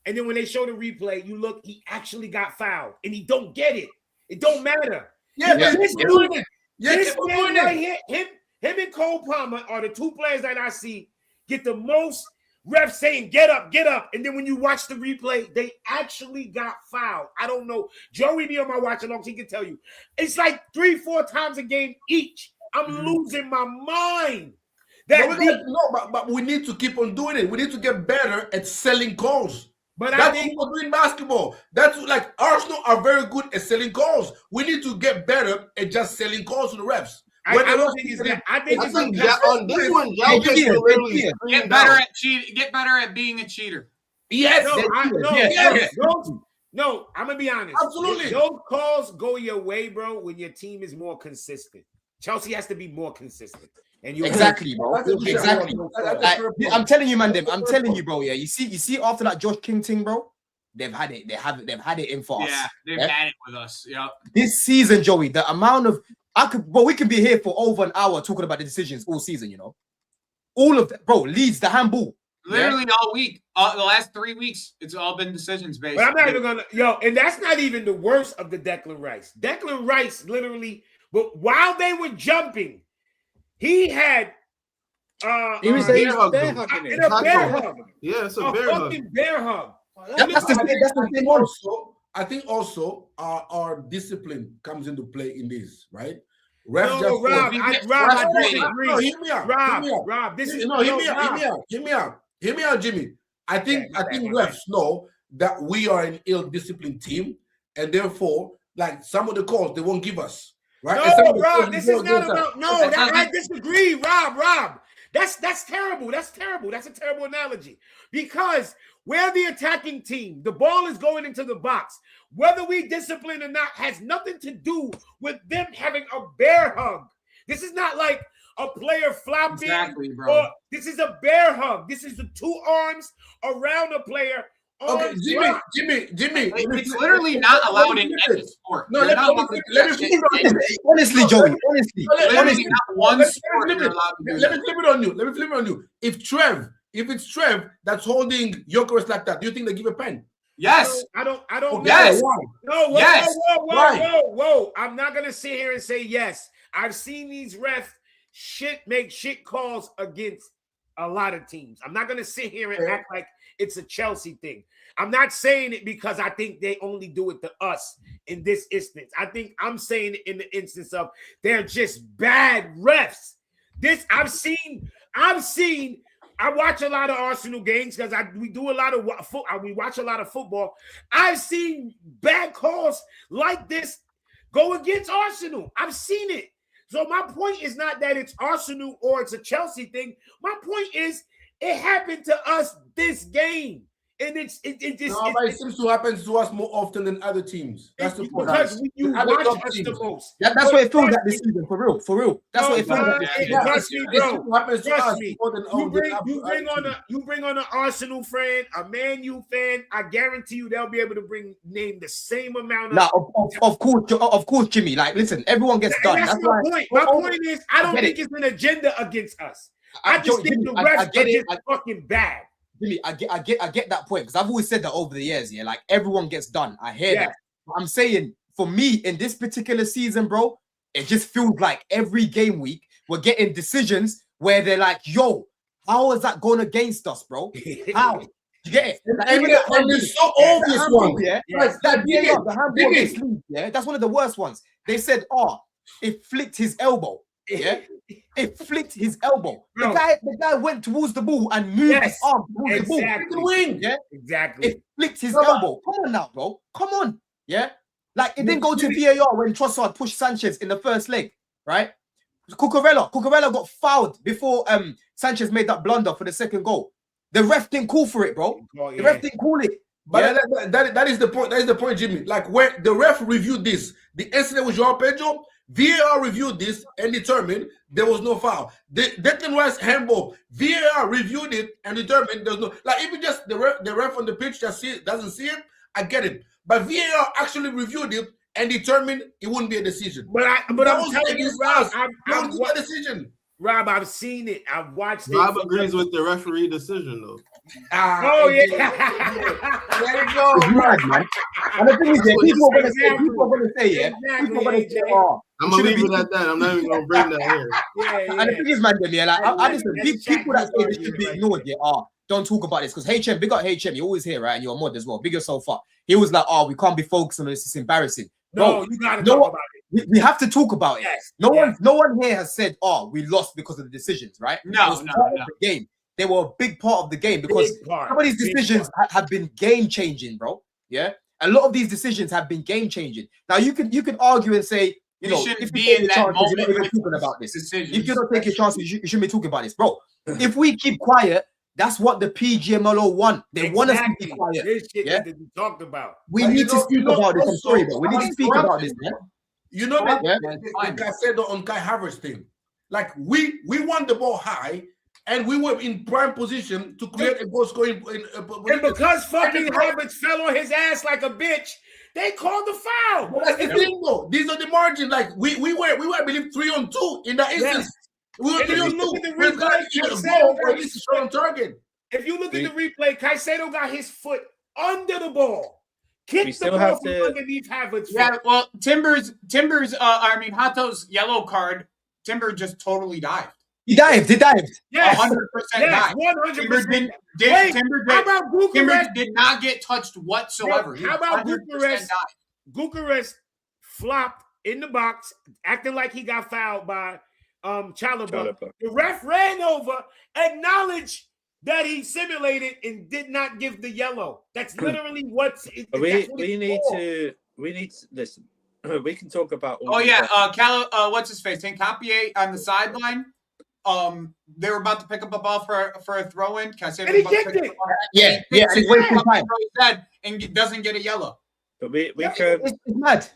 and then when they show the replay, you look, he actually got fouled, and he don't get it. It don't matter. He's doing it. This man right here, him and Cole Palmer are the two players that I see get the most refs saying, get up. And then when you watch the replay, they actually got fouled. I don't know. Joey be on my watch along, he can tell you. It's like 3-4 times a game each. I'm losing my mind. But we need to keep on doing it. We need to get better at selling calls. But that's what we do in basketball. That's like Arsenal are very good at selling calls. We need to get better at just selling calls to the refs. I don't think it's that. I think on this one, get better at being a cheater. Yes. No, I'm gonna be honest. Absolutely. Those calls go your way, bro, when your team is more consistent. Chelsea has to be more consistent. And you exactly, bro. Exactly. I'm telling you, man. I'm telling you, bro. Yeah, you see, after that Josh King thing, bro, they've had it. They've had it in for us. Yeah, they've had it with us. Yeah. This season, Joey, the amount of we can be here for over an hour talking about the decisions all season. You know, all of that, bro. Leeds, the handball. Literally all week. The last 3 weeks, it's all been decisions based. But I'm not even gonna, and that's not even the worst of the Declan Rice. Declan Rice literally, but while they were jumping, he had He was saying bear hug, bear though. hugging In him. a bear hug. Yeah, it's a A bear hug. fucking bear hug. That's the same one. I think also our discipline comes into play in this, right? Refs No, Rob, I disagree. No, hear me out. Rob, this is hear me out, Jimmy. I think refs know that we are an ill-disciplined team, and therefore, like some of the calls they won't give us. Right? No, Rob, this is not about I disagree, Rob. That's terrible. That's terrible. That's a terrible analogy. Because we're the attacking team. The ball is going into the box. Whether we discipline or not has nothing to do with them having a bear hug. This is not like a player flopping. Exactly, bro. This is a bear hug. This is the two arms around a player. Okay, Jimmy. It's literally not allowed in any sport. No, honestly, Joey. Honestly, not one sport you're allowed to do let me flip it on you. If it's Trev that's holding Jokeris like that, do you think they give a pen? Yes. I don't know. Yes. No, Yes. Whoa. I'm not gonna sit here and say yes. I've seen these refs make shit calls against a lot of teams. I'm not gonna sit here and act like it's a Chelsea thing. I'm not saying it because I think they only do it to us in this instance. I think I'm saying it in the instance of they're just bad refs. I watch a lot of Arsenal games because we watch a lot of football. I've seen bad calls like this go against Arsenal. I've seen it. So my point is not that it's Arsenal or it's a Chelsea thing. My point is it happened to us this game. And it seems to happen to us more often than other teams. That's the point. Because you watch us the most. That's what it feels like this season, for real. That's what it feels like this season. Trust me, bro. Trust me. You bring on an Arsenal fan, a Man U fan. I guarantee you they'll be able to name the same amount of. Now, of course, Jimmy. Like, listen, everyone gets done. That's my point. My point is, I don't think it's an agenda against us. I just think the refs are just fucking bad. Jimmy, I get that point because I've always said that over the years. Yeah, like everyone gets done. I hear that. But I'm saying for me in this particular season, bro, it just feels like every game week we're getting decisions where they're like, "Yo, how is that going against us, bro? How?" You get it? Like, and it's so obvious one. Yeah, like that VAR, the handball on the sleeve, yeah, that's one of the worst ones. They said, "Oh, it flicked his elbow." Yeah, it flicked his elbow. The guy went towards the ball and moved his arm towards the ball. The wing, yeah, exactly. It flicked his elbow. Come on now, bro. Come on, yeah. Like it didn't go to VAR when Trossard pushed Sanchez in the first leg, right? Cucurella got fouled before Sanchez made that blunder for the second goal. The ref didn't call for it, bro. The ref didn't call it. But that is the point. That is the point, Jimmy. Like when the ref reviewed this, the incident with João Pedro, VAR reviewed this and determined there was no foul. The Declan Rice handball, VAR reviewed it and determined there's no. Like if you just the ref on the pitch doesn't see it, I get it. But VAR actually reviewed it and determined it wouldn't be a decision. But I'm telling you, Rob, a decision. Rob, I've seen it. I've watched it. Rob agrees with the referee decision, though. There you go. It's mad, man. And the thing is, people are going to say, I'm going to leave it at that. I'm not even going to bring that here. And the thing is, man, like, I listen, people that say this should be ignored, don't talk about this. Because HM, big up HM, you're always here, right? And you're a mod as well. Big yourself up. He was like, we can't be focused on this. It's embarrassing. No, you got to talk about it. We have to talk about it. Yes. No one here has said, we lost because of the decisions, right? No. The game. They were a big part of the game because some of these decisions have been game-changing, bro. Yeah? A lot of these decisions have been game-changing. Now, you can argue and say, if you be in that moment, you're not even talking about this. If you don't take your chances, you shouldn't be talking about this. Bro, if we keep quiet, that's what the PGMLO want. They want us to be quiet. This shit that we talked about. We need to speak about this. I'm sorry, bro. We need to speak about this, man. You know that like I said on Kai Havertz thing. Like we won the ball high and we were in prime position to create a goal scoring. And because fucking Havertz fell on his ass like a bitch, they called the foul. But that's the thing, though. These are the margins. Like we were, I believe, 3-on-2 in that instance. Yes. We were 3-on-2. If you look at the replay, Caicedo got his foot under the ball. Kick the ball from underneath Havertz. Yeah, well, Hato's yellow card, Timber just totally dived. He dived. Yes, 100% yes, died. 100%. Timber did not get touched whatsoever. Bro, how about 100% Bucharest? died. Bucharest flopped in the box, acting like he got fouled by Chalobah. The ref ran over, acknowledged that he simulated and did not give the yellow. That's literally what's. We need to listen. We can talk about. What's his face? Campier on the sideline. They were about to pick up a ball for a throw in. And he kicked it. Yeah. And he's wasting time. And doesn't get a yellow. But we can. It's mad.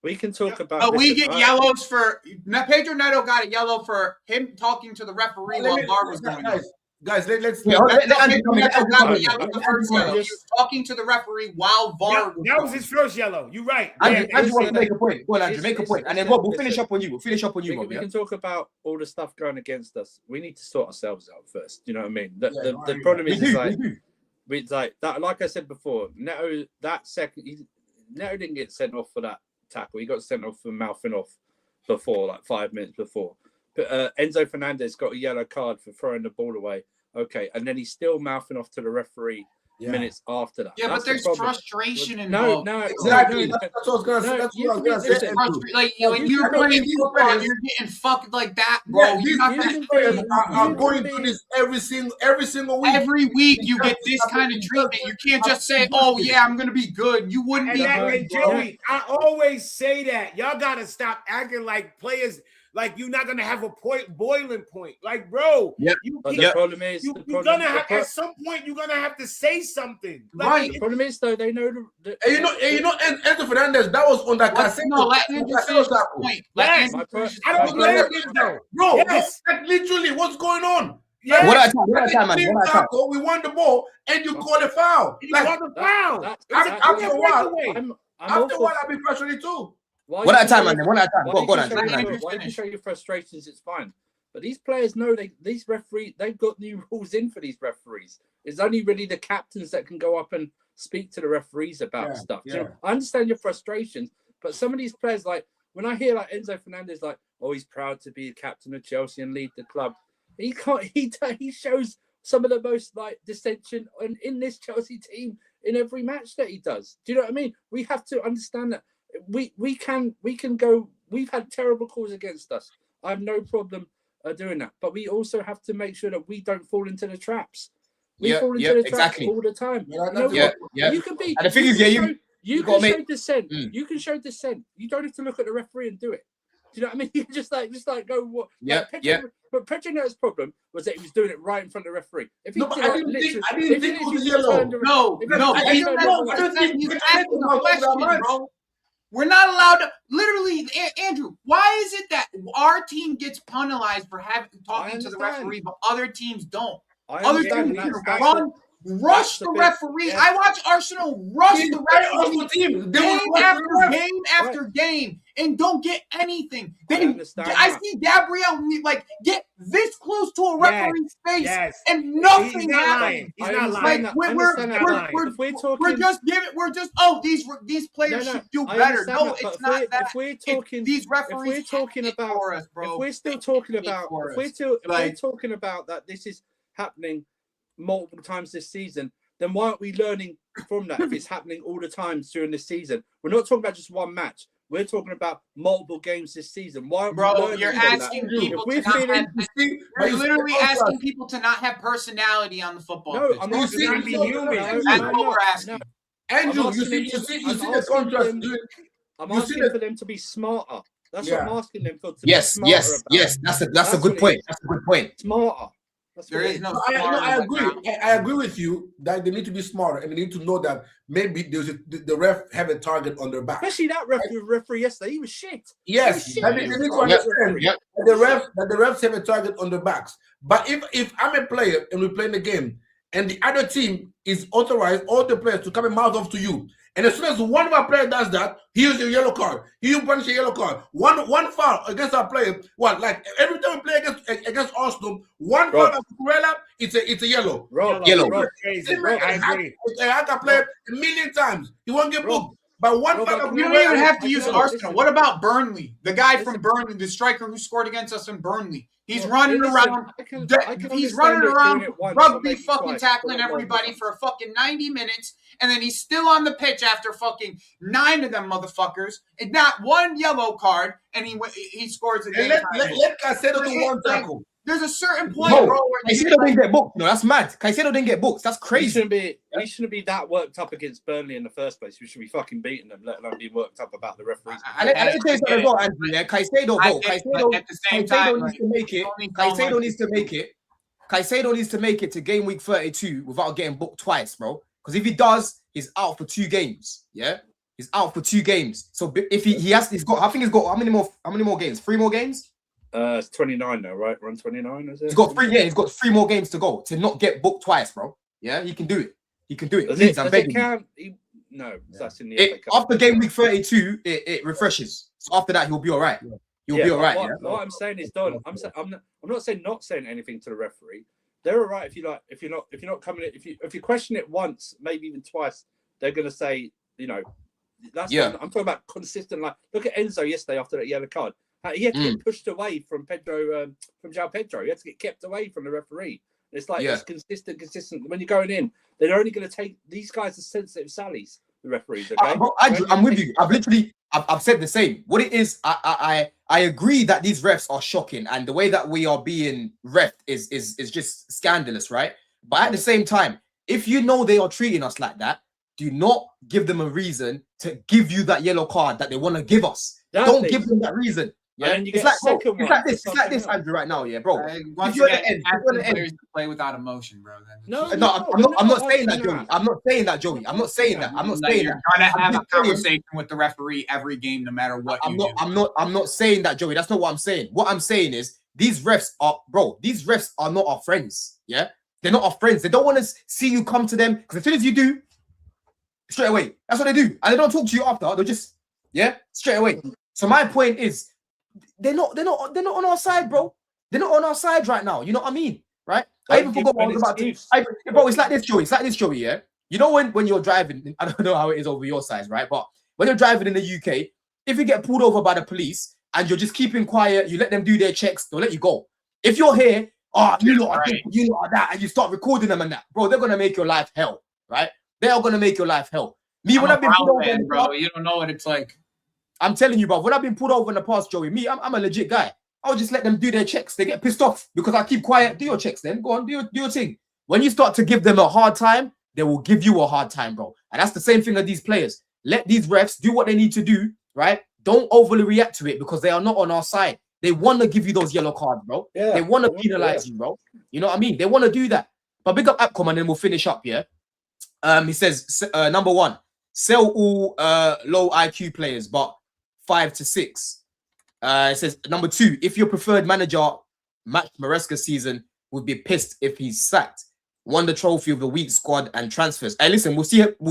We can talk about. We get yellows for Pedro Neto got a yellow for him talking to the referee while VAR was going on. Guys, let's. He was talking to the referee while VAR. That was his first yellow. You're right. Andrew wants to make a point. Go on, Andrew, make a point, and then Rob, we'll finish up on you. We can talk about all the stuff going against us. We need to sort ourselves out first. You know what I mean? The problem is like that. Like I said before, Neto Neto didn't get sent off for that tackle. He got sent off for mouthing off before, like 5 minutes before. But Enzo Fernandez got a yellow card for throwing the ball away. Okay, and then he's still mouthing off to the referee minutes after that. Yeah, that's but there's frustration involved. No, exactly. That's what I was gonna say. That's what I was gonna say. Like when you're playing football, you're getting fucked like that, bro. These players are going through this every single week. Every week you get this kind of treatment. You can't just say, "Oh yeah, I'm gonna be good." You wouldn't be good, Joey, I always say that. Y'all gotta stop acting like players. Like you're not gonna have a boiling point, like bro. The problem is, you're gonna have at some point you're gonna have to say something. Like, right. The problem is though they know and Enzo Fernandez, that was on that cassette. No, let him finish the point. I don't blame him though, bro. Yes. That's literally what's going on. Yeah. What I time, man. We won the ball and you call a foul. You call the foul. After a while, I'll be frustrated too. One at a time, man. One at a time. Go on. Why you can show your frustrations? It's fine. But these players know these referees, they've got new rules in for these referees. It's only really the captains that can go up and speak to the referees about stuff. Yeah. You know, I understand your frustrations, but some of these players, like when I hear like Enzo Fernandez, like, oh, he's proud to be the captain of Chelsea and lead the club. He can't. He shows some of the most like dissension in this Chelsea team in every match that he does. Do you know what I mean? We have to understand that. We can go. We've had terrible calls against us. I have no problem doing that, but we also have to make sure that we don't fall into the traps. We fall into the traps all the time. You can be. And the thing is, you can show dissent. You can show dissent. You don't have to look at the referee and do it. Do you know what I mean? You can just go what? But Pedro Neto's problem was that he was doing it right in front of the referee. If he I didn't think it was yellow. No. He's asking a question, bro. We're not allowed to. Literally, Andrew, why is it that our team gets penalized for talking to the referee, but other teams don't? Other teams rush the referee. I watch Arsenal rush the referee game after game and don't get anything. I see Gabriel get this close to a referee's face and nothing happens. He's not lying. We're just these players should do better. No, it's not that. These referees if we're talking about that this is happening multiple times this season, then why aren't we learning from that if it's happening all the time during this season? We're not talking about just one match. We're talking about multiple games this season. Why aren't we learning you're asking people to not have, you're literally asking people to not have personality on the football pitch. I'm not saying be human. That's what we're asking. Andrew, you see the contrast. I'm asking for them to be smarter. That's what I'm asking them for. To be smarter yes. That's a good point. That's a good point. Smarter. I agree with you that they need to be smarter and they need to know that maybe the ref have a target on their back. Especially that referee yesterday, he was shit. Yes, they need to understand that the refs have a target on their backs. But if I'm a player and we're playing the game and the other team is authorized all the players to come and mouth off to you, and as soon as one of our players does that, he uses a yellow card. He will punish a yellow card. One foul against our player. Like every time we play against Arsenal, one foul of Kurela, it's a yellow. Yellow. Crazy. I agree. I can play a million times. He won't get booked. But one You don't even have to use Arsenal. What about Burnley? The guy from Burnley, the striker who scored against us in Burnley. He's running around. He's running around, rugby fucking tackling everybody for a fucking 90 minutes, and then he's still on the pitch after fucking 9 of them motherfuckers, and not one yellow card, and he scores again. Let Caicedo do one tackle. There's a certain point, bro, where Caicedo didn't get booked. No, that's mad. Caicedo didn't get booked. That's crazy. We shouldn't be that worked up against Burnley in the first place. We should be fucking beating them, let alone be worked up about the referees. And let's say something as well, Andrew. Yeah, Caicedo, at the same time, needs to make it. Caicedo needs to make it. Caicedo needs to make it to game week 32 without getting booked twice, bro. Because if he does, he's out for 2 games. Yeah, he's out for 2 games. So if he's got how many more games? 3 more games. It's 29 now, right? Run 29, is it? He's got 3. Yeah, he's got 3 more games to go to not get booked twice, bro. Yeah, he can do it. He can do it. Please, I'm begging you. No, that's in the after game week 32, it refreshes. So after that, he'll be all right. He'll be all right. What I'm saying is, Don, I'm not saying anything to the referee. They're all right if you're not coming in. If you question it once, maybe even twice, they're gonna say, that's I'm talking about consistent. Like, look at Enzo yesterday after that yellow card. He had to get pushed away from João Pedro. He had to get kept away from the referee. It's like it's consistent. When you're going in, they're only going to take these guys are sensitive sallies. The referees, okay? I'm with you. I've said the same. What it is, I agree that these refs are shocking, and the way that we are being reffed is just scandalous, right? But at the same time, if you know they are treating us like that, do not give them a reason to give you that yellow card that they want to give us. Don't give them that reason. Yeah, it's like this, Andrew, right now, yeah, bro. Once again, players to play without emotion, bro. I'm not saying that, Joey. I'm not saying that. You're trying to have a conversation with the referee every game, no matter what you do. I'm not saying that, Joey. That's not what I'm saying. What I'm saying is these refs are not our friends. Yeah, they're not our friends. They don't want to see you come to them because as soon as you do, straight away, that's what they do, and they don't talk to you after. They'll just straight away. So my point is, they're not on our side, bro. They're not on our side right now. You know what I mean, right? I even forgot what I was about to. Bro, it's like this, Joey. Yeah, you know when you're driving, I don't know how it is over your side, right? But when you're driving in the UK, if you get pulled over by the police and you're just keeping quiet, you let them do their checks, they'll let you go. If you're here, you lot are that, and you start recording them and that, bro, they're gonna make your life hell, right? They are gonna make your life hell. When I've been pulled over, bro, you don't know what it's like. I'm telling you, bro, when I've been pulled over in the past, Joey, I'm a legit guy. I'll just let them do their checks. They get pissed off because I keep quiet. Do your checks then. Go on, do your thing. When you start to give them a hard time, they will give you a hard time, bro. And that's the same thing with these players. Let these refs do what they need to do, right? Don't overly react to it because they are not on our side. They want to give you those yellow cards, bro. Yeah, they want to penalize you, bro. You know what I mean? They want to do that. But big up Appcom and then we'll finish up, yeah? He says, number 1, sell all low IQ players, but 5 to 6. It says number 2, if your preferred manager matched Maresca season, would be pissed if he's sacked. Won the trophy of the week squad and transfers. Hey, listen, we'll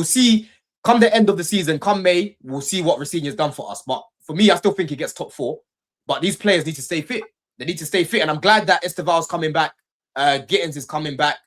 see come the end of the season, come May, we'll see what Rosenior's done for us. But for me, I still think he gets top 4. But these players need to stay fit. They need to stay fit. And I'm glad that Esteval's coming back. Gittins is coming back.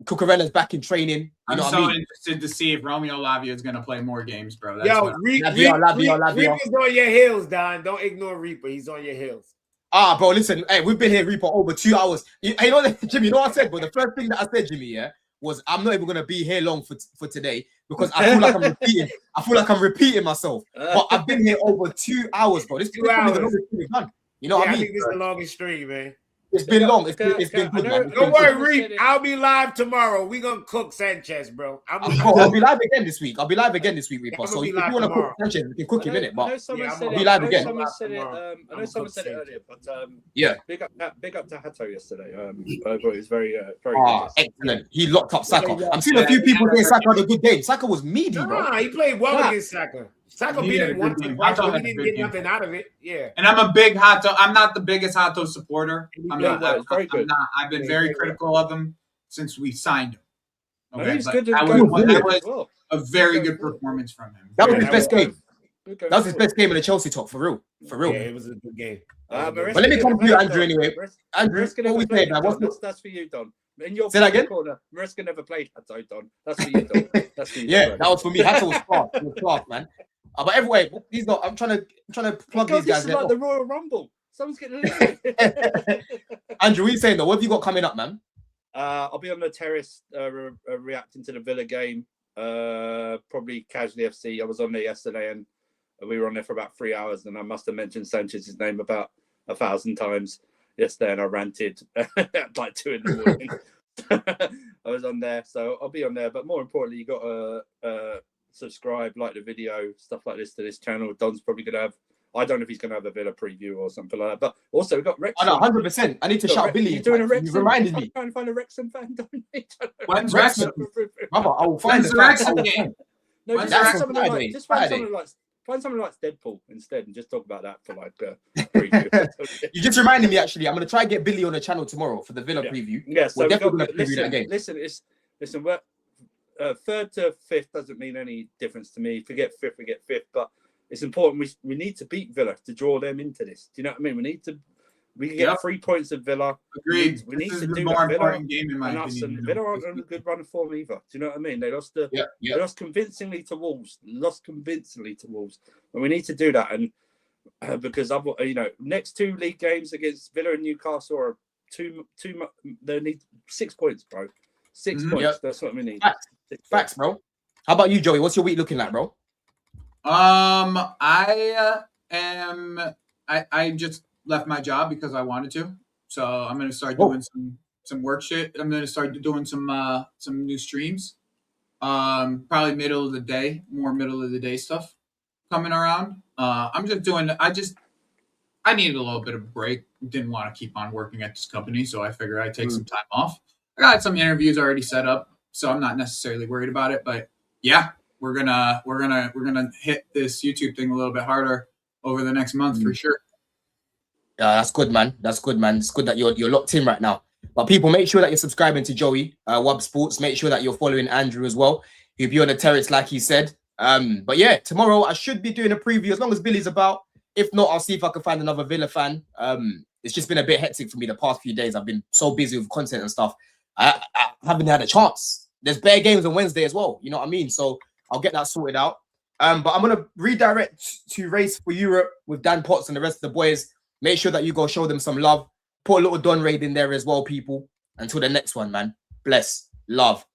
Cucurella's back in training. I'm so interested to see if Romeo Lavia is going to play more games, bro. That's Reaper's on your heels, Don. Don't ignore Reaper. He's on your heels. Bro, listen. Hey, we've been here, Reaper, over 2 hours. You know what, Jimmy? You know what I said? But the first thing that I said, Jimmy, was I'm not even going to be here long for today because I feel like I'm repeating. I feel like I'm repeating myself. But I've been here over 2 hours, bro. This is probably the longest we've done. You know what I mean? I think this is the longest stream, man. It's been long. It's been good, man. Don't worry, Reap. I'll be live tomorrow. We're going to cook Sanchez, bro. I'll be live again this week. Reaper. So if you want to cook Sanchez, we can cook him in it. But I'll be live again. I know someone said it earlier, but big up to Hato yesterday. It was very good. Excellent. He locked up Saka. I'm seeing a few people saying Saka had a good game. Saka was meaty, bro. Nah, he played well against Saka. Saka beat him once or twice, but he didn't get nothing out of it. Yeah. And I'm a big Hato. I'm not the biggest Hato supporter. I've been very critical of him since we signed him. Okay, that was a very good performance from him. That was his best game. That was his best game in the Chelsea top, for real. Yeah, it was a good game. But let me come to you, Andrew, anyway. Andrew, what we played, man? That's for you, Don. In your Say that again? corner, Maresca never played Hato, Don. That's for you, Don. That's for you. Yeah, that was for me. Hato was class. He was class, man. But anyway, these not. I'm trying to plug God, these guys. this is like the Royal Rumble. Someone's getting eliminated. Andrew, what are you saying though? What have you got coming up, man? I'll be on the terrace reacting to the Villa game. Probably casually FC. I was on there yesterday and we were on there for about 3 hours, and I must have mentioned Sanchez's name about 1,000 times yesterday, and I ranted at like 2 in the morning. I was on there, so I'll be on there. But more importantly, you got to subscribe, like the video, stuff like this to this channel. Don's probably going to have, I don't know if he's going to have a Villa preview or something like that. But also, we've got Wrexham. Oh, no, 100%. I need to shout Billy. You're doing a Wrexham. You reminded me. I'm trying to find a Wrexham fan. When's Wrexham? Brother, I will find When's the Wrexham the game? No, When's just the find Wrexham someone like find someone like Deadpool instead, and just talk about that for like preview. You just reminded me. Actually, I'm going to try and get Billy on the channel tomorrow for the Villa preview. Yeah, so we're definitely going to preview that game. Listen. We're, 3rd to 5th doesn't mean any difference to me. If we get 5th, we get 5th. But it's important. We need to beat Villa to draw them into this. Do you know what I mean? We can get 3 points of Villa. Agreed. We need to the do more that. important game in my opinion. Villa aren't on a good run of form either. Do you know what I mean? They lost they lost convincingly to Wolves. And we need to do that. And because next 2 league games against Villa and Newcastle are two. They need 6 points, bro. 6 points. Yep. That's what we need. Facts, bro. How about you, Joey? What's your week looking like, bro? I just left my job because I wanted to. So I'm gonna start doing some work shit. I'm gonna start doing some new streams. Probably middle of the day stuff coming around. I'm just doing. I needed a little bit of a break. Didn't want to keep on working at this company, so I figured I'd take some time off. I got some interviews already set up, so I'm not necessarily worried about it. But yeah, we're gonna hit this YouTube thing a little bit harder over the next month for sure. Yeah, that's good, man. That's good, man. It's good that you're locked in right now. But people, make sure that you're subscribing to Joey, Wub Sports. Make sure that you're following Andrew as well. He'll be on the terrace, like he said. But yeah, tomorrow I should be doing a preview as long as Billy's about. If not, I'll see if I can find another Villa fan. It's just been a bit hectic for me the past few days. I've been so busy with content and stuff. I haven't had a chance. There's bare games on Wednesday as well. You know what I mean? So I'll get that sorted out. But I'm going to redirect to Race for Europe with Dan Potts and the rest of the boys. Make sure that you go show them some love. Put a little Don raid in there as well, people. Until the next one, man. Bless. Love.